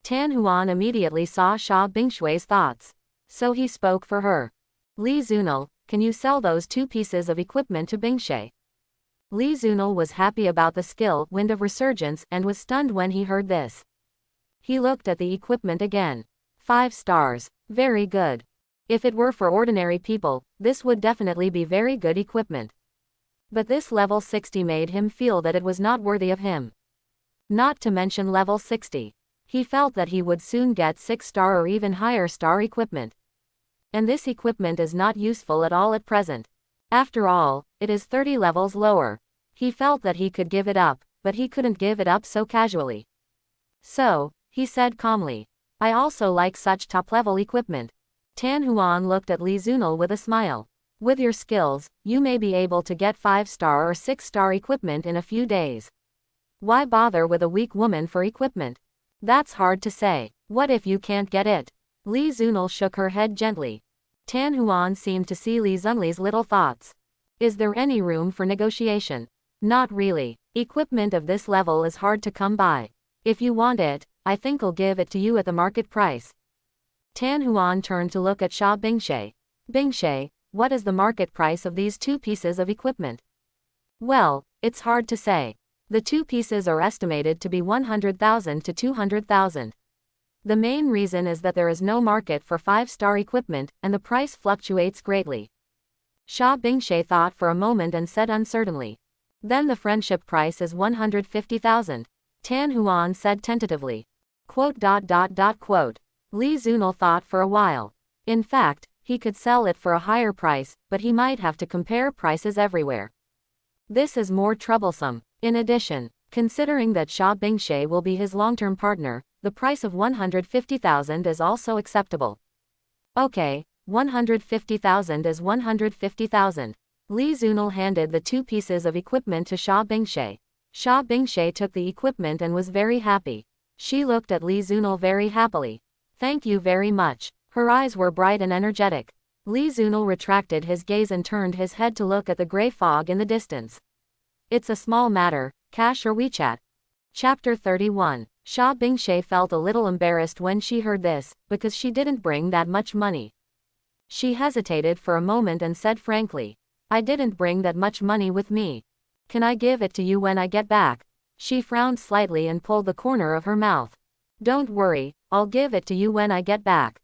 Tan Huan immediately saw Xia Bingshui's thoughts. So he spoke for her. Li Zunil, can you sell those 2 pieces of equipment to Bingshe? Li Zunil was happy about the skill, Wind of Resurgence, and was stunned when he heard this. He looked at the equipment again. 5 stars. Very good. If it were for ordinary people, this would definitely be very good equipment. But this level 60 made him feel that it was not worthy of him. Not to mention level 60. He felt that he would soon get 6-star or even higher star equipment. And this equipment is not useful at all at present. After all, it is 30 levels lower. He felt that he could give it up, but he couldn't give it up so casually. So, he said calmly, I also like such top-level equipment. Tan Huan looked at Li Zunil with a smile. With your skills, you may be able to get 5-star or 6-star equipment in a few days. Why bother with a weak woman for equipment? That's hard to say. What if you can't get it? Li Zunil shook her head gently. Tan Huan seemed to see Li Zunli's little thoughts. Is there any room for negotiation? Not really. Equipment of this level is hard to come by. If you want it, I think I'll give it to you at the market price. Tan Huan turned to look at Xia Bingshe. Bingshe, what is the market price of these 2 pieces of equipment? Well, it's hard to say. The 2 pieces are estimated to be 100,000 to 200,000. The main reason is that there is no market for 5-star equipment, and the price fluctuates greatly. Xia Bingshe thought for a moment and said uncertainly. Then the friendship price is 150,000. Tan Huan said tentatively. Quote. Li Zunil thought for a while. In fact, he could sell it for a higher price, but he might have to compare prices everywhere. This is more troublesome. In addition, considering that Xia Bingshe will be his long-term partner, the price of 150,000 is also acceptable. Okay, 150,000 is 150,000. Li Zunil handed the 2 pieces of equipment to Xia Bingshe. Xia Bingshe took the equipment and was very happy. She looked at Li Zunil very happily. Thank you very much. Her eyes were bright and energetic. Li Zunil retracted his gaze and turned his head to look at the gray fog in the distance. It's a small matter, cash or WeChat. Chapter 31. Xia Bingshe felt a little embarrassed when she heard this, because she didn't bring that much money. She hesitated for a moment and said frankly, I didn't bring that much money with me. Can I give it to you when I get back? She frowned slightly and pulled the corner of her mouth. Don't worry, I'll give it to you when I get back.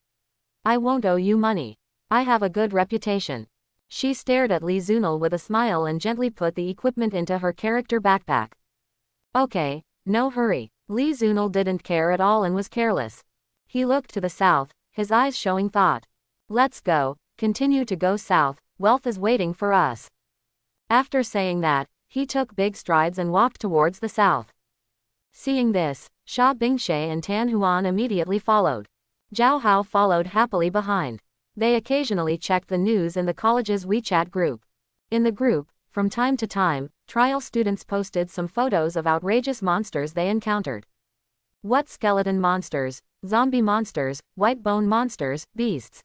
I won't owe you money. I have a good reputation. She stared at Li Zunil with a smile and gently put the equipment into her character backpack. Okay, no hurry. Li Zunil didn't care at all and was careless. He looked to the south, his eyes showing thought. Let's go, continue to go south, wealth is waiting for us. After saying that, he took big strides and walked towards the south. Seeing this, Sha Bingshe and Tan Huan immediately followed. Zhao Hao followed happily behind. They occasionally checked the news in the college's WeChat group. In the group, from time to time, trial students posted some photos of outrageous monsters they encountered. What skeleton monsters, zombie monsters, white bone monsters, beasts.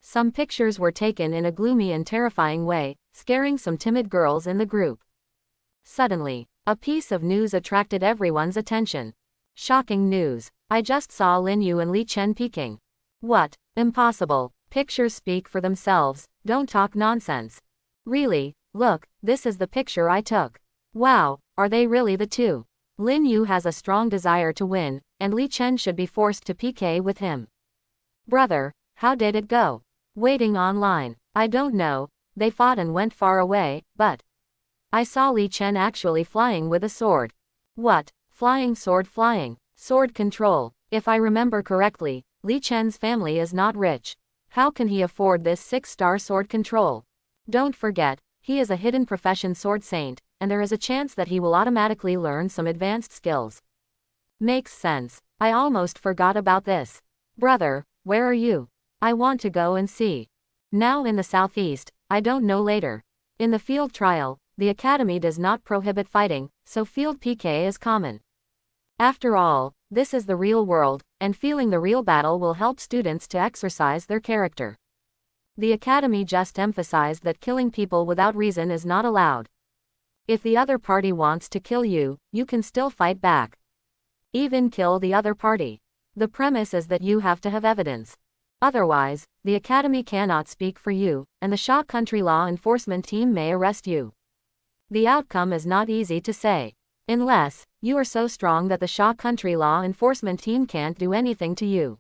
Some pictures were taken in a gloomy and terrifying way, scaring some timid girls in the group. Suddenly, a piece of news attracted everyone's attention. Shocking news. I just saw Lin Yu and Li Chen peeking. What? Impossible. Pictures speak for themselves, don't talk nonsense. Really, look, this is the picture I took. Wow, are they really the two? Lin Yu has a strong desire to win, and Li Chen should be forced to PK with him. Brother, how did it go? Waiting online. I don't know, they fought and went far away, but I saw Li Chen actually flying with a sword. What? Flying sword flying. Sword control. If I remember correctly, Li Chen's family is not rich. How can he afford this 6-star sword control? Don't forget, he is a hidden profession sword saint, and there is a chance that he will automatically learn some advanced skills. Makes sense. I almost forgot about this. Brother, where are you? I want to go and see. Now in the southeast, I don't know later. In the field trial, the academy does not prohibit fighting, so field PK is common. After all, this is the real world, and feeling the real battle will help students to exercise their character. The academy just emphasized that killing people without reason is not allowed. If the other party wants to kill you, you can still fight back. Even kill the other party. The premise is that you have to have evidence. Otherwise, the academy cannot speak for you, and the Sha Country law enforcement team may arrest you. The outcome is not easy to say. Unless you are so strong that the Sha Country law enforcement team can't do anything to you.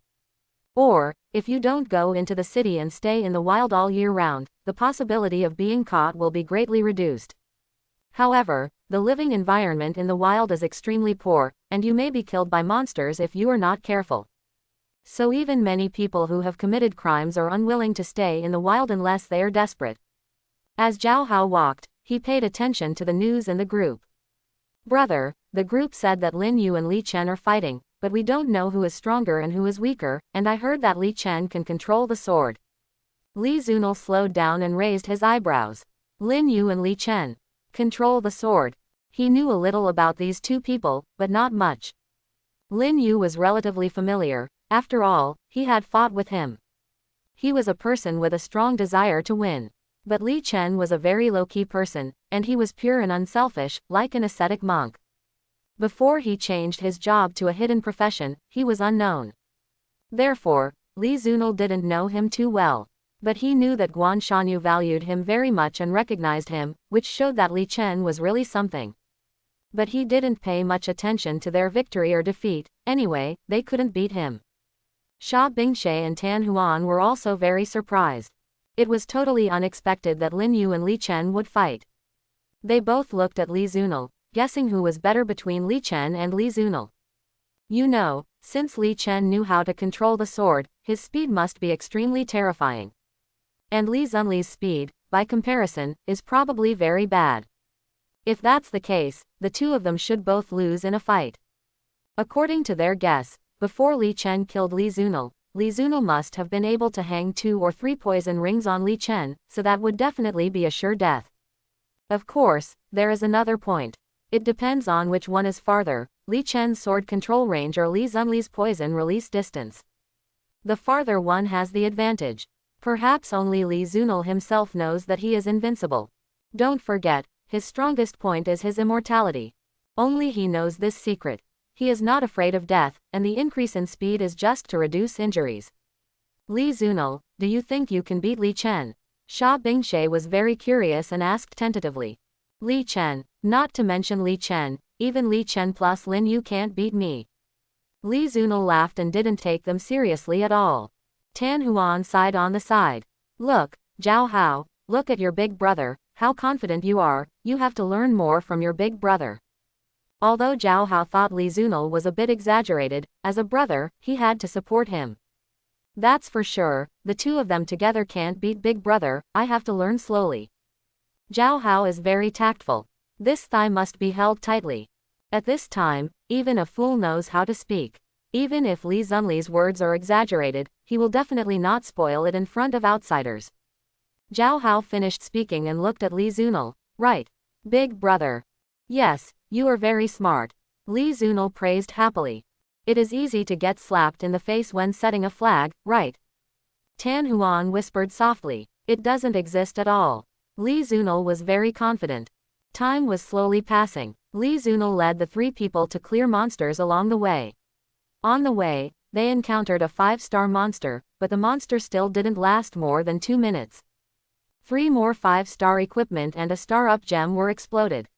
Or, if you don't go into the city and stay in the wild all year round, the possibility of being caught will be greatly reduced. However, the living environment in the wild is extremely poor, and you may be killed by monsters if you are not careful. So even many people who have committed crimes are unwilling to stay in the wild unless they are desperate. As Zhao Hao walked, he paid attention to the news in the group. Brother, the group said that Lin Yu and Li Chen are fighting, but we don't know who is stronger and who is weaker, and I heard that Li Chen can control the sword. Li Zunal slowed down and raised his eyebrows. Lin Yu and Li Chen. Control the sword. He knew a little about these two people, but not much. Lin Yu was relatively familiar, after all, he had fought with him. He was a person with a strong desire to win. But Li Chen was a very low-key person, and he was pure and unselfish, like an ascetic monk. Before he changed his job to a hidden profession, he was unknown. Therefore, Li Zunal didn't know him too well. But he knew that Guan Shanyu valued him very much and recognized him, which showed that Li Chen was really something. But he didn't pay much attention to their victory or defeat, anyway, they couldn't beat him. Sha Bingshe and Tan Huan were also very surprised. It was totally unexpected that Lin Yu and Li Chen would fight. They both looked at Li Zunal, guessing who was better between Li Chen and Li Zunal. You know, since Li Chen knew how to control the sword, his speed must be extremely terrifying. And Li Zunli's speed, by comparison, is probably very bad. If that's the case, the two of them should both lose in a fight. According to their guess, before Li Chen killed Li Zunal must have been able to hang 2 or 3 poison rings on Li Chen, so that would definitely be a sure death. Of course, there is another point. It depends on which one is farther, Li Chen's sword control range or Li Zunli's poison release distance. The farther one has the advantage. Perhaps only Li Zunal himself knows that he is invincible. Don't forget, his strongest point is his immortality. Only he knows this secret. He is not afraid of death, and the increase in speed is just to reduce injuries. Li Zunal, do you think you can beat Li Chen? Sha Bingshe was very curious and asked tentatively. Li Chen, not to mention Li Chen, even Li Chen plus Lin Yu can't beat me. Li Zunal laughed and didn't take them seriously at all. Tan Huan sighed on the side. Look, Zhao Hao, look at your big brother, how confident you are, you have to learn more from your big brother. Although Zhao Hao thought Li Zunal was a bit exaggerated, as a brother, he had to support him. That's for sure, the two of them together can't beat Big Brother, I have to learn slowly. Zhao Hao is very tactful. This thigh must be held tightly. At this time, even a fool knows how to speak. Even if Li Zunli's words are exaggerated, he will definitely not spoil it in front of outsiders. Zhao Hao finished speaking and looked at Li Zunil. Right. Big Brother. Yes, you are very smart. Li Zunil praised happily. It is easy to get slapped in the face when setting a flag, right? Tan Huan whispered softly. It doesn't exist at all. Li Zunil was very confident. Time was slowly passing. Li Zunil led the three people to clear monsters along the way. On the way, they encountered a 5-star monster, but the monster still didn't last more than 2 minutes. 3 more 5-star equipment and a star-up gem were exploded.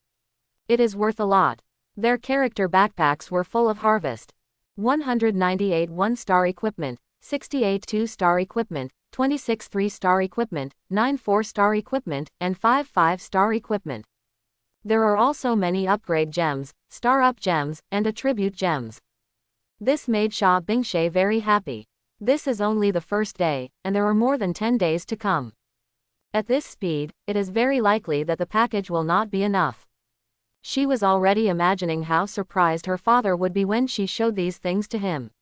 It is worth a lot. Their character backpacks were full of harvest. 198 1-star equipment, 68 2-star equipment, 26 3-star equipment, 9 4-star equipment, and 5 5-star equipment. There are also many upgrade gems, star-up gems, and attribute gems. This made Sha Bingshe very happy. This is only the first day, and there are more than 10 days to come. At this speed, it is very likely that the package will not be enough. She was already imagining how surprised her father would be when she showed these things to him.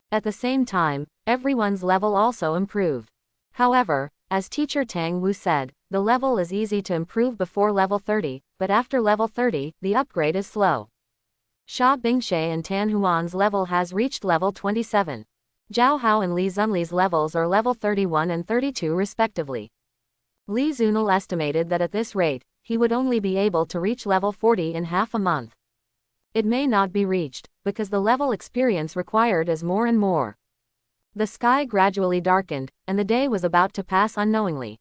At the same time, everyone's level also improved. However, as teacher Tang Wu said, the level is easy to improve before level 30, but after level 30, the upgrade is slow. Sha Bingshe and Tan Huan's level has reached level 27. Zhao Hao and Li Zunli's levels are level 31 and 32 respectively. Li Zunil estimated that at this rate, he would only be able to reach level 40 in half a month. It may not be reached, because the level experience required is more and more. The sky gradually darkened, and the day was about to pass unknowingly.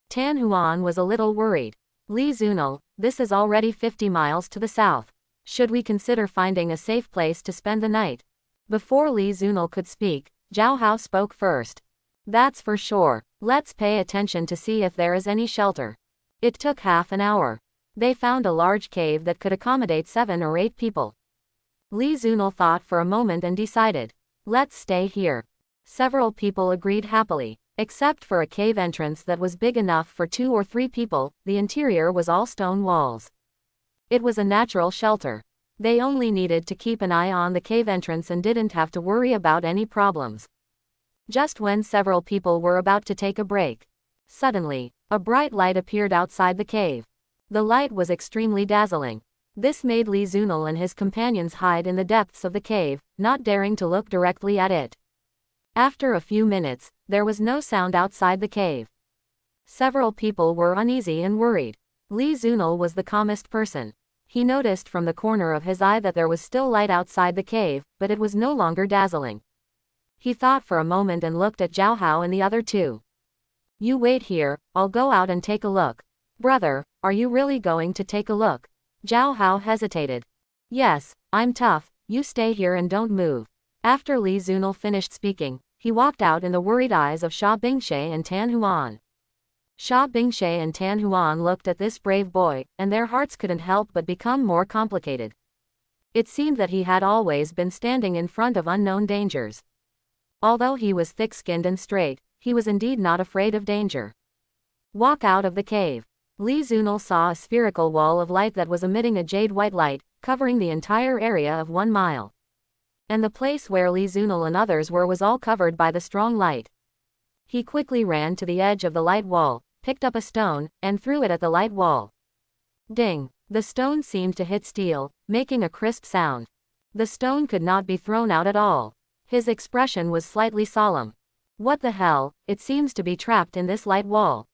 Tan Huan was a little worried. Li Zunil, this is already 50 miles to the south. Should we consider finding a safe place to spend the night? Before Li Zunil could speak, Zhao Hao spoke first. That's for sure. Let's pay attention to see if there is any shelter. It took half an hour. They found a large cave that could accommodate 7 or 8 people. Li Zunil thought for a moment and decided. Let's stay here. Several people agreed happily. Except for a cave entrance that was big enough for 2 or 3 people, the interior was all stone walls. It was a natural shelter. They only needed to keep an eye on the cave entrance and didn't have to worry about any problems. Just when several people were about to take a break, suddenly, a bright light appeared outside the cave. The light was extremely dazzling. This made Li Zunil and his companions hide in the depths of the cave, not daring to look directly at it. After a few minutes, there was no sound outside the cave. Several people were uneasy and worried. Li Zunil was the calmest person. He noticed from the corner of his eye that there was still light outside the cave, but it was no longer dazzling. He thought for a moment and looked at Zhao Hao and the other two. You wait here, I'll go out and take a look. Brother, are you really going to take a look? Zhao Hao hesitated. Yes, I'm tough, you stay here and don't move. After Li Zunil finished speaking, he walked out in the worried eyes of Sha Bingshe and Tan Huan. Sha Bingshe and Tan Huan looked at this brave boy, and their hearts couldn't help but become more complicated. It seemed that he had always been standing in front of unknown dangers. Although he was thick-skinned and straight, he was indeed not afraid of danger. Walk out of the cave. Li Zunil saw a spherical wall of light that was emitting a jade-white light, covering the entire area of 1 mile. And the place where Li Zunil and others were was all covered by the strong light. He quickly ran to the edge of the light wall, picked up a stone, and threw it at the light wall. Ding! The stone seemed to hit steel, making a crisp sound. The stone could not be thrown out at all. His expression was slightly solemn. What the hell, it seems to be trapped in this light wall.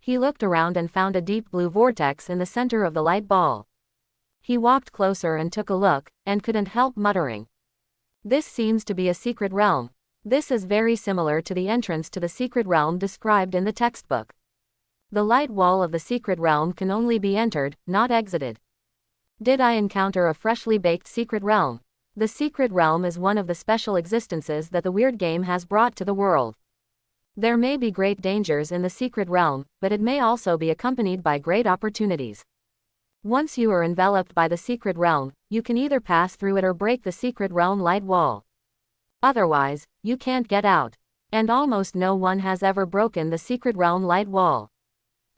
He looked around and found a deep blue vortex in the center of the light ball. He walked closer and took a look, and couldn't help muttering. This seems to be a secret realm. This is very similar to the entrance to the secret realm described in the textbook. The light wall of the secret realm can only be entered, not exited. Did I encounter a freshly baked secret realm? The secret realm is one of the special existences that the weird game has brought to the world. There may be great dangers in the secret realm, but it may also be accompanied by great opportunities. Once you are enveloped by the secret realm, you can either pass through it or break the secret realm light wall. Otherwise, you can't get out. And almost no one has ever broken the secret realm light wall.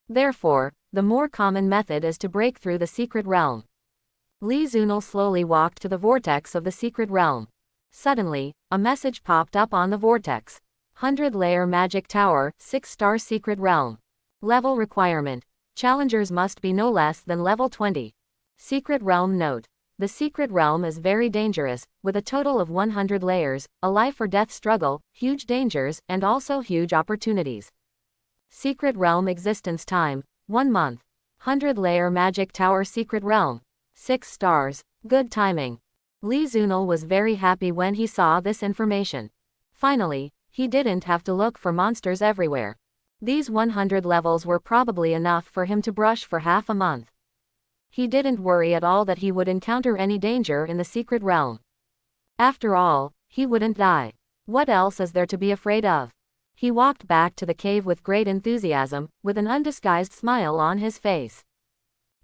Therefore, the more common method is to break through the secret realm. Li Zunil slowly walked to the vortex of the secret realm. Suddenly, a message popped up on the vortex. 100-layer magic tower, 6-star secret realm. Level requirement. Challengers must be no less than level 20. Secret realm note. The secret realm is very dangerous, with a total of 100 layers, a life or death struggle, huge dangers, and also huge opportunities. Secret realm existence time, 1 month. 100-layer magic tower secret realm. 6 stars, good timing. Li Zunil was very happy when he saw this information. Finally, he didn't have to look for monsters everywhere. These 100 levels were probably enough for him to brush for half a month. He didn't worry at all that he would encounter any danger in the secret realm. After all, he wouldn't die. What else is there to be afraid of? He walked back to the cave with great enthusiasm, with an undisguised smile on his face.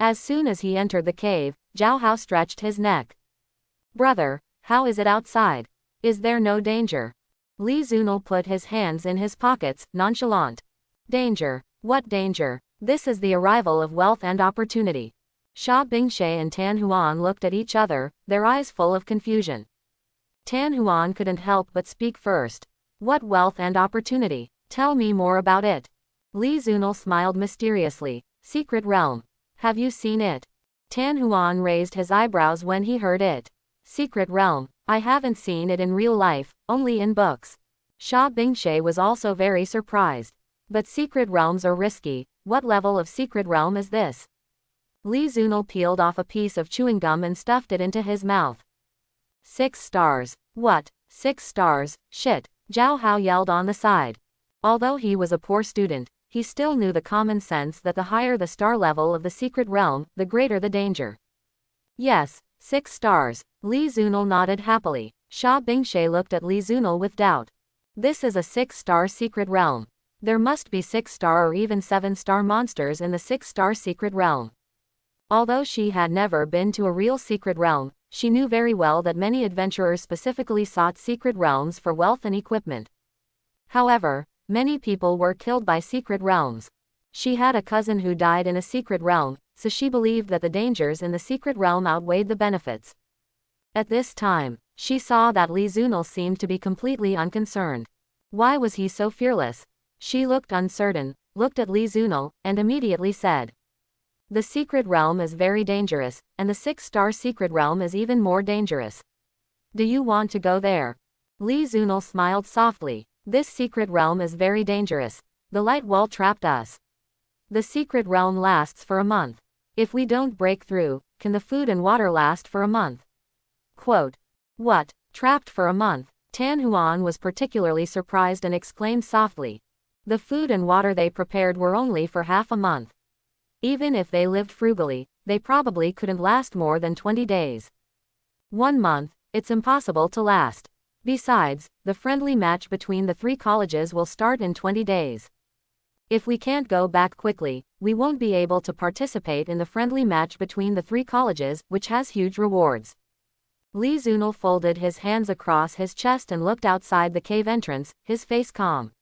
As soon as he entered the cave, Zhao Hao stretched his neck. "Brother, how is it outside? Is there no danger?" Li Zunil put his hands in his pockets, nonchalant. "Danger? What danger? This is the arrival of wealth and opportunity." Sha Bingshe and Tan Huan looked at each other, their eyes full of confusion. Tan Huan couldn't help but speak first. "What wealth and opportunity? Tell me more about it." Li Zunil smiled mysteriously. "Secret realm. Have you seen it?" Tan Huan raised his eyebrows when he heard it. "Secret realm. I haven't seen it in real life, only in books." Sha Bingshe was also very surprised. "But secret realms are risky. What level of secret realm is this?" Li Zunil peeled off a piece of chewing gum and stuffed it into his mouth. 6 stars. What? 6 stars, shit, Zhao Hao yelled on the side. Although he was a poor student, he still knew the common sense that the higher the star level of the secret realm, the greater the danger. "Yes, 6 stars. Li Zunil nodded happily. Sha Bingshe looked at Li Zunil with doubt. "This is a 6-star secret realm. There must be 6-star or even 7-star monsters in the 6-star secret realm." Although she had never been to a real secret realm, she knew very well that many adventurers specifically sought secret realms for wealth and equipment. However, many people were killed by secret realms. She had a cousin who died in a secret realm, so she believed that the dangers in the secret realm outweighed the benefits. At this time, she saw that Li Zunil seemed to be completely unconcerned. Why was he so fearless? She looked uncertain, looked at Li Zunil, and immediately said, "The secret realm is very dangerous, and the 6-star secret realm is even more dangerous. Do you want to go there?" Li Zunil smiled softly. "This secret realm is very dangerous. The light wall trapped us. The secret realm lasts for a month. If we don't break through, can the food and water last for a month?" Quote. "What? Trapped for a month?" Tan Huan was particularly surprised and exclaimed softly. The food and water they prepared were only for half a month. Even if they lived frugally, they probably couldn't last more than 20 days. 1 month, it's impossible to last. Besides, the friendly match between the 3 colleges will start in 20 days. If we can't go back quickly, we won't be able to participate in the friendly match between the 3 colleges, which has huge rewards. Li Zunil folded his hands across his chest and looked outside the cave entrance, his face calm.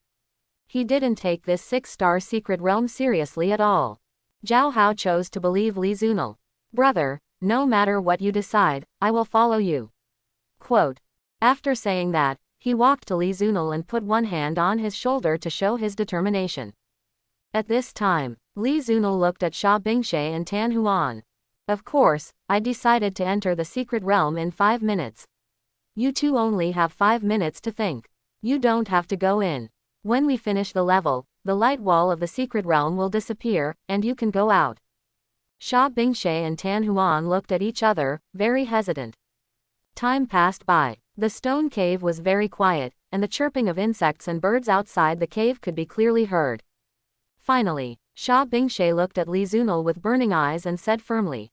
He didn't take this 6-star secret realm seriously at all. Zhao Hao chose to believe Li Zunil. "Brother, no matter what you decide, I will follow you." Quote. After saying that, he walked to Li Zunil and put one hand on his shoulder to show his determination. At this time, Li Zunil looked at Sha Bingshe and Tan Huan. "Of course, I decided to enter the secret realm in 5 minutes. You two only have 5 minutes to think. You don't have to go in. When we finish the level, the light wall of the secret realm will disappear, and you can go out." Sha Bingshe and Tan Huan looked at each other, very hesitant. Time passed by. The stone cave was very quiet, and the chirping of insects and birds outside the cave could be clearly heard. Finally, Sha Bingshe looked at Li Zunil with burning eyes and said firmly,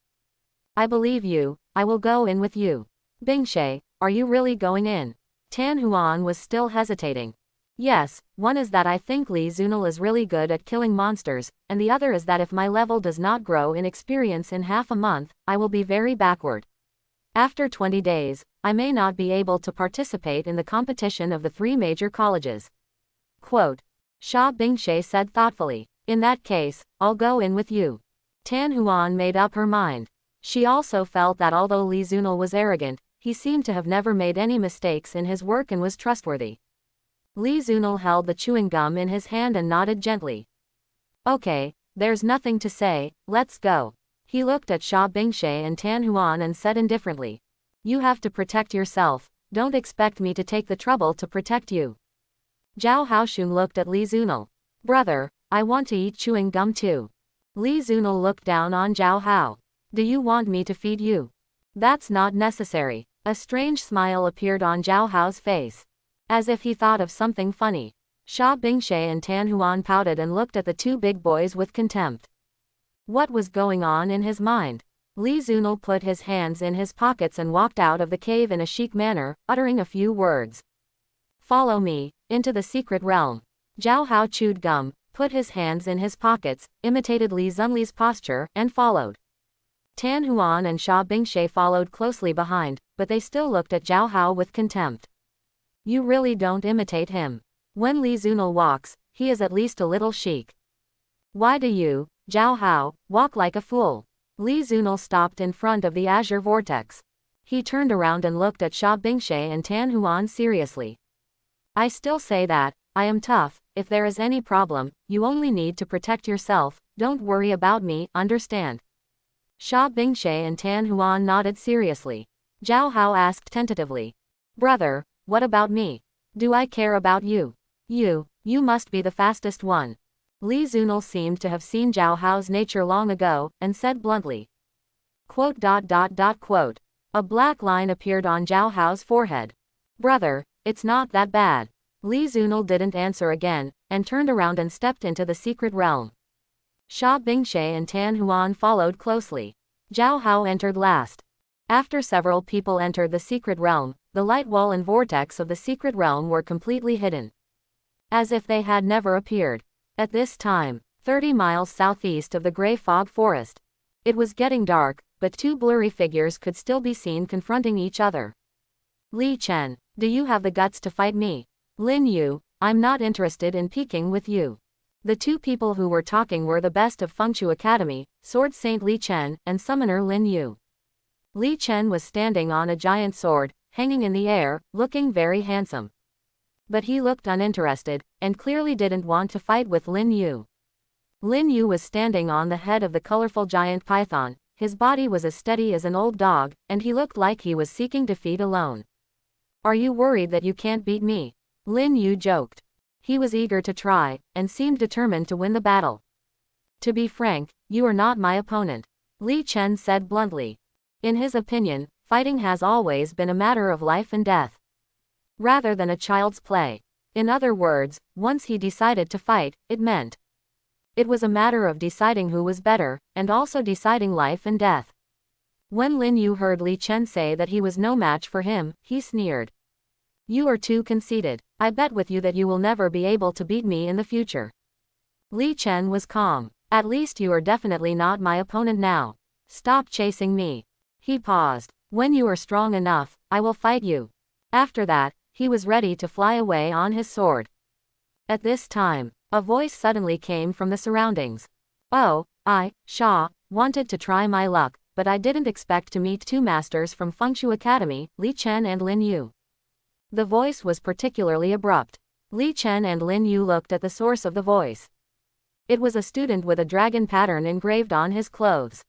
"I believe you, I will go in with you." "Bingshe, are you really going in?" Tan Huan was still hesitating. "Yes, one is that I think Li Zunil is really good at killing monsters, and the other is that if my level does not grow in experience in half a month, I will be very backward. After 20 days, I may not be able to participate in the competition of the 3 major colleges. Quote. Sha Bingshe said thoughtfully. In that case, I'll go in with you. Tan Huan made up her mind. She also felt that although Li Zunil was arrogant, he seemed to have never made any mistakes in his work and was trustworthy. Li Zunil held the chewing gum in his hand and nodded gently. Okay, there's nothing to say, let's go. He looked at Sha Bingshe and Tan Huan and said indifferently. You have to protect yourself, don't expect me to take the trouble to protect you. Zhao Haoshun looked at Li Zunil. Brother, I want to eat chewing gum too. Li Zunil looked down on Zhao Hao. Do you want me to feed you? That's not necessary. A strange smile appeared on Zhao Hao's face. As if he thought of something funny. Sha Bingshe and Tan Huan pouted and looked at the 2 big boys with contempt. What was going on in his mind? Li Zunil put his hands in his pockets and walked out of the cave in a chic manner, uttering a few words. Follow me, into the secret realm. Zhao Hao chewed gum, put his hands in his pockets, imitated Li Zunli's posture, and followed. Tan Huan and Sha Bingshe followed closely behind, but they still looked at Zhao Hao with contempt. You really don't imitate him. When Li Zunil walks, he is at least a little chic. Why do you, Zhao Hao, walk like a fool? Li Zunil stopped in front of the azure vortex. He turned around and looked at Sha Bingshe and Tan Huan seriously. I still say that, I am tough, if there is any problem, you only need to protect yourself, don't worry about me, understand? Sha Bingshe and Tan Huan nodded seriously. Zhao Hao asked tentatively. Brother, what about me? Do I care about you? You must be the fastest one. Li Zunil seemed to have seen Zhao Hao's nature long ago, and said bluntly. Quote. A black line appeared on Zhao Hao's forehead. Brother, it's not that bad. Li Zunil didn't answer again, and turned around and stepped into the secret realm. Sha Bingshe and Tan Huan followed closely. Zhao Hao entered last. After several people entered the secret realm, the light wall and vortex of the secret realm were completely hidden. As if they had never appeared. At this time, 30 miles southeast of the gray fog forest. It was getting dark, but 2 blurry figures could still be seen confronting each other. Li Chen, do you have the guts to fight me? Lin Yu, I'm not interested in peeking with you. The 2 people who were talking were the best of Fengshu Academy, Sword Saint Li Chen, and Summoner Lin Yu. Li Chen was standing on a giant sword, hanging in the air, looking very handsome. But he looked uninterested, and clearly didn't want to fight with Lin Yu. Lin Yu was standing on the head of the colorful giant python, his body was as steady as an old dog, and he looked like he was seeking defeat alone. Are you worried that you can't beat me? Lin Yu joked. He was eager to try, and seemed determined to win the battle. To be frank, you are not my opponent. Li Chen said bluntly. In his opinion, fighting has always been a matter of life and death. Rather than a child's play. In other words, once he decided to fight, it meant. It was a matter of deciding who was better, and also deciding life and death. When Lin Yu heard Li Chen say that he was no match for him, he sneered. You are too conceited. I bet with you that you will never be able to beat me in the future. Li Chen was calm. At least you are definitely not my opponent now. Stop chasing me. He paused. When you are strong enough, I will fight you. After that, he was ready to fly away on his sword. At this time, a voice suddenly came from the surroundings. Oh, Sha, wanted to try my luck, but I didn't expect to meet 2 masters from Fengshu Academy, Li Chen and Lin Yu. The voice was particularly abrupt. Li Chen and Lin Yu looked at the source of the voice. It was a student with a dragon pattern engraved on his clothes.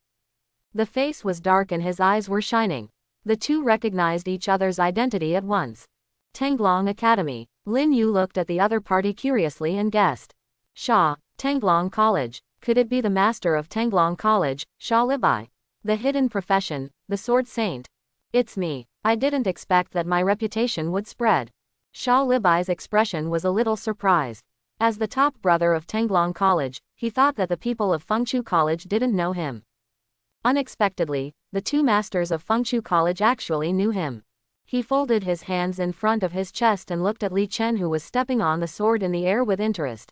The face was dark and his eyes were shining. The 2 recognized each other's identity at once. Tenglong Academy. Lin Yu looked at the other party curiously and guessed. Sha, Tenglong College. Could it be the master of Tenglong College, Sha Libai? The hidden profession, the Sword Saint. It's me. I didn't expect that my reputation would spread. Sha Libai's expression was a little surprised. As the top brother of Tenglong College, he thought that the people of Fengshu College didn't know him. Unexpectedly, the 2 masters of Fengshu College actually knew him. He folded his hands in front of his chest and looked at Li Chen, who was stepping on the sword in the air with interest.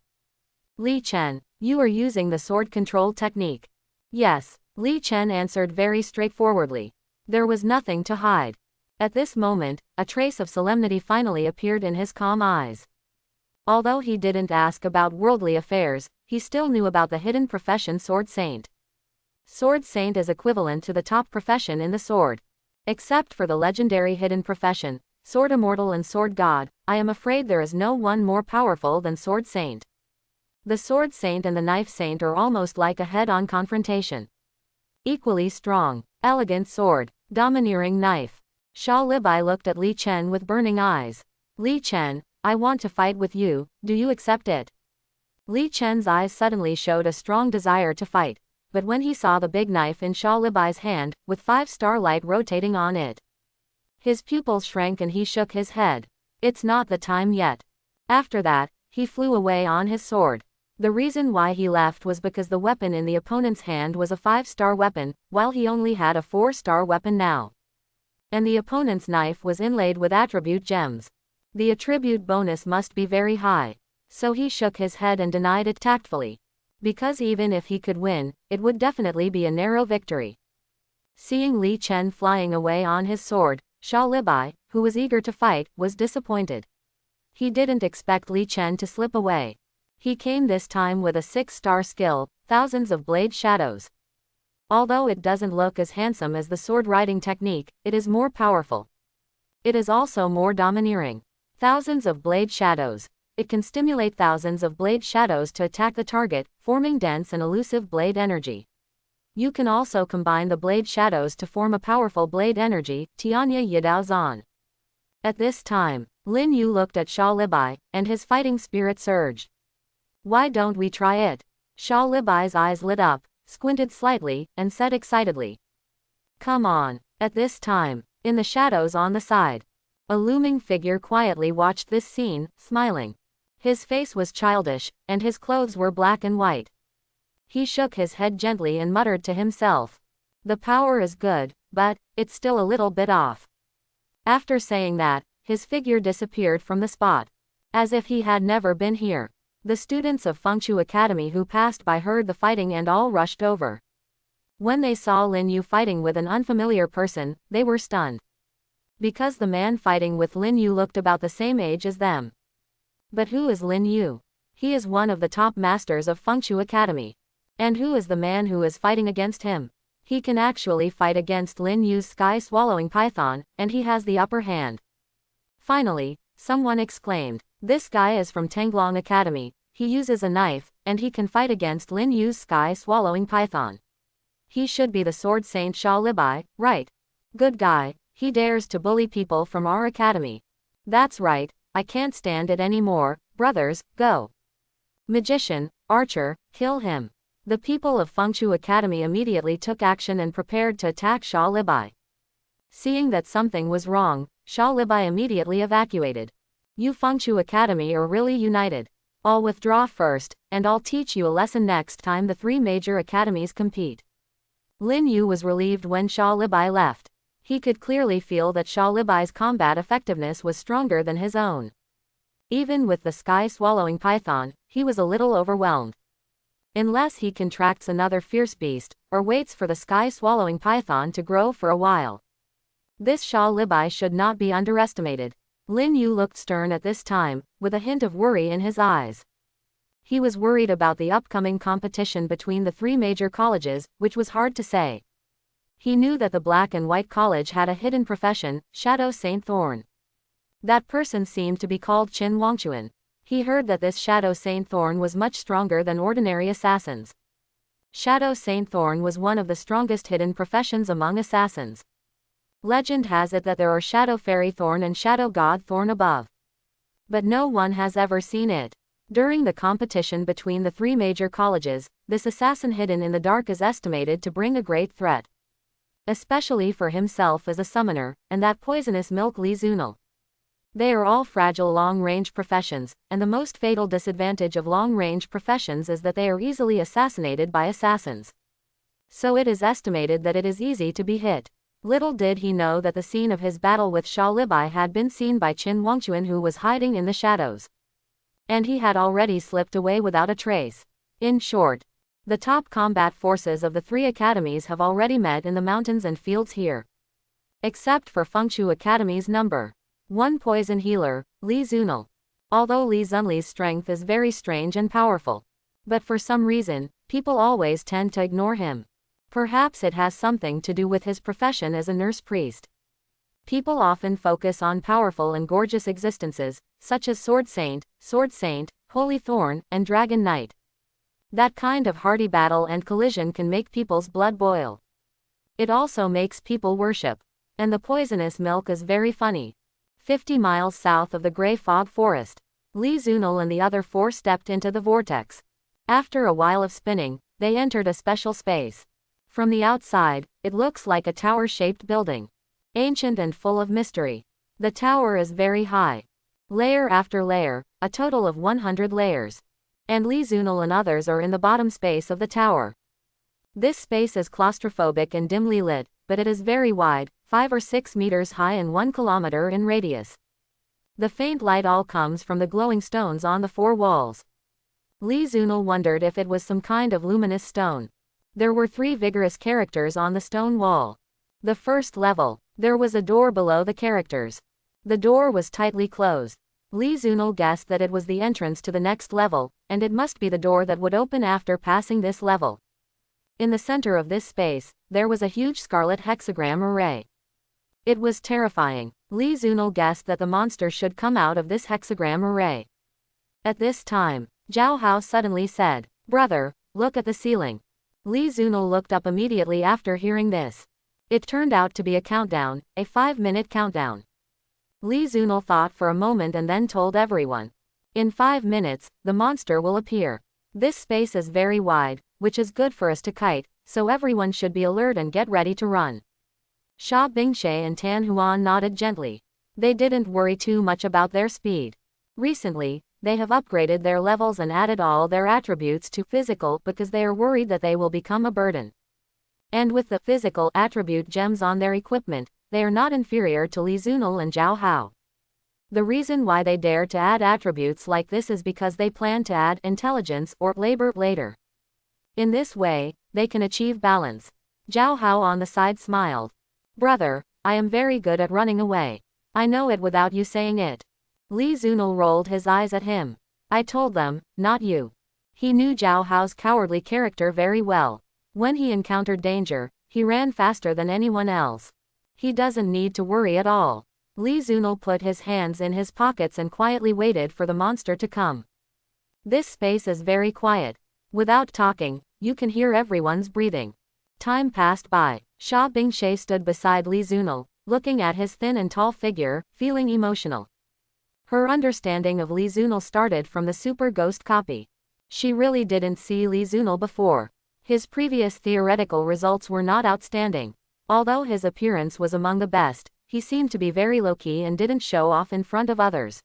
Li Chen, you are using the sword control technique. Yes, Li Chen answered very straightforwardly. There was nothing to hide. At this moment, a trace of solemnity finally appeared in his calm eyes. Although he didn't ask about worldly affairs, he still knew about the hidden profession Sword Saint. Sword Saint is equivalent to the top profession in the sword. Except for the legendary hidden profession, Sword Immortal and Sword God, I am afraid there is no one more powerful than Sword Saint. The Sword Saint and the Knife Saint are almost like a head-on confrontation. Equally strong, elegant sword, domineering knife. Sha Libai looked at Li Chen with burning eyes. Li Chen, I want to fight with you, do you accept it? Li Chen's eyes suddenly showed a strong desire to fight, but when he saw the big knife in Sha Libai's hand, with 5-star light rotating on it, his pupils shrank and he shook his head. It's not the time yet. After that, he flew away on his sword. The reason why he left was because the weapon in the opponent's hand was a 5-star weapon, while he only had a 4-star weapon now. And the opponent's knife was inlaid with attribute gems. The attribute bonus must be very high. So he shook his head and denied it tactfully. Because even if he could win, it would definitely be a narrow victory. Seeing Li Chen flying away on his sword, Sha Libai, who was eager to fight, was disappointed. He didn't expect Li Chen to slip away. He came this time with a 6-star skill, thousands of blade shadows. Although it doesn't look as handsome as the sword riding technique, it is more powerful. It is also more domineering. Thousands of blade shadows. It can stimulate thousands of blade shadows to attack the target, forming dense and elusive blade energy. You can also combine the blade shadows to form a powerful blade energy, Tianya Yidao Zan. At this time, Lin Yu looked at Sha Libai, and his fighting spirit surged. Why don't we try it? Sha Libai's eyes lit up, squinted slightly, and said excitedly. Come on. At this time, in the shadows on the side, a looming figure quietly watched this scene, smiling. His face was childish, and his clothes were black and white. He shook his head gently and muttered to himself. The power is good, but it's still a little bit off. After saying that, his figure disappeared from the spot. As if he had never been here. The students of Fengshu Academy who passed by heard the fighting and all rushed over. When they saw Lin Yu fighting with an unfamiliar person, they were stunned. Because the man fighting with Lin Yu looked about the same age as them. But who is Lin Yu? He is one of the top masters of Fengshu Academy. And who is the man who is fighting against him? He can actually fight against Lin Yu's sky-swallowing python, and he has the upper hand. Finally, someone exclaimed, this guy is from Tenglong Academy, he uses a knife, and he can fight against Lin Yu's sky-swallowing python. He should be the Sword Saint Sha Libai, right? Good guy, he dares to bully people from our academy. That's right, I can't stand it anymore, brothers, go. Magician, archer, kill him. The people of Fengshu Academy immediately took action and prepared to attack Sha Libai. Seeing that something was wrong, Sha Libai immediately evacuated. You Fengshu Academy are really united. I'll withdraw first, and I'll teach you a lesson next time the 3 major academies compete. Lin Yu was relieved when Sha Libai left. He could clearly feel that Sha Libai's combat effectiveness was stronger than his own. Even with the sky-swallowing python, he was a little overwhelmed. Unless he contracts another fierce beast, or waits for the sky-swallowing python to grow for a while. This Sha Libai should not be underestimated. Lin Yu looked stern at this time, with a hint of worry in his eyes. He was worried about the upcoming competition between the 3 major colleges, which was hard to say. He knew that the Black and White College had a hidden profession, Shadow Saint Thorn. That person seemed to be called Qin Wangchuan. He heard that this Shadow Saint Thorn was much stronger than ordinary assassins. Shadow Saint Thorn was one of the strongest hidden professions among assassins. Legend has it that there are Shadow Fairy Thorn and Shadow God Thorn above. But no one has ever seen it. During the competition between the 3 major colleges, this assassin hidden in the dark is estimated to bring a great threat. Especially for himself as a summoner, and that poisonous milk Li Zunal. They are all fragile long-range professions, and the most fatal disadvantage of long-range professions is that they are easily assassinated by assassins. So it is estimated that it is easy to be hit. Little did he know that the scene of his battle with Sha Libai had been seen by Qin Wangchuan, who was hiding in the shadows. And he had already slipped away without a trace. In short, the top combat forces of the 3 academies have already met in the mountains and fields here. Except for Fengshu Academy's number 1 poison healer, Li Zunil. Although Li Zunli's strength is very strange and powerful. But for some reason, people always tend to ignore him. Perhaps it has something to do with his profession as a nurse priest. People often focus on powerful and gorgeous existences, such as Sword Saint, Holy Thorn, and Dragon Knight. That kind of hearty battle and collision can make people's blood boil. It also makes people worship. And the poisonous milk is very funny. 50 miles south of the Grey Fog Forest, Li Zunil and the other 4 stepped into the vortex. After a while of spinning, they entered a special space. From the outside, it looks like a tower-shaped building. Ancient and full of mystery. The tower is very high. Layer after layer, a total of 100 layers. And Li Zunil and others are in the bottom space of the tower. This space is claustrophobic and dimly lit, but it is very wide, 5 or 6 meters high and 1 kilometer in radius. The faint light all comes from the glowing stones on the 4 walls. Li Zunil wondered if it was some kind of luminous stone. There were 3 vigorous characters on the stone wall. The first level, there was a door below the characters. The door was tightly closed. Li Zunil guessed that it was the entrance to the next level, and it must be the door that would open after passing this level. In the center of this space, there was a huge scarlet hexagram array. It was terrifying. Li Zunil guessed that the monster should come out of this hexagram array. At this time, Zhao Hao suddenly said, "Brother, look at the ceiling." Li Zunil looked up immediately after hearing this. It turned out to be a countdown, a 5-minute countdown. Li Zunil thought for a moment and then told everyone. In 5 minutes, the monster will appear. This space is very wide, which is good for us to kite, so everyone should be alert and get ready to run. Sha Bingshe and Tan Huan nodded gently. They didn't worry too much about their speed. Recently, they have upgraded their levels and added all their attributes to physical because they are worried that they will become a burden. And with the physical attribute gems on their equipment, they are not inferior to Li Zunil and Zhao Hao. The reason why they dare to add attributes like this is because they plan to add intelligence or labor later. In this way, they can achieve balance. Zhao Hao on the side smiled. "Brother, I am very good at running away. I know it without you saying it." Li Zunil rolled his eyes at him. "I told them, not you." He knew Zhao Hao's cowardly character very well. When he encountered danger, he ran faster than anyone else. He doesn't need to worry at all. Li Zunil put his hands in his pockets and quietly waited for the monster to come. This space is very quiet. Without talking, you can hear everyone's breathing. Time passed by. Sha Bingshe stood beside Li Zunil, looking at his thin and tall figure, feeling emotional. Her understanding of Li Zunil started from the super ghost copy. She really didn't see Li Zunil before. His previous theoretical results were not outstanding. Although his appearance was among the best, he seemed to be very low-key and didn't show off in front of others.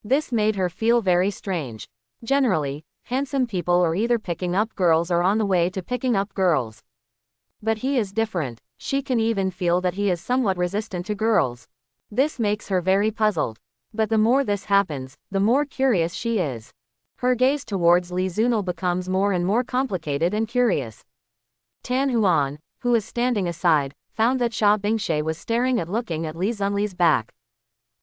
This made her feel very strange. Generally, handsome people are either picking up girls or on the way to picking up girls. But he is different. She can even feel that he is somewhat resistant to girls. This makes her very puzzled. But the more this happens, the more curious she is. Her gaze towards Li Zunil becomes more and more complicated and curious. Tan Huan, who is standing aside, found that Sha Bingshe was staring at looking at Li Zunli's back.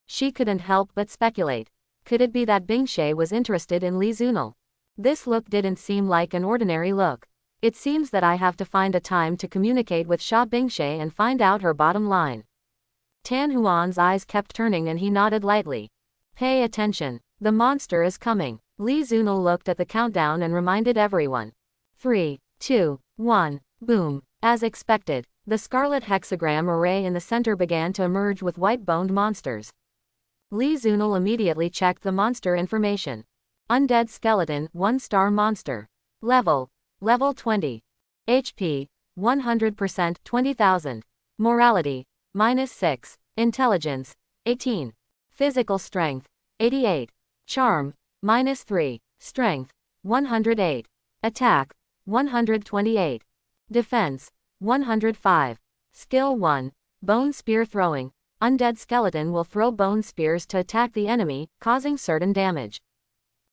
She couldn't help but speculate. Could it be that Bingshe was interested in Li Zunil? This look didn't seem like an ordinary look. It seems that I have to find a time to communicate with Sha Bingshe and find out her bottom line. Tan Huan's eyes kept turning and he nodded lightly. Pay attention. The monster is coming. Li Zunil looked at the countdown and reminded everyone. 3, 2, 1, boom. As expected, the scarlet hexagram array in the center began to emerge with white-boned monsters. Li Zunil immediately checked the monster information. Undead skeleton, 1-star monster. Level 20. HP, 100%, 20,000. Morality, -6. Intelligence, 18. Physical strength, 88. Charm, -3. Strength, 108. Attack, 128. Defense, 105. Skill 1. Bone spear throwing. Undead skeleton will throw bone spears to attack the enemy, causing certain damage.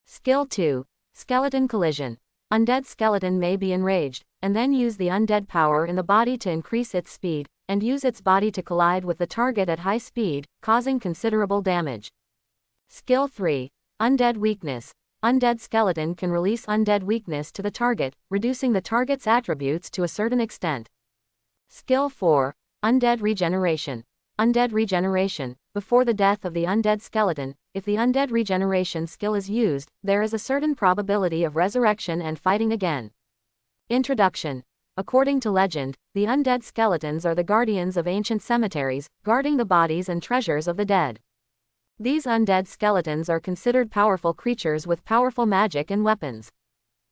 Skill 2. Skeleton collision. Undead skeleton may be enraged, and then use the undead power in the body to increase its speed, and use its body to collide with the target at high speed, causing considerable damage. Skill 3. Undead Weakness. Undead Skeleton can release undead weakness to the target, reducing the target's attributes to a certain extent. Skill 4. Undead Regeneration. Undead Regeneration. Before the death of the undead skeleton, if the undead regeneration skill is used, there is a certain probability of resurrection and fighting again. Introduction. According to legend, the undead skeletons are the guardians of ancient cemeteries, guarding the bodies and treasures of the dead. These undead skeletons are considered powerful creatures with powerful magic and weapons.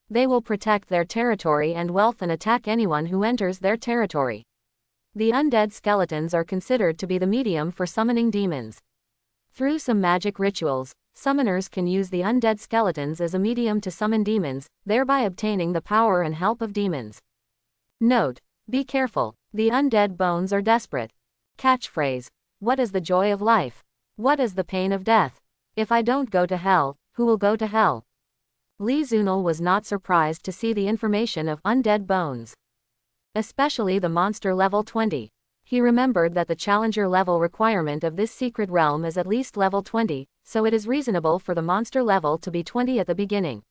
They will protect their territory and wealth and attack anyone who enters their territory. The undead skeletons are considered to be the medium for summoning demons. Through some magic rituals, summoners can use the undead skeletons as a medium to summon demons, thereby obtaining the power and help of demons. Note: be careful, the undead bones are desperate. Catchphrase: what is the joy of life? What is the pain of death? If I don't go to hell, who will go to hell? Lee Zunel was not surprised to see the information of undead bones, especially the monster level 20. He remembered that the challenger level requirement of this secret realm is at least level 20, so it is reasonable for the monster level to be 20 at the beginning.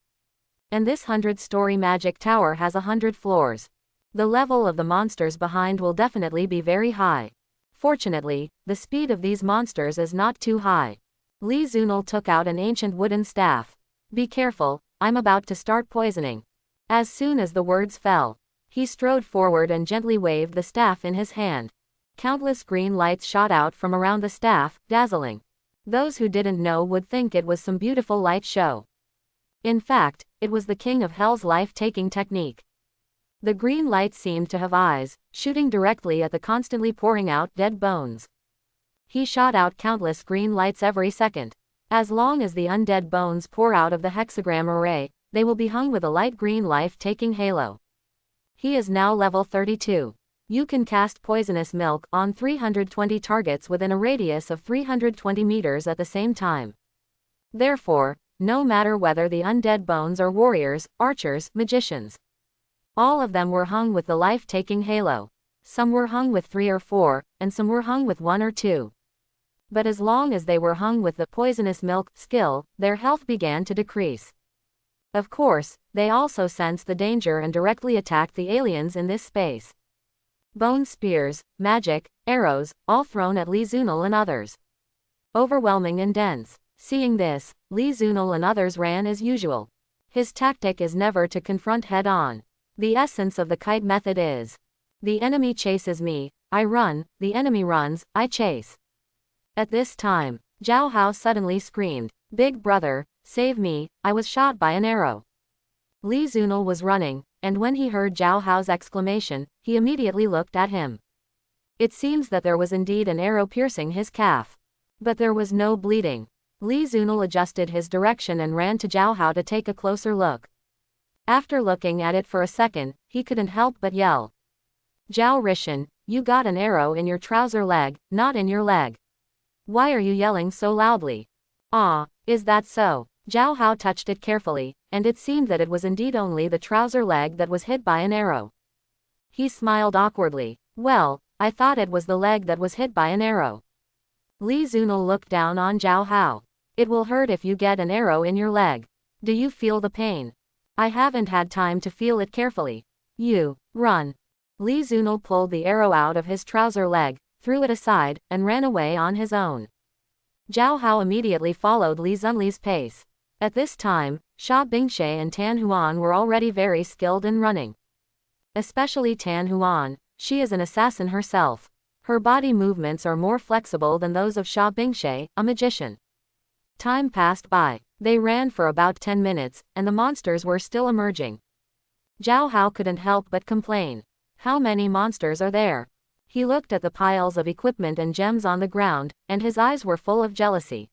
And this 100-story magic tower has 100 floors. The level of the monsters behind will definitely be very high. Fortunately, the speed of these monsters is not too high. Lee Zunel took out an ancient wooden staff. Be careful, I'm about to start poisoning. As soon as the words fell, he strode forward and gently waved the staff in his hand. Countless green lights shot out from around the staff, dazzling. Those who didn't know would think it was some beautiful light show. In fact, it was the king of hell's life-taking technique. The green light seemed to have eyes, shooting directly at the constantly pouring out dead bones. He shot out countless green lights every second. As long as the undead bones pour out of the hexagram array, they will be hung with a light green life-taking halo. He is now level 32. You can cast poisonous milk on 320 targets within a radius of 320 meters at the same time. Therefore, no matter whether the undead bones are warriors, archers, magicians, all of them were hung with the life-taking halo. Some were hung with 3 or 4, and some were hung with 1 or 2. But as long as they were hung with the poisonous milk skill, their health began to decrease. Of course, they also sensed the danger and directly attacked the aliens in this space. Bone spears, magic, arrows, all thrown at Lee Zunel and others. Overwhelming and dense. Seeing this, Lee Zunel and others ran as usual. His tactic is never to confront head-on. The essence of the kite method is: the enemy chases me, I run, the enemy runs, I chase. At this time, Zhao Hao suddenly screamed, "Big brother, save me, I was shot by an arrow." Lee Zunel was running, and when he heard Zhao Hao's exclamation, he immediately looked at him. It seems that there was indeed an arrow piercing his calf. But there was no bleeding. Lee Zunel adjusted his direction and ran to Zhao Hao to take a closer look. After looking at it for a second, he couldn't help but yell, "Zhao Rishan, you got an arrow in your trouser leg, not in your leg. Why are you yelling so loudly?" "Ah, is that so?" Zhao Hao touched it carefully, and it seemed that it was indeed only the trouser leg that was hit by an arrow. He smiled awkwardly. "Well, I thought it was the leg that was hit by an arrow." Lee Zunel looked down on Zhao Hao. "It will hurt if you get an arrow in your leg. Do you feel the pain?" "I haven't had time to feel it carefully." "You, run." Lee Zunel pulled the arrow out of his trouser leg, threw it aside, and ran away on his own. Zhao Hao immediately followed Li Zunli's pace. At this time, Sha Bingshe and Tan Huan were already very skilled in running. Especially Tan Huan, she is an assassin herself. Her body movements are more flexible than those of Sha Bingshe, a magician. Time passed by. They ran for about 10 minutes, and the monsters were still emerging. Zhao Hao couldn't help but complain. "How many monsters are there?" He looked at the piles of equipment and gems on the ground, and his eyes were full of jealousy.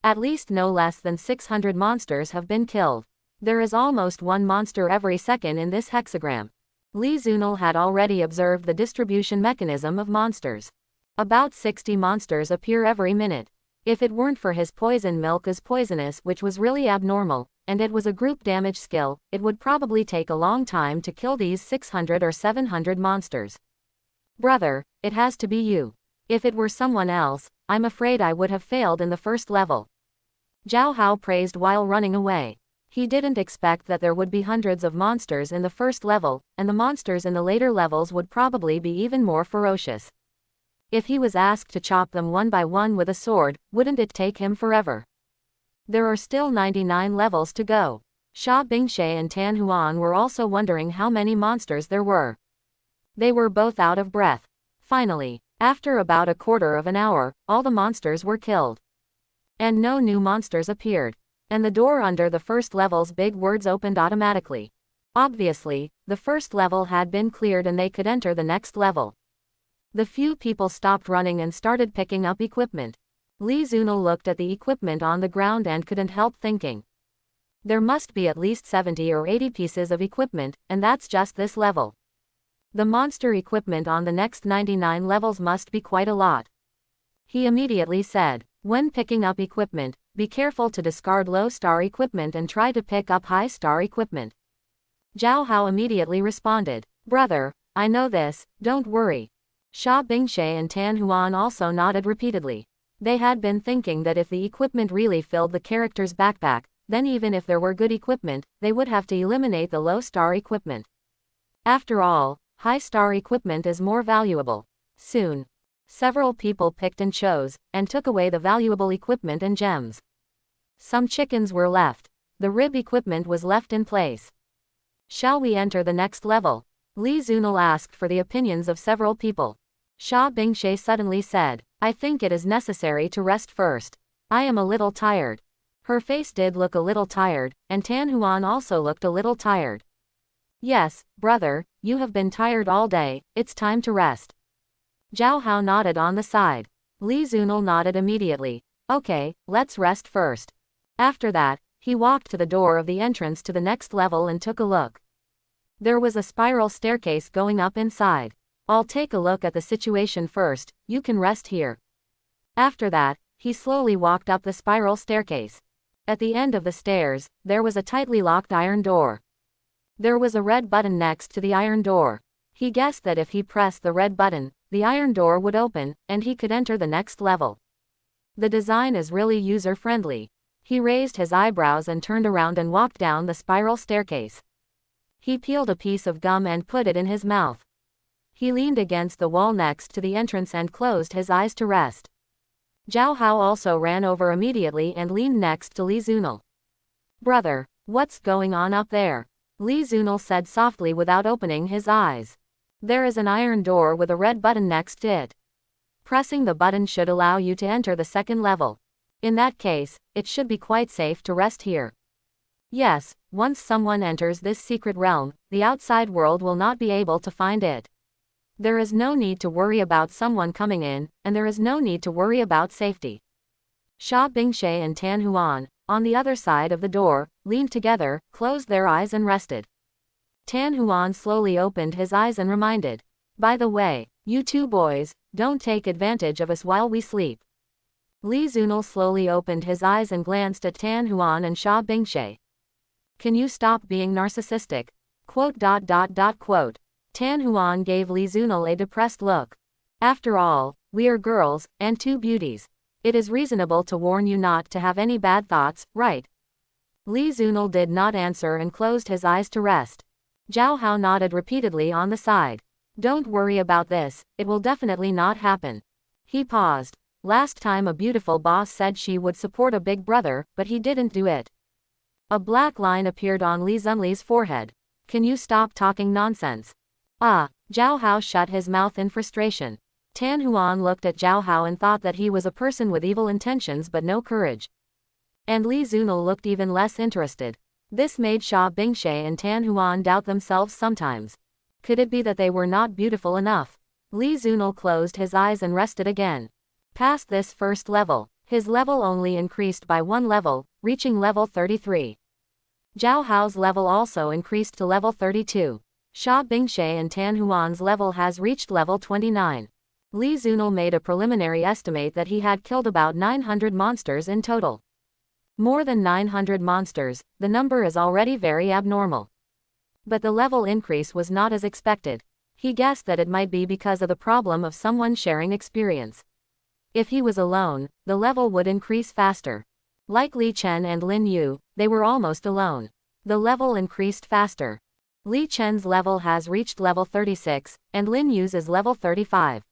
At least no less than 600 monsters have been killed. There is almost one monster every second in this hexagram. Lee Zunel had already observed the distribution mechanism of monsters. About 60 monsters appear every minute. If it weren't for his poison milk is poisonous, which was really abnormal, and it was a group damage skill, it would probably take a long time to kill these 600 or 700 monsters. Brother, it has to be you. If it were someone else, I'm afraid I would have failed in the first level. Zhao Hao praised while running away. He didn't expect that there would be hundreds of monsters in the first level, and the monsters in the later levels would probably be even more ferocious. If he was asked to chop them one by one with a sword, wouldn't it take him forever? There are still 99 levels to go. Xia Bingshe and Tan Huan were also wondering how many monsters there were. They were both out of breath. Finally, after about a quarter of an hour, all the monsters were killed. And no new monsters appeared. And the door under the first level's big words opened automatically. Obviously, the first level had been cleared and they could enter the next level. The few people stopped running and started picking up equipment. Li Zunil looked at the equipment on the ground and couldn't help thinking. There must be at least 70 or 80 pieces of equipment, and that's just this level. The monster equipment on the next 99 levels must be quite a lot. He immediately said, when picking up equipment, be careful to discard low-star equipment and try to pick up high-star equipment. Zhao Hao immediately responded, Brother, I know this, don't worry. Xia Bingshe and Tan Huan also nodded repeatedly. They had been thinking that if the equipment really filled the character's backpack, then even if there were good equipment, they would have to eliminate the low-star equipment. After all, high-star equipment is more valuable. Soon, several people picked and chose, and took away the valuable equipment and gems. Some chickens were left. The rib equipment was left in place. Shall we enter the next level? Li Zunil asked for the opinions of several people. Xia Bingshe suddenly said, I think it is necessary to rest first. I am a little tired. Her face did look a little tired, and Tan Huan also looked a little tired. Yes, brother, you have been tired all day, it's time to rest. Zhao Hao nodded on the side. Li Zunil nodded immediately. Okay, let's rest first. After that, he walked to the door of the entrance to the next level and took a look. There was a spiral staircase going up inside. I'll take a look at the situation first, you can rest here. After that, he slowly walked up the spiral staircase. At the end of the stairs, there was a tightly locked iron door. There was a red button next to the iron door. He guessed that if he pressed the red button, the iron door would open, and he could enter the next level. The design is really user-friendly. He raised his eyebrows and turned around and walked down the spiral staircase. He peeled a piece of gum and put it in his mouth. He leaned against the wall next to the entrance and closed his eyes to rest. Zhao Hao also ran over immediately and leaned next to Li Zunil. Brother, what's going on up there? Li Zunil said softly without opening his eyes. There is an iron door with a red button next to it. Pressing the button should allow you to enter the second level. In that case, it should be quite safe to rest here. Yes, once someone enters this secret realm, the outside world will not be able to find it. There is no need to worry about someone coming in, and there is no need to worry about safety. Xia Bingshe and Tan Huan, on the other side of the door, leaned together, closed their eyes and rested. Tan Huan slowly opened his eyes and reminded, by the way, you two boys, don't take advantage of us while we sleep. Li Zunil slowly opened his eyes and glanced at Tan Huan and Xia Bingshe. Can you stop being narcissistic? Quote. Tan Huan gave Li Zunil a depressed look. After all, we are girls, and two beauties. It is reasonable to warn you not to have any bad thoughts, right? Li Zunil did not answer and closed his eyes to rest. Zhao Hao nodded repeatedly on the side. Don't worry about this, it will definitely not happen. He paused. Last time a beautiful boss said she would support a big brother, but he didn't do it. A black line appeared on Li Zunli's forehead. Can you stop talking nonsense? Zhao Hao shut his mouth in frustration. Tan Huan looked at Zhao Hao and thought that he was a person with evil intentions but no courage. And Li Zunil looked even less interested. This made Xia Bingshe and Tan Huan doubt themselves sometimes. Could it be that they were not beautiful enough? Li Zunil closed his eyes and rested again. Past this first level, his level only increased by one level, reaching level 33. Zhao Hao's level also increased to level 32. Xia Bingshe and Tan Huan's level has reached level 29. Li Zunil made a preliminary estimate that he had killed about 900 monsters in total. More than 900 monsters, the number is already very abnormal. But the level increase was not as expected. He guessed that it might be because of the problem of someone sharing experience. If he was alone, the level would increase faster. Like Li Chen and Lin Yu, they were almost alone. The level increased faster. Li Chen's level has reached level 36, and Lin Yu's is level 35.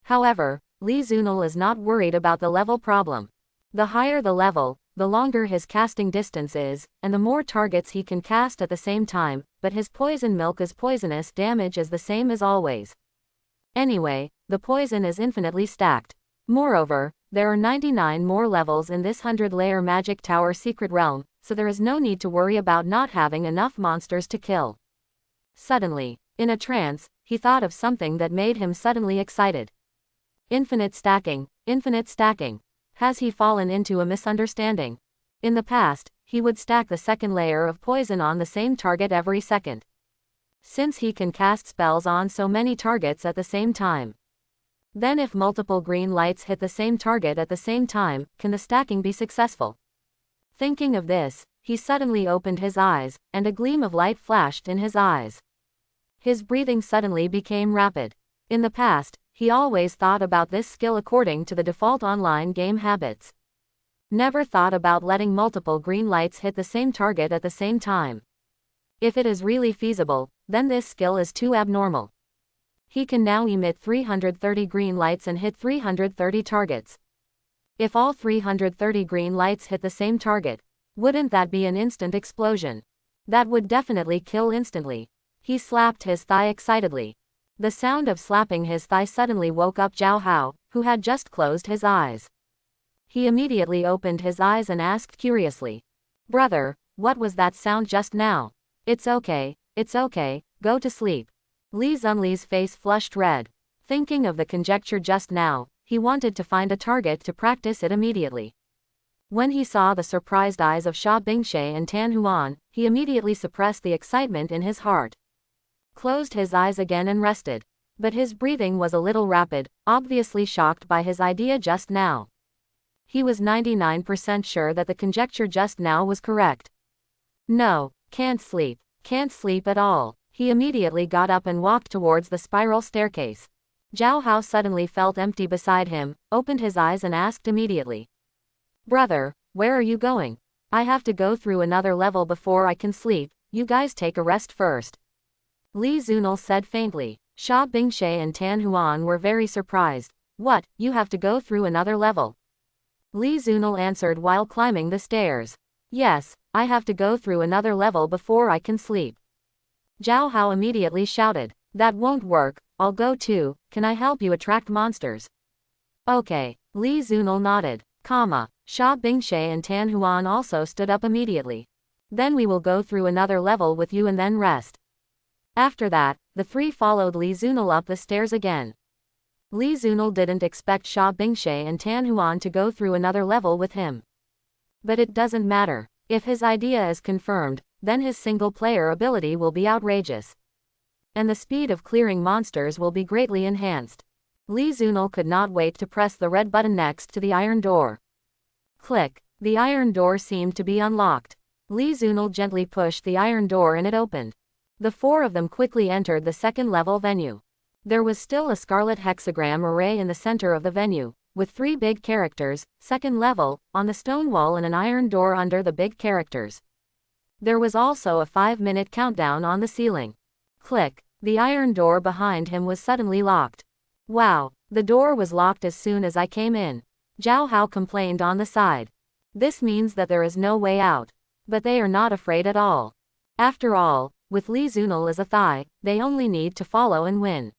However, Li Zunul is not worried about the level problem. The higher the level, the longer his casting distance is, and the more targets he can cast at the same time, but his poison milk's poisonous damage is the same as always. Anyway, the poison is infinitely stacked. Moreover, there are 99 more levels in this 100-layer magic tower secret realm, so there is no need to worry about not having enough monsters to kill. Suddenly, in a trance, he thought of something that made him suddenly excited. Infinite stacking, infinite stacking. Has he fallen into a misunderstanding? In the past, he would stack the second layer of poison on the same target every second. Since he can cast spells on so many targets at the same time. Then if multiple green lights hit the same target at the same time, can the stacking be successful? Thinking of this, he suddenly opened his eyes, and a gleam of light flashed in his eyes. His breathing suddenly became rapid. In the past, he always thought about this skill according to the default online game habits. Never thought about letting multiple green lights hit the same target at the same time. If it is really feasible, then this skill is too abnormal. He can now emit 330 green lights and hit 330 targets. If all 330 green lights hit the same target, wouldn't that be an instant explosion? That would definitely kill instantly. He slapped his thigh excitedly. The sound of slapping his thigh suddenly woke up Zhao Hao, who had just closed his eyes. He immediately opened his eyes and asked curiously, "Brother, what was that sound just now?" It's okay, go to sleep." Li Zunli's face flushed red. Thinking of the conjecture just now, he wanted to find a target to practice it immediately. When he saw the surprised eyes of Sha Bingshe and Tan Huan, he immediately suppressed the excitement in his heart. Closed his eyes again and rested. But his breathing was a little rapid, obviously shocked by his idea just now. He was 99% sure that the conjecture just now was correct. No, can't sleep at all. He immediately got up and walked towards the spiral staircase. Zhao Hao suddenly felt empty beside him, opened his eyes and asked immediately, "Brother, where are you going?" "I have to go through another level before I can sleep, you guys take a rest first." Li Zunul said faintly. Sha Bingshe and Tan Huan were very surprised. "What, you have to go through another level?" Li Zunul answered while climbing the stairs. "Yes, I have to go through another level before I can sleep." Zhao Hao immediately shouted, "That won't work, I'll go too, can I help you attract monsters?" "Okay." Li Zunul nodded. Sha Bingshe and Tan Huan also stood up immediately. "Then we will go through another level with you and then rest." After that, the three followed Li Zunul up the stairs again. Li Zunul didn't expect Sha Bingshe and Tan Huan to go through another level with him. But it doesn't matter. If his idea is confirmed, then his single-player ability will be outrageous. And the speed of clearing monsters will be greatly enhanced. Li Zunul could not wait to press the red button next to the iron door. Click. The iron door seemed to be unlocked. Li Zunul gently pushed the iron door and it opened. The four of them quickly entered the second-level venue. There was still a scarlet hexagram array in the center of the venue, with 3 big characters, second level, on the stone wall and an iron door under the big characters. There was also a 5-minute countdown on the ceiling. Click. The iron door behind him was suddenly locked. "Wow, the door was locked as soon as I came in," Zhao Hao complained on the side. "This means that there is no way out." But they are not afraid at all. After all, with Li Zunul as a thigh, they only need to follow and win.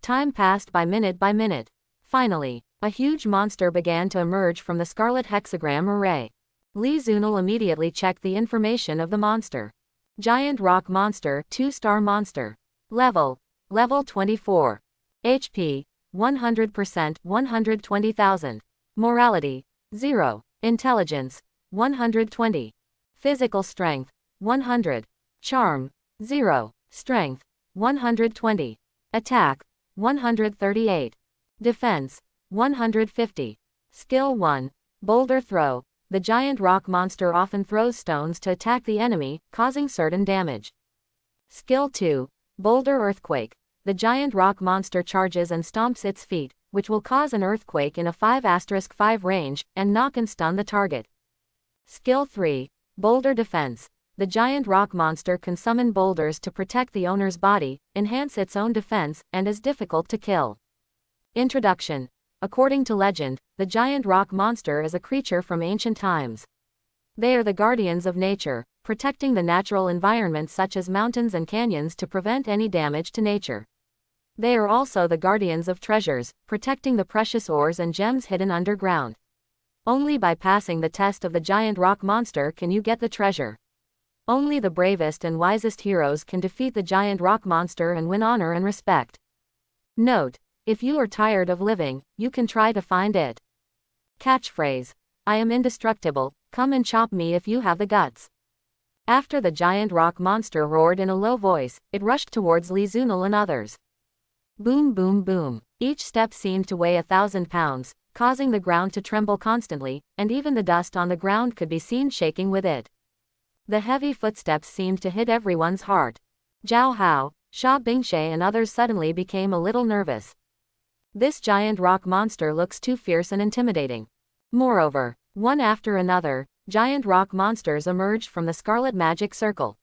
Time passed by minute. Finally, a huge monster began to emerge from the scarlet hexagram array. Li Zunul immediately checked the information of the monster. Giant rock monster, 2-star monster. Level 24. HP 100%, 120,000. Morality 0. Intelligence 120. Physical strength 100. Charm 0. Strength 120. Attack 138. Defense 150. Skill 1. Boulder throw. The giant rock monster often throws stones to attack the enemy, causing certain damage. Skill 2. Boulder earthquake. the giant rock monster charges and stomps its feet, which will cause an earthquake in a 5*5 range, and knock and stun the target. Skill 3. Boulder Defense. The giant rock monster can summon boulders to protect the owner's body, enhance its own defense, and is difficult to kill. Introduction. According to legend, the giant rock monster is a creature from ancient times. They are the guardians of nature, protecting the natural environment such as mountains and canyons to prevent any damage to nature. They are also the guardians of treasures, protecting the precious ores and gems hidden underground. Only by passing the test of the giant rock monster can you get the treasure. Only the bravest and wisest heroes can defeat the giant rock monster and win honor and respect. Note: if you are tired of living, you can try to find it. Catchphrase: I am indestructible, come and chop me if you have the guts. After the giant rock monster roared in a low voice, it rushed towards Lee Zunil and others. Boom boom boom. Each step seemed to weigh 1,000 pounds, causing the ground to tremble constantly, and even the dust on the ground could be seen shaking with it. The heavy footsteps seemed to hit everyone's heart. Zhao Hao, Sha Bingshe and others suddenly became a little nervous. This giant rock monster looks too fierce and intimidating. Moreover, one after another, giant rock monsters emerged from the scarlet magic circle.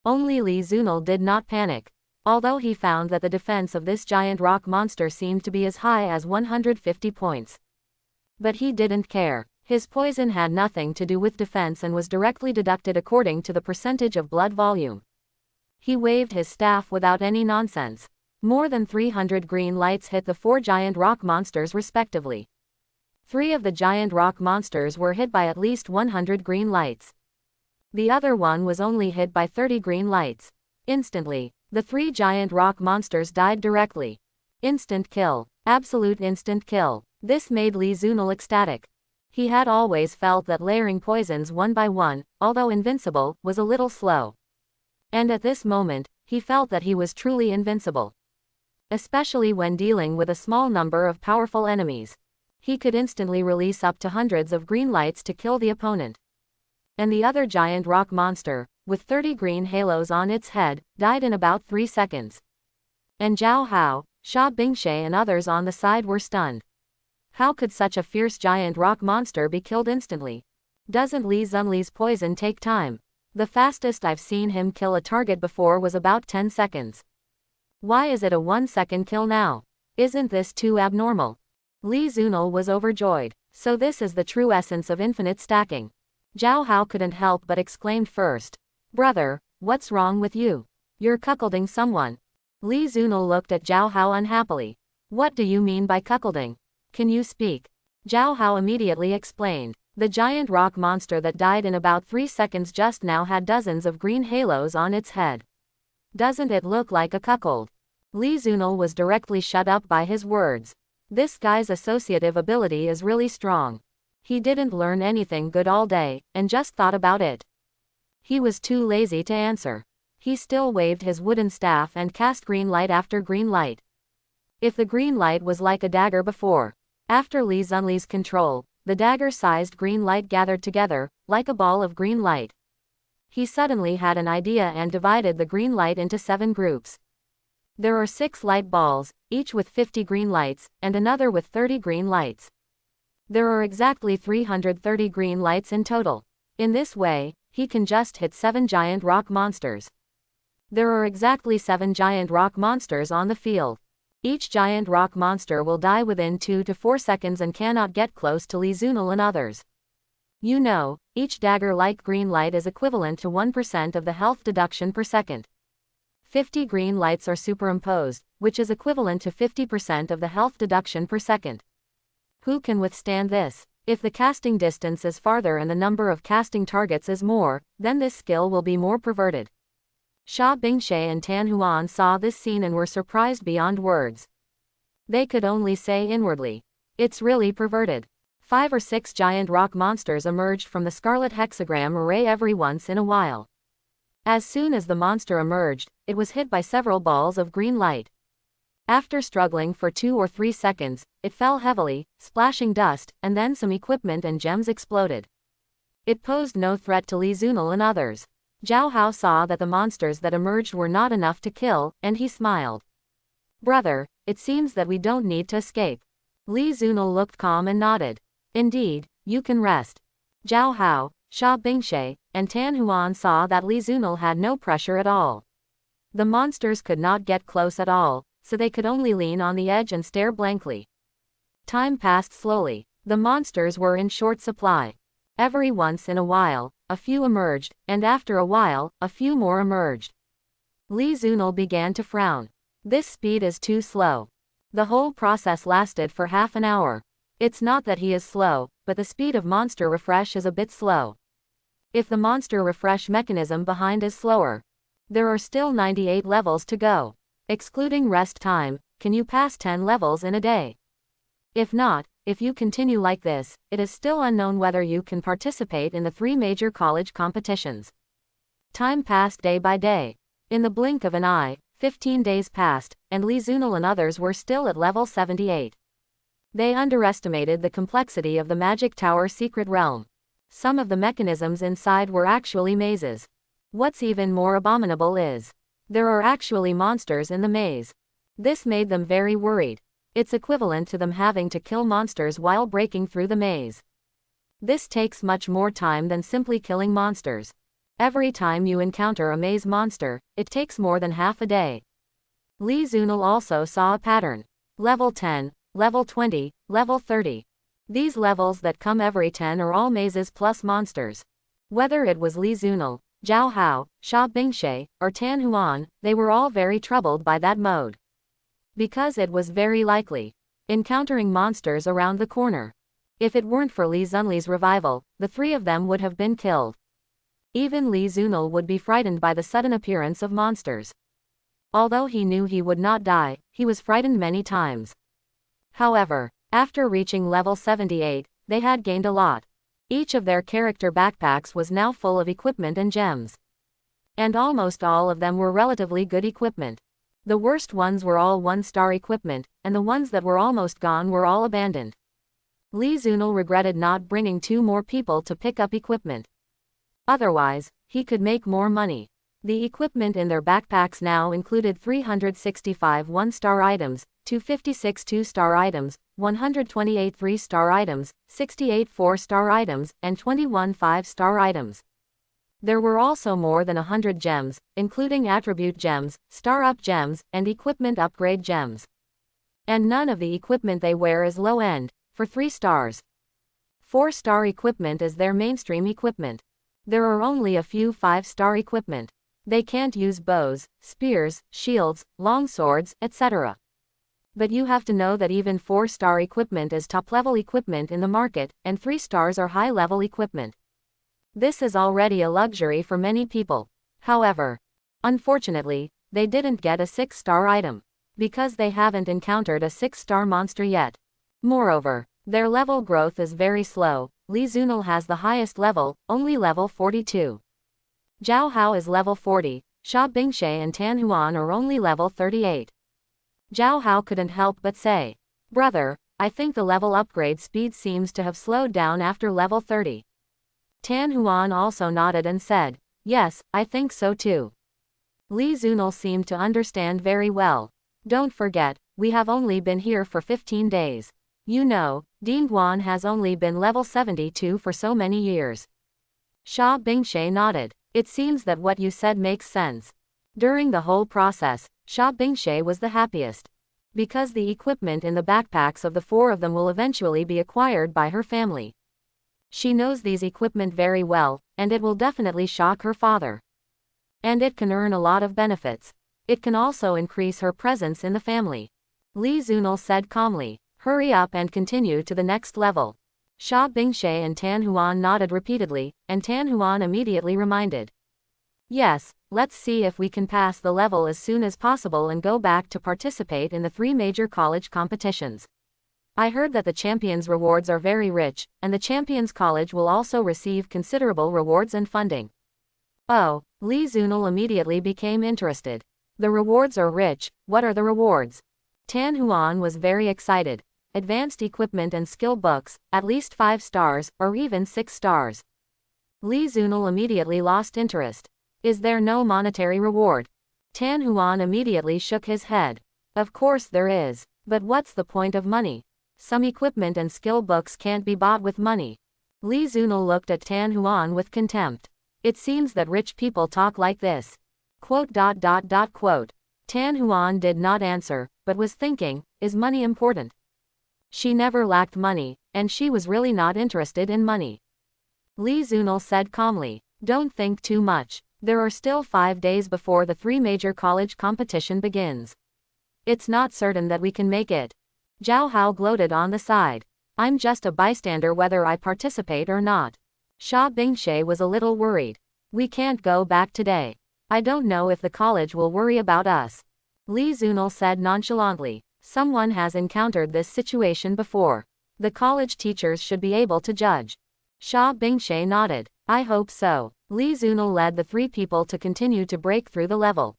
Only Lee Zunil did not panic. Although he found that the defense of this giant rock monster seemed to be as high as 150 points. But he didn't care. His poison had nothing to do with defense and was directly deducted according to the percentage of blood volume. He waved his staff without any nonsense. More than 300 green lights hit the 4 giant rock monsters respectively. 3 of the giant rock monsters were hit by at least 100 green lights. The other one was only hit by 30 green lights. Instantly, the 3 giant rock monsters died directly. Instant kill. Absolute instant kill. This made Lee Zunil ecstatic. He had always felt that layering poisons one by one, although invincible, was a little slow. And at this moment, he felt that he was truly invincible. Especially when dealing with a small number of powerful enemies. He could instantly release up to hundreds of green lights to kill the opponent. And the other giant rock monster, with 30 green halos on its head, died in about 3 seconds. And Zhao Hao, Sha Bingshe and others on the side were stunned. How could such a fierce giant rock monster be killed instantly? Doesn't Lee Zunli's poison take time? The fastest I've seen him kill a target before was about 10 seconds. Why is it a 1-second kill now? Isn't this too abnormal? Lee Zunil was overjoyed. So this is the true essence of infinite stacking. Zhao Hao couldn't help but exclaimed first. Brother, what's wrong with you? You're cuckolding someone. Lee Zunil looked at Zhao Hao unhappily. What do you mean by cuckolding? Can you speak? Zhao Hao immediately explained. The giant rock monster that died in about 3 seconds just now had dozens of green halos on its head. Doesn't it look like a cuckold? Lee Zunil was directly shut up by his words. This guy's associative ability is really strong. He didn't learn anything good all day, and just thought about it. He was too lazy to answer. He still waved his wooden staff and cast green light after green light. If the green light was like a dagger before, after Lee Zunli's control, the dagger-sized green light gathered together, like a ball of green light. He suddenly had an idea and divided the green light into 7 groups. There are 6 light balls, each with 50 green lights, and another with 30 green lights. There are exactly 330 green lights in total. In this way, he can just hit 7 giant rock monsters. There are exactly 7 giant rock monsters on the field. Each giant rock monster will die within 2 to 4 seconds and cannot get close to Lee Zunil and others. You know, each dagger-like green light is equivalent to 1% of the health deduction per second. 50 green lights are superimposed, which is equivalent to 50% of the health deduction per second. Who can withstand this? If the casting distance is farther and the number of casting targets is more, then this skill will be more perverted. Sha Bingshe and Tan Huan saw this scene and were surprised beyond words. They could only say inwardly, it's really perverted. 5 or 6 giant rock monsters emerged from the scarlet hexagram array every once in a while. As soon as the monster emerged, it was hit by several balls of green light. After struggling for 2 or 3 seconds, it fell heavily, splashing dust, and then some equipment and gems exploded. It posed no threat to Lee Zunil and others. Zhao Hao saw that the monsters that emerged were not enough to kill, and he smiled. Brother, it seems that we don't need to escape. Li Zunil looked calm and nodded. Indeed, you can rest. Zhao Hao, Xia Bingshe, and Tan Huan saw that Li Zunil had no pressure at all. The monsters could not get close at all, so they could only lean on the edge and stare blankly. Time passed slowly. The monsters were in short supply. Every once in a while, a few emerged, and after a while, a few more emerged. Li Zunil began to frown. This speed is too slow. The whole process lasted for half an hour. It's not that he is slow, but the speed of monster refresh is a bit slow. If the monster refresh mechanism behind is slower. There are still 98 levels to go. Excluding rest time, can you pass 10 levels in a day? If not, if you continue like this, it is still unknown whether you can participate in the 3 major college competitions. Time passed day by day. In the blink of an eye, 15 days passed, and Li Zunil and others were still at level 78. They underestimated the complexity of the Magic Tower secret realm. Some of the mechanisms inside were actually mazes. What's even more abominable is, there are actually monsters in the maze. This made them very worried. It's equivalent to them having to kill monsters while breaking through the maze. This takes much more time than simply killing monsters. Every time you encounter a maze monster, it takes more than half a day. Li Zunil also saw a pattern. Level 10, level 20, level 30. These levels that come every 10 are all mazes plus monsters. Whether it was Li Zunil, Zhao Hao, Xia Bingshe, or Tan Huan, they were all very troubled by that mode. Because it was very likely encountering monsters around the corner. If it weren't for Li Zunli's revival, the 3 of them would have been killed. Even Li Zunil would be frightened by the sudden appearance of monsters. Although he knew he would not die, he was frightened many times. However, after reaching level 78, they had gained a lot. Each of their character backpacks was now full of equipment and gems. And almost all of them were relatively good equipment. The worst ones were all 1-star equipment, and the ones that were almost gone were all abandoned. Li Zunil regretted not bringing 2 more people to pick up equipment. Otherwise, he could make more money. The equipment in their backpacks now included 365 1-star items, 256 2-star items, 128 3-star items, 68 4-star items, and 21 5-star items. There were also more than 100 gems, including attribute gems, star-up gems, and equipment upgrade gems. And none of the equipment they wear is low-end, for 3 stars. 4-star equipment is their mainstream equipment. There are only a few 5-star equipment. They can't use bows, spears, shields, longswords, etc. But you have to know that even 4-star equipment is top-level equipment in the market, and 3 stars are high-level equipment. This is already a luxury for many people. However, unfortunately, they didn't get a 6-star item, because they haven't encountered a 6-star monster yet. Moreover, their level growth is very slow. Li Zunil has the highest level, only level 42. Zhao Hao is level 40, Xia Bingshe and Tan Huan are only level 38. Zhao Hao couldn't help but say, "Brother, I think the level upgrade speed seems to have slowed down after level 30. Tan Huan also nodded and said, "Yes, I think so too." Li Zunil seemed to understand very well. "Don't forget, we have only been here for 15 days. You know, Ding Guan has only been level 72 for so many years." Xia Bingshe nodded. "It seems that what you said makes sense." During the whole process, Xia Bingshe was the happiest. Because the equipment in the backpacks of the 4 of them will eventually be acquired by her family. She knows these equipment very well, and it will definitely shock her father. And it can earn a lot of benefits. It can also increase her presence in the family. Li Zunil said calmly, "Hurry up and continue to the next level." Xia Bingshe and Tan Huan nodded repeatedly, and Tan Huan immediately reminded, "Yes, let's see if we can pass the level as soon as possible and go back to participate in the 3 major college competitions. I heard that the champions' rewards are very rich, and the champions' college will also receive considerable rewards and funding." Oh, Li Zunil immediately became interested. The rewards are rich. What are the rewards? Tan Huan was very excited. Advanced equipment and skill books, at least 5 stars, or even 6 stars. Li Zunil immediately lost interest. Is there no monetary reward? Tan Huan immediately shook his head. Of course there is. But what's the point of money? Some equipment and skill books can't be bought with money. Li Zunil looked at Tan Huan with contempt. It seems that rich people talk like this. Quote. Tan Huan did not answer, but was thinking, is money important? She never lacked money, and she was really not interested in money. Li Zunil said calmly, don't think too much. There are still 5 days before the 3 major college competition begins. It's not certain that we can make it. Zhao Hao gloated on the side. I'm just a bystander whether I participate or not. Xia Bingshe was a little worried. We can't go back today. I don't know if the college will worry about us. Li Zunil said nonchalantly. Someone has encountered this situation before. The college teachers should be able to judge. Xia Bingshe nodded. I hope so. Li Zunil led the 3 people to continue to break through the level.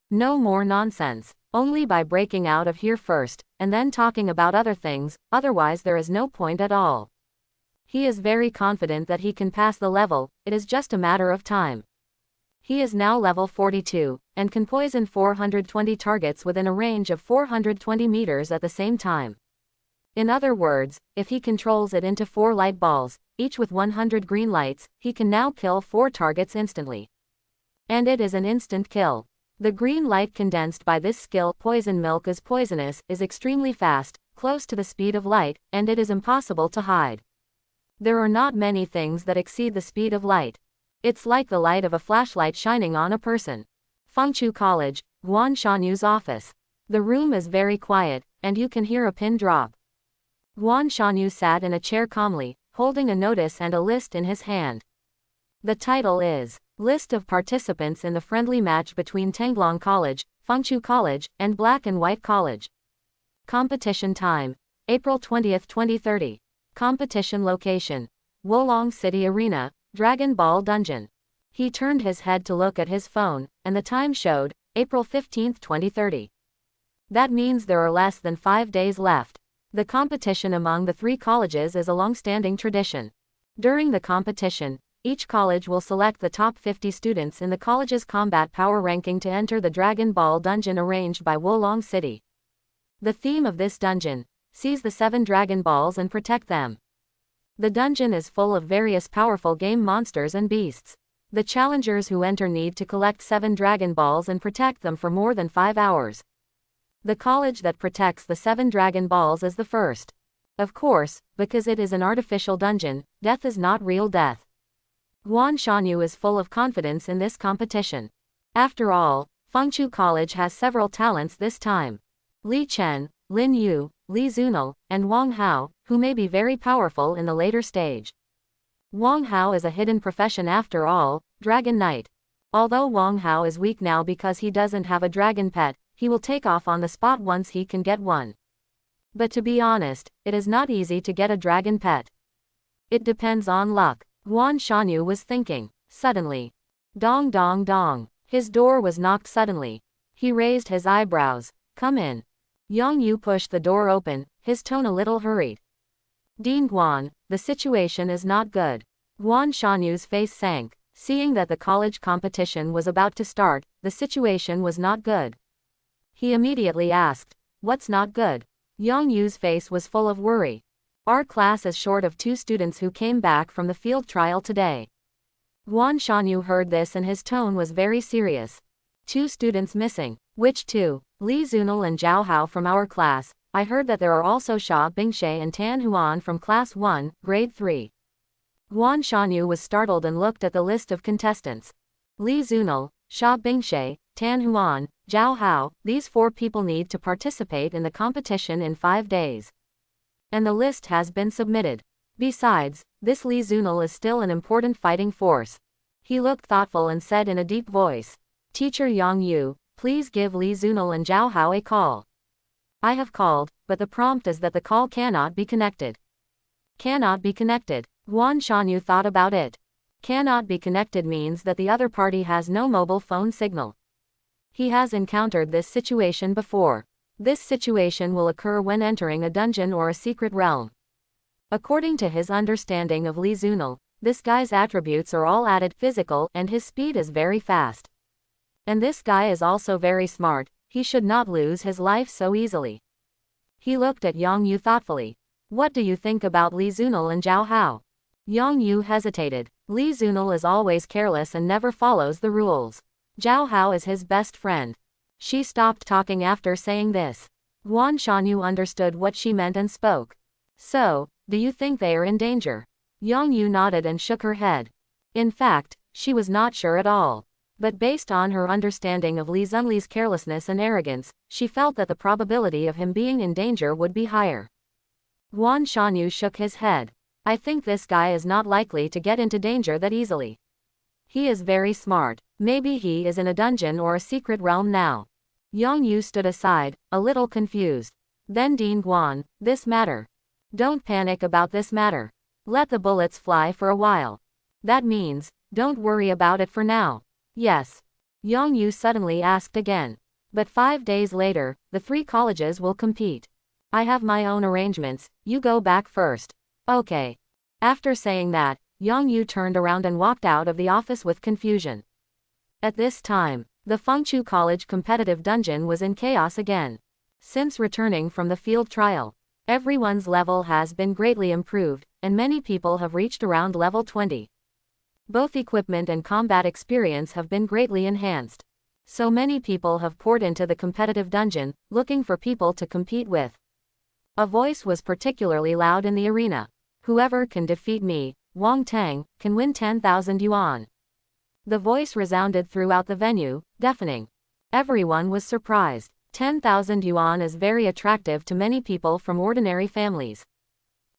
No more nonsense. Only by breaking out of here first, and then talking about other things, otherwise there is no point at all. He is very confident that he can pass the level, it is just a matter of time. He is now level 42, and can poison 420 targets within a range of 420 meters at the same time. In other words, if he controls it into 4 light balls, each with 100 green lights, he can now kill 4 targets instantly. And it is an instant kill. The green light condensed by this skill, poison milk is poisonous, is extremely fast, close to the speed of light, and it is impossible to hide. There are not many things that exceed the speed of light. It's like the light of a flashlight shining on a person. Fengchu College, Guan Shanyu's office. The room is very quiet, and you can hear a pin drop. Guan Shanyu sat in a chair calmly, holding a notice and a list in his hand. The title is, List of Participants in the Friendly Match between Tenglong College, Fengchu College, and Black and White College. Competition time, April 20, 2030. Competition location, Wolong City Arena, Dragon Ball Dungeon. He turned his head to look at his phone, and the time showed, April 15, 2030. That means there are less than 5 days left. The competition among the 3 colleges is a long-standing tradition. During the competition, each college will select the top 50 students in the college's combat power ranking to enter the Dragon Ball Dungeon arranged by Wolong City. The theme of this dungeon, seize the 7 Dragon Balls and protect them. The dungeon is full of various powerful game monsters and beasts. The challengers who enter need to collect 7 Dragon Balls and protect them for more than 5 hours. The college that protects the 7 Dragon Balls is the first. Of course, because it is an artificial dungeon, death is not real death. Guan Shanyu is full of confidence in this competition. After all, Fengchu College has several talents this time. Li Chen, Lin Yu, Li Zunil, and Wang Hao, who may be very powerful in the later stage. Wang Hao is a hidden profession after all, Dragon Knight. Although Wang Hao is weak now because he doesn't have a dragon pet, he will take off on the spot once he can get one. But to be honest, it is not easy to get a dragon pet. It depends on luck. Guan Shanyu was thinking. Suddenly. Dong dong dong. His door was knocked suddenly. He raised his eyebrows. Come in. Yang Yu pushed the door open, his tone a little hurried. Dean Guan, the situation is not good. Guan Shanyu's face sank. Seeing that the college competition was about to start, the situation was not good. He immediately asked, what's not good? Yang Yu's face was full of worry. Our class is short of 2 students who came back from the field trial today. Guan Shanyu heard this and his tone was very serious. 2 students missing. Which 2? Li Zunil and Zhao Hao from our class. I heard that there are also Xia Bingshe and Tan Huan from class 1, grade 3. Guan Shanyu was startled and looked at the list of contestants. Li Zunil, Xia Bingshe, Tan Huan, Zhao Hao, these 4 people need to participate in the competition in 5 days. And the list has been submitted. Besides, this Li Zunil is still an important fighting force. He looked thoughtful and said in a deep voice, Teacher Yang Yu, please give Li Zunil and Zhao Hao a call. I have called, but the prompt is that the call cannot be connected. Cannot be connected. Guan Shanyu thought about it. Cannot be connected means that the other party has no mobile phone signal. He has encountered this situation before. This situation will occur when entering a dungeon or a secret realm. According to his understanding of Li Zunil, this guy's attributes are all added physical and his speed is very fast. And this guy is also very smart, He should not lose his life so easily. He looked at Yang Yu thoughtfully. What do you think about Li Zunil and Zhao Hao? Yang Yu hesitated. Li Zunil is always careless and never follows the rules. Zhao Hao is his best friend. She stopped talking after saying this. Guan Shanyu understood what she meant and spoke. So, do you think they are in danger? Yang Yu nodded and shook her head. In fact, she was not sure at all. But based on her understanding of Li Zunli's carelessness and arrogance, she felt that the probability of him being in danger would be higher. Guan Shanyu shook his head. I think this guy is not likely to get into danger that easily. He is very smart. Maybe he is in a dungeon or a secret realm now. Yang Yu stood aside, a little confused. Then Dean Guan, this matter. Don't panic about this matter. Let the bullets fly for a while. That means, don't worry about it for now. Yes. Yang Yu suddenly asked again. But 5 days later, the 3 colleges will compete. I have my own arrangements, you go back first. Okay. After saying that, Yang Yu turned around and walked out of the office with confusion. At this time, the Fengchu College competitive dungeon was in chaos again. Since returning from the field trial, everyone's level has been greatly improved, and many people have reached around level 20. Both equipment and combat experience have been greatly enhanced. So many people have poured into the competitive dungeon, looking for people to compete with. A voice was particularly loud in the arena. Whoever can defeat me, Wang Tang, can win 10,000 yuan. The voice resounded throughout the venue, deafening. Everyone was surprised. 10,000 yuan is very attractive to many people from ordinary families.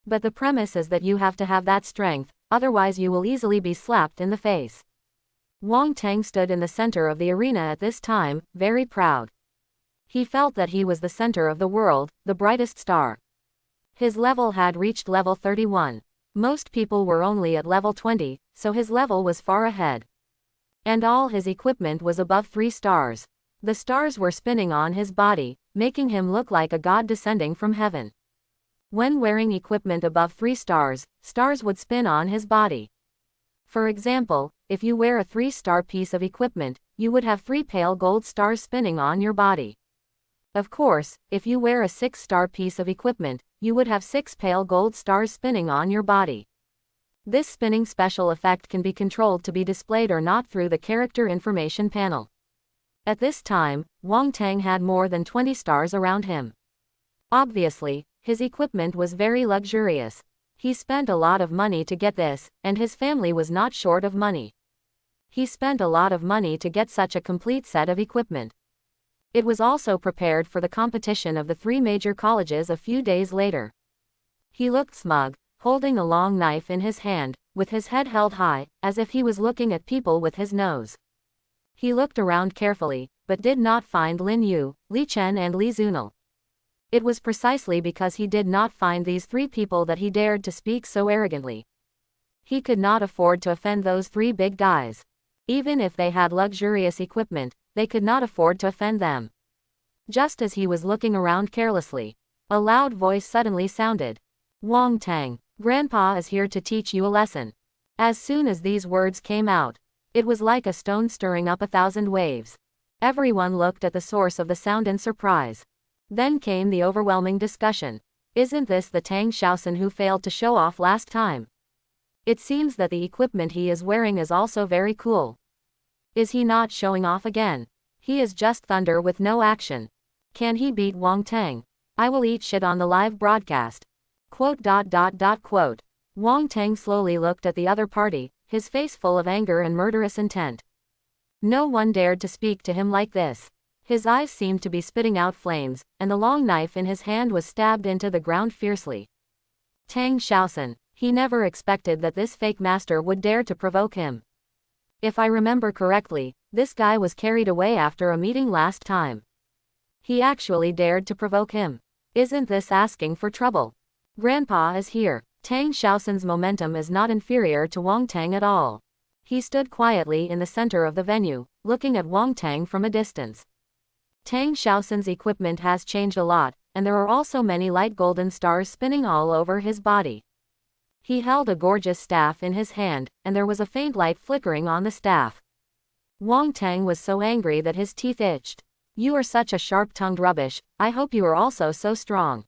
But the premise is that you have to have that strength, otherwise you will easily be slapped in the face. Wang Tang stood in the center of the arena at this time, very proud. He felt that he was the center of the world, the brightest star. His level had reached level 31. Most people were only at level 20, so his level was far ahead. And all his equipment was above 3 stars. The stars were spinning on his body, making him look like a god descending from heaven. When wearing equipment above 3 stars, stars would spin on his body. For example, if you wear a 3-star piece of equipment, you would have 3 pale gold stars spinning on your body. Of course, if you wear a 6-star piece of equipment, you would have 6 pale gold stars spinning on your body. This spinning special effect can be controlled to be displayed or not through the character information panel. At this time, Wang Tang had more than 20 stars around him. Obviously, his equipment was very luxurious. He spent a lot of money to get this, and his family was not short of money. He spent a lot of money to get such a complete set of equipment. It was also prepared for the competition of the 3 major colleges a few days later. He looked smug, holding a long knife in his hand, with his head held high, as if he was looking at people with his nose. He looked around carefully, but did not find Lin Yu, Li Chen and Li Zunil. It was precisely because he did not find these 3 people that he dared to speak so arrogantly. He could not afford to offend those 3 big guys. Even if they had luxurious equipment, they could not afford to offend them. Just as he was looking around carelessly, a loud voice suddenly sounded. Wang Tang, Grandpa is here to teach you a lesson. As soon as these words came out, it was like a stone stirring up 1,000 waves. Everyone looked at the source of the sound in surprise. Then came the overwhelming discussion. Isn't this the Tang Shaoxin who failed to show off last time? It seems that the equipment he is wearing is also very cool. Is he not showing off again? He is just thunder with no action. Can he beat Wang Tang? I will eat shit on the live broadcast. ... Wang Tang slowly looked at the other party, his face full of anger and murderous intent. No one dared to speak to him like this. His eyes seemed to be spitting out flames, and the long knife in his hand was stabbed into the ground fiercely. Tang Shaoxin, he never expected that this fake master would dare to provoke him. If I remember correctly, this guy was carried away after a meeting last time. He actually dared to provoke him. Isn't this asking for trouble? Grandpa is here. Tang Shaoxin's momentum is not inferior to Wang Tang at all. He stood quietly in the center of the venue, looking at Wang Tang from a distance. Tang Shaoxin's equipment has changed a lot, and there are also many light golden stars spinning all over his body. He held a gorgeous staff in his hand, and there was a faint light flickering on the staff. Wang Tang was so angry that his teeth itched. You are such a sharp-tongued rubbish, I hope you are also so strong.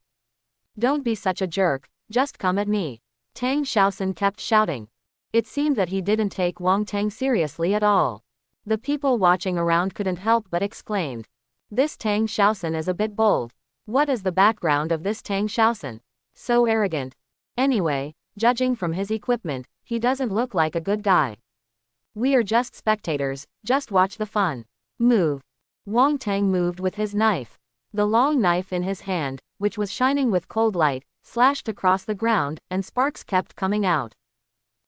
Don't be such a jerk, just come at me. Tang Xiaosun kept shouting. It seemed that he didn't take Wang Tang seriously at all. The people watching around couldn't help but exclaimed. This Tang Xiaosun is a bit bold. What is the background of this Tang Xiaosun? So arrogant. Anyway, judging from his equipment, he doesn't look like a good guy. We are just spectators, just watch the fun. Move. Wang Tang moved with his knife. The long knife in his hand, which was shining with cold light, slashed across the ground, and sparks kept coming out.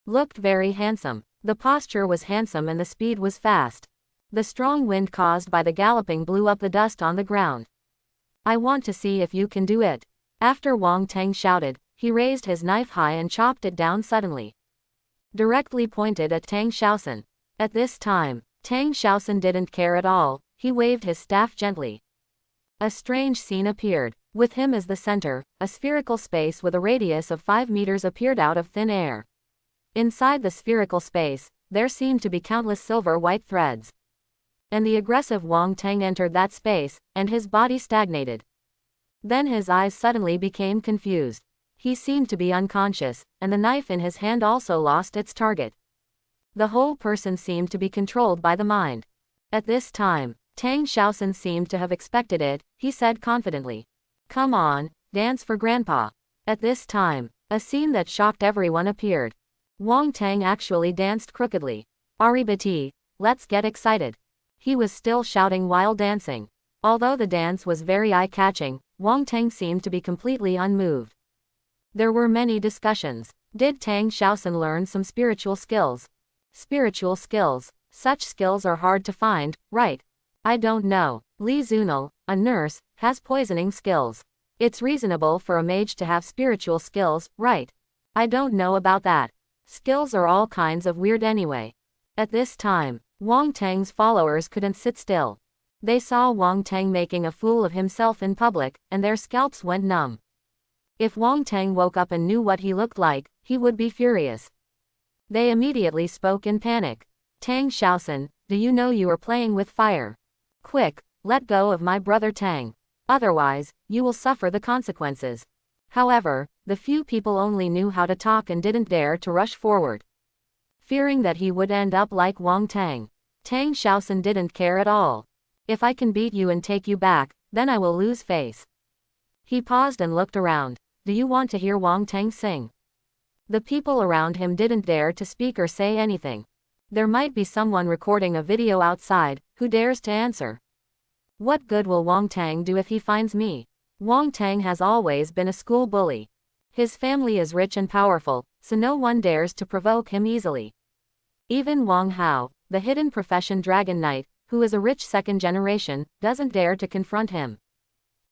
Looked very handsome. The posture was handsome and the speed was fast. The strong wind caused by the galloping blew up the dust on the ground. I want to see if you can do it. After Wang Tang shouted, he raised his knife high and chopped it down suddenly. Directly pointed at Tang Xiaosun. At this time, Tang Xiaosun didn't care at all, he waved his staff gently. A strange scene appeared. With him as the center, a spherical space with a radius of 5 meters appeared out of thin air. Inside the spherical space, there seemed to be countless silver-white threads. And the aggressive Wang Tang entered that space, and his body stagnated. Then his eyes suddenly became confused. He seemed to be unconscious, and the knife in his hand also lost its target. The whole person seemed to be controlled by the mind. At this time, Tang Xiaosun seemed to have expected it, he said confidently. Come on, dance for Grandpa. At this time, a scene that shocked everyone appeared. Wang Tang actually danced crookedly. Aribati, let's get excited. He was still shouting while dancing. Although the dance was very eye-catching, Wang Tang seemed to be completely unmoved. There were many discussions. Did Tang Xiaosun learn some spiritual skills? Spiritual skills. Such skills are hard to find, right? I don't know. Li Zunal, a nurse, has poisoning skills. It's reasonable for a mage to have spiritual skills, right? I don't know about that. Skills are all kinds of weird anyway. At this time, Wang Tang's followers couldn't sit still. They saw Wang Tang making a fool of himself in public, and their scalps went numb. If Wang Tang woke up and knew what he looked like, he would be furious. They immediately spoke in panic. Tang Xiaosun, do you know you are playing with fire? Quick, let go of my brother Tang. Otherwise, you will suffer the consequences. However, the few people only knew how to talk and didn't dare to rush forward. Fearing that he would end up like Wang Tang, Tang Xiaosun didn't care at all. If I can beat you and take you back, then I will lose face. He paused and looked around. Do you want to hear Wang Tang sing? The people around him didn't dare to speak or say anything. There might be someone recording a video outside, who dares to answer? What good will Wang Tang do if he finds me? Wang Tang has always been a school bully. His family is rich and powerful, so no one dares to provoke him easily. Even Wang Hao, the hidden profession Dragon Knight, who is a rich second generation, doesn't dare to confront him.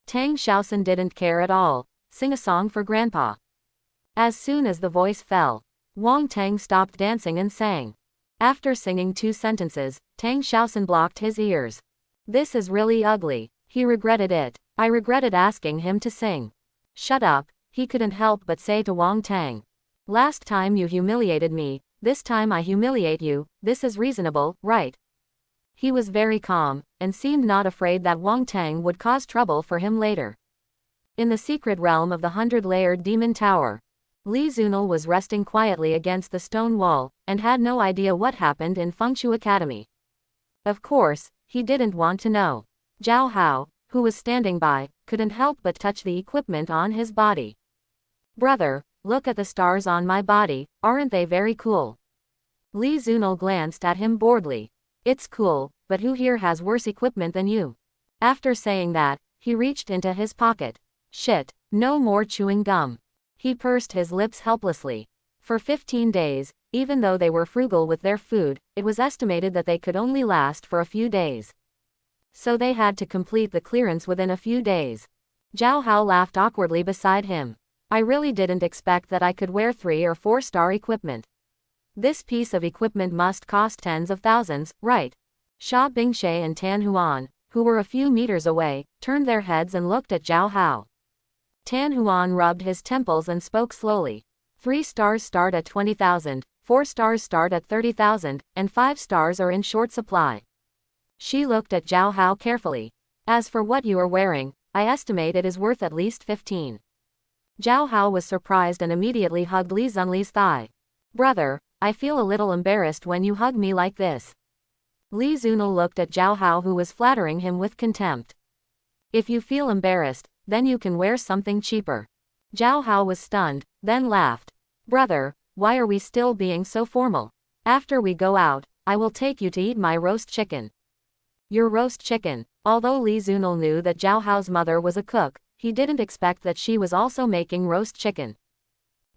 Tang Xiaosun didn't care at all. Sing a song for Grandpa. As soon as the voice fell, Wang Tang stopped dancing and sang. After singing 2 sentences, Tang Xiaosun blocked his ears. This is really ugly. He regretted it. I regretted asking him to sing. Shut up, he couldn't help but say to Wang Tang. Last time you humiliated me, this time I humiliate you, this is reasonable, right? He was very calm, and seemed not afraid that Wang Tang would cause trouble for him later. In the secret realm of the 100-layered demon tower, Li Zunal was resting quietly against the stone wall, and had no idea what happened in Fengshu Academy. Of course, he didn't want to know. Zhao Hao, who was standing by, couldn't help but touch the equipment on his body. Brother, look at the stars on my body, aren't they very cool? Li Zunal glanced at him boredly. It's cool, but who here has worse equipment than you? After saying that, he reached into his pocket. Shit, no more chewing gum. He pursed his lips helplessly. For 15 days, even though they were frugal with their food, it was estimated that they could only last for a few days. So they had to complete the clearance within a few days. Zhao Hao laughed awkwardly beside him. I really didn't expect that I could wear 3 or 4-star equipment. This piece of equipment must cost tens of thousands, right? Xia Bingshe and Tan Huan, who were a few meters away, turned their heads and looked at Zhao Hao. Tan Huan rubbed his temples and spoke slowly. 3 stars start at 20,000, 4 stars start at 30,000, and 5 stars are in short supply. She looked at Zhao Hao carefully. As for what you are wearing, I estimate it is worth at least 15. Zhao Hao was surprised and immediately hugged Li Zunli's thigh. Brother, I feel a little embarrassed when you hug me like this. Li Zunil looked at Zhao Hao, who was flattering him with contempt. If you feel embarrassed, then you can wear something cheaper. Zhao Hao was stunned, then laughed. Brother, why are we still being so formal? After we go out, I will take you to eat my roast chicken. Your roast chicken. Although Li Zunil knew that Zhao Hao's mother was a cook, he didn't expect that she was also making roast chicken.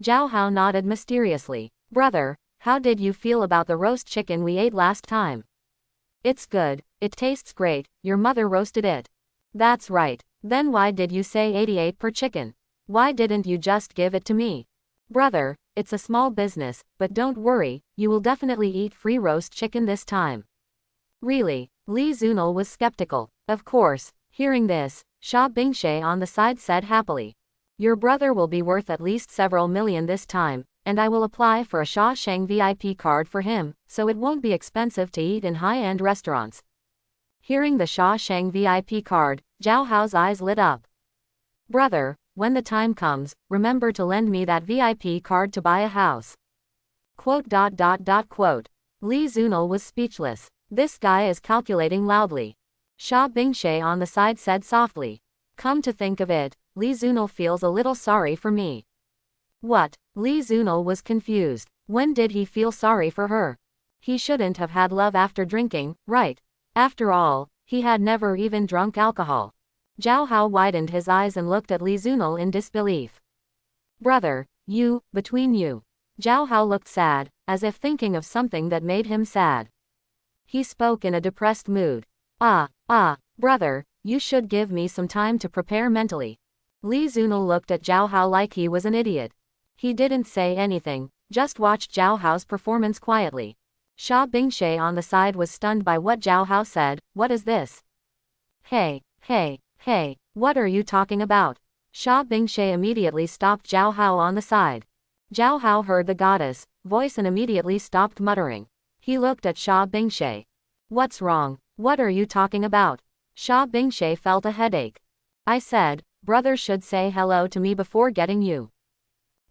Zhao Hao nodded mysteriously. Brother, how did you feel about the roast chicken we ate last time? It's good, it tastes great, your mother roasted it. That's right. Then why did you say 88 per chicken? Why didn't you just give it to me? Brother, it's a small business, but don't worry, you will definitely eat free roast chicken this time. Really? Li Zunil was skeptical. Of course. Hearing this, Sha Bingshe on the side said happily. Your brother will be worth at least several million this time, and I will apply for a Sha Sheng VIP card for him, so it won't be expensive to eat in high-end restaurants. Hearing the Sha Sheng VIP card, Zhao Hao's eyes lit up. Brother, when the time comes, remember to lend me that VIP card to buy a house. Quote. Li Zunil was speechless. This guy is calculating loudly. Sha Bingshe on the side said softly. Come to think of it, Li Zunil feels a little sorry for me. What? Li Zunil was confused. When did he feel sorry for her? He shouldn't have had love after drinking, right? After all, he had never even drunk alcohol. Zhao Hao widened his eyes and looked at Li Zunil in disbelief. Brother, between you. Zhao Hao looked sad, as if thinking of something that made him sad. He spoke in a depressed mood. Brother, you should give me some time to prepare mentally. Li Zunil looked at Zhao Hao like he was an idiot. He didn't say anything, just watched Zhao Hao's performance quietly. Sha Bingshe on the side was stunned by what Zhao Hao said. What is this? Hey, what are you talking about? Sha Bingshe immediately stopped Zhao Hao on the side. Zhao Hao heard the goddess' voice and immediately stopped muttering. He looked at Sha Bingshe. What's wrong? What are you talking about? Sha Bingshe felt a headache. I said, brother should say hello to me before getting you.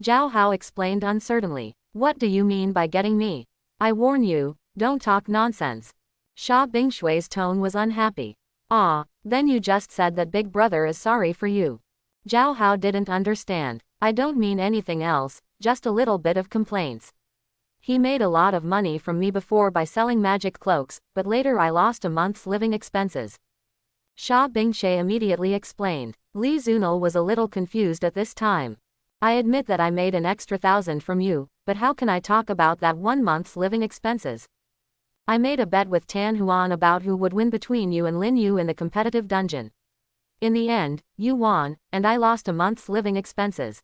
Zhao Hao explained uncertainly. What do you mean by getting me? I warn you, don't talk nonsense. Sha Bingshui's tone was unhappy. Then you just said that big brother is sorry for you. Zhao Hao didn't understand. I don't mean anything else, just a little bit of complaints. He made a lot of money from me before by selling magic cloaks, but later I lost a month's living expenses. Sha Bingshe immediately explained. Li Zunil was a little confused at this time. I admit that I made an extra 1,000 from you, but how can I talk about that 1 month's living expenses? I made a bet with Tan Huan about who would win between you and Lin Yu in the competitive dungeon. In the end, you won, and I lost a month's living expenses.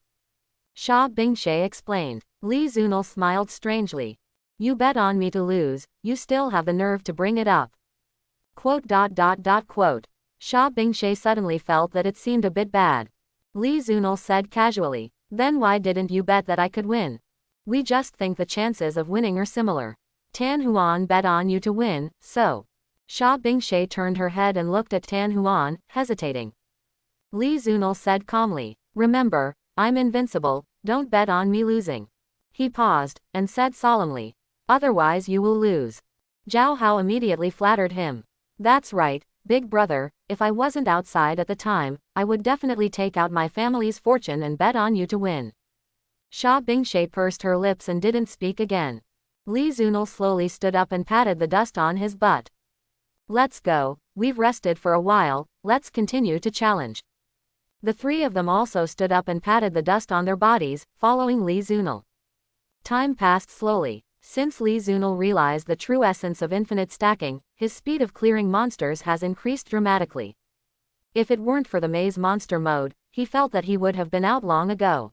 Sha Bingshe explained. Li Zunil smiled strangely. You bet on me to lose, you still have the nerve to bring it up. Quote. Sha Bingshe suddenly felt that it seemed a bit bad. Li Zunil said casually. Then why didn't you bet that I could win? We just think the chances of winning are similar. Tan Huan bet on you to win, so. Sha Bingshe turned her head and looked at Tan Huan, hesitating. Li Zunil said calmly. Remember, I'm invincible, don't bet on me losing. He paused, and said solemnly. Otherwise you will lose. Zhao Hao immediately flattered him. That's right, big brother, if I wasn't outside at the time, I would definitely take out my family's fortune and bet on you to win. Sha Bingshe pursed her lips and didn't speak again. Li Zunil slowly stood up and patted the dust on his butt. Let's go, we've rested for a while, let's continue to challenge. The three of them also stood up and patted the dust on their bodies, following Li Zunil. Time passed slowly. Since Li Zunil realized the true essence of infinite stacking, his speed of clearing monsters has increased dramatically. If it weren't for the maze monster mode, he felt that he would have been out long ago.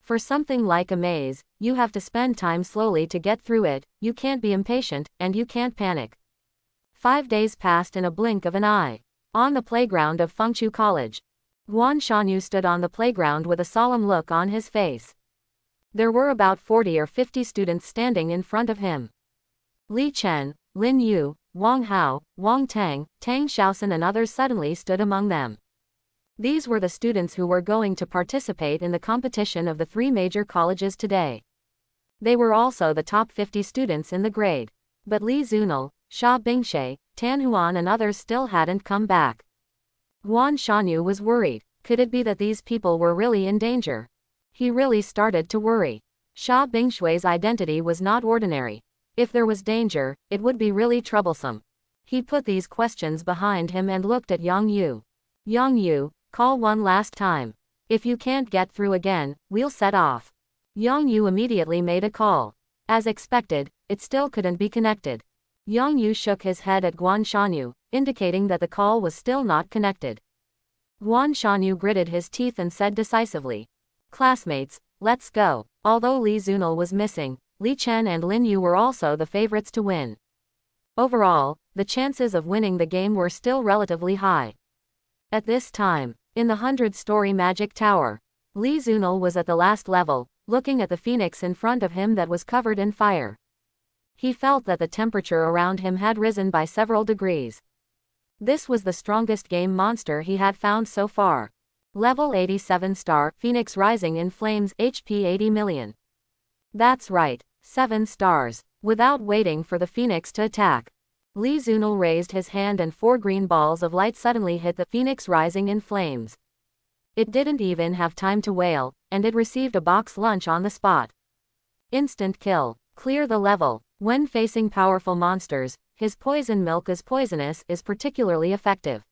For something like a maze, you have to spend time slowly to get through it, you can't be impatient, and you can't panic. 5 days passed in a blink of an eye. On the playground of Fengchu College. Guan Shanyu stood on the playground with a solemn look on his face. There were about 40 or 50 students standing in front of him. Li Chen, Lin Yu, Wang Hao, Wang Tang, Tang Xiaosan and others suddenly stood among them. These were the students who were going to participate in the competition of the 3 major colleges today. They were also the top 50 students in the grade. But Li Zunil, Xia Bingshe, Tan Huan and others still hadn't come back. Guan Shanyu was worried. Could it be that these people were really in danger? He really started to worry. Xia Bingshui's identity was not ordinary. If there was danger, it would be really troublesome. He put these questions behind him and looked at Yang Yu. Yang Yu, call one last time. If you can't get through again, we'll set off. Yang Yu immediately made a call. As expected, it still couldn't be connected. Yang Yu shook his head at Guan Shanyu, indicating that the call was still not connected. Guan Shanyu gritted his teeth and said decisively, "Classmates, let's go." Although Li Zunil was missing, Li Chen and Lin Yu were also the favorites to win. Overall, the chances of winning the game were still relatively high. At this time, in the 100-story magic tower, Li Zunil was at the last level, looking at the phoenix in front of him that was covered in fire. He felt that the temperature around him had risen by several degrees. This was the strongest game monster he had found so far. Level 87 star, Phoenix rising in flames, HP 80 million. That's right, 7 stars. Without waiting for the phoenix to attack, Li Zunil raised his hand and 4 green balls of light suddenly hit the phoenix rising in flames. It didn't even have time to wail, and it received a box lunch on the spot. Instant kill. Clear the level. When facing powerful monsters, his poison milk is poisonous is particularly effective.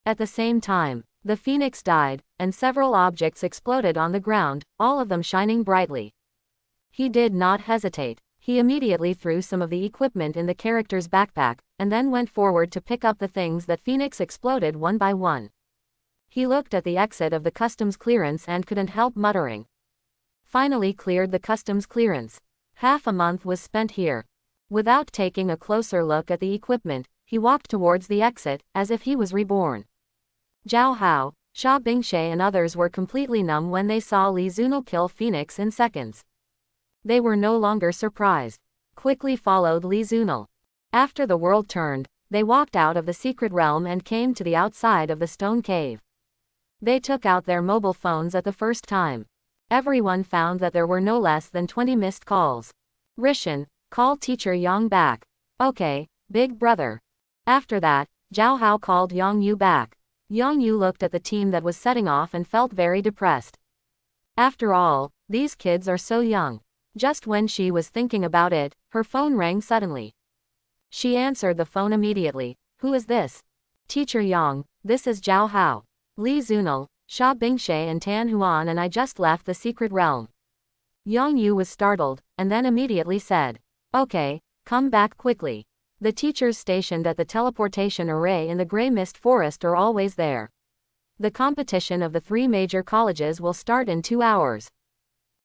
At the same time, the phoenix died, and several objects exploded on the ground, all of them shining brightly. He did not hesitate. He immediately threw some of the equipment in the character's backpack, and then went forward to pick up the things that phoenix exploded one by one. He looked at the exit of the customs clearance and couldn't help muttering. Finally cleared the customs clearance. Half a month was spent here. Without taking a closer look at the equipment, he walked towards the exit, as if he was reborn. Zhao Hao, Xia Bingshe and others were completely numb when they saw Li Zunil kill Phoenix in seconds. They were no longer surprised. Quickly followed Li Zunil. After the world turned, they walked out of the secret realm and came to the outside of the stone cave. They took out their mobile phones at the first time. Everyone found that there were no less than 20 missed calls. Rishan, call teacher Yang back. Okay, big brother. After that, Zhao Hao called Yang Yu back. Yang Yu looked at the team that was setting off and felt very depressed. After all, these kids are so young. Just when she was thinking about it, her phone rang suddenly. She answered the phone immediately. Who is this? Teacher Yang, this is Zhao Hao. Li Zunil, Xia Bingshe and Tan Huan and I just left the secret realm. Yang Yu was startled, and then immediately said, "Okay, come back quickly. The teachers stationed at the teleportation array in the Grey Mist Forest are always there. The competition of the 3 major colleges will start in 2 hours."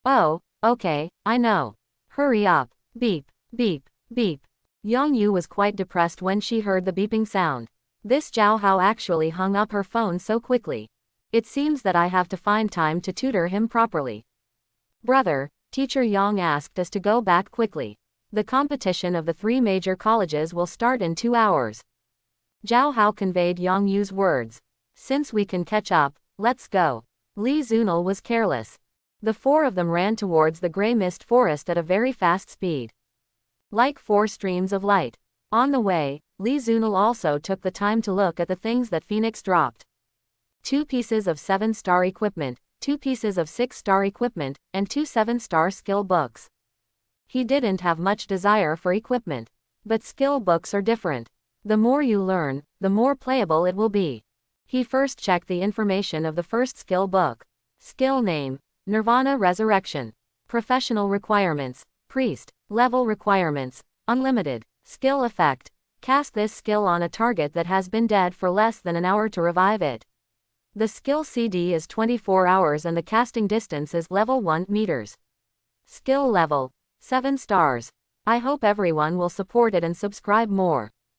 "Oh, okay, I know. Hurry up." Beep, beep, beep. Yang Yu was quite depressed when she heard the beeping sound. This Zhao Hao actually hung up her phone so quickly. It seems that I have to find time to tutor him properly. "Brother," Teacher Yang asked us to go back quickly. The competition of the 3 major colleges will start in 2 hours. Zhao Hao conveyed Yang Yu's words. "Since we can catch up, let's go." Li Zunil was careless. The 4 of them ran towards the Grey Mist Forest at a very fast speed. Like 4 streams of light. On the way, Li Zunil also took the time to look at the things that Phoenix dropped. 2 pieces of 7-star equipment, 2 pieces of 6-star equipment, and 2 7-star skill books. He didn't have much desire for equipment. But skill books are different. The more you learn, the more playable it will be. He first checked the information of the first skill book. Skill name, Nirvana Resurrection. Professional requirements, Priest. Level requirements, Unlimited. Skill effect, cast this skill on a target that has been dead for less than an hour to revive it. The skill CD is 24 hours and the casting distance is level 1 meters. Skill level, 7 stars. I hope everyone will support it and subscribe more.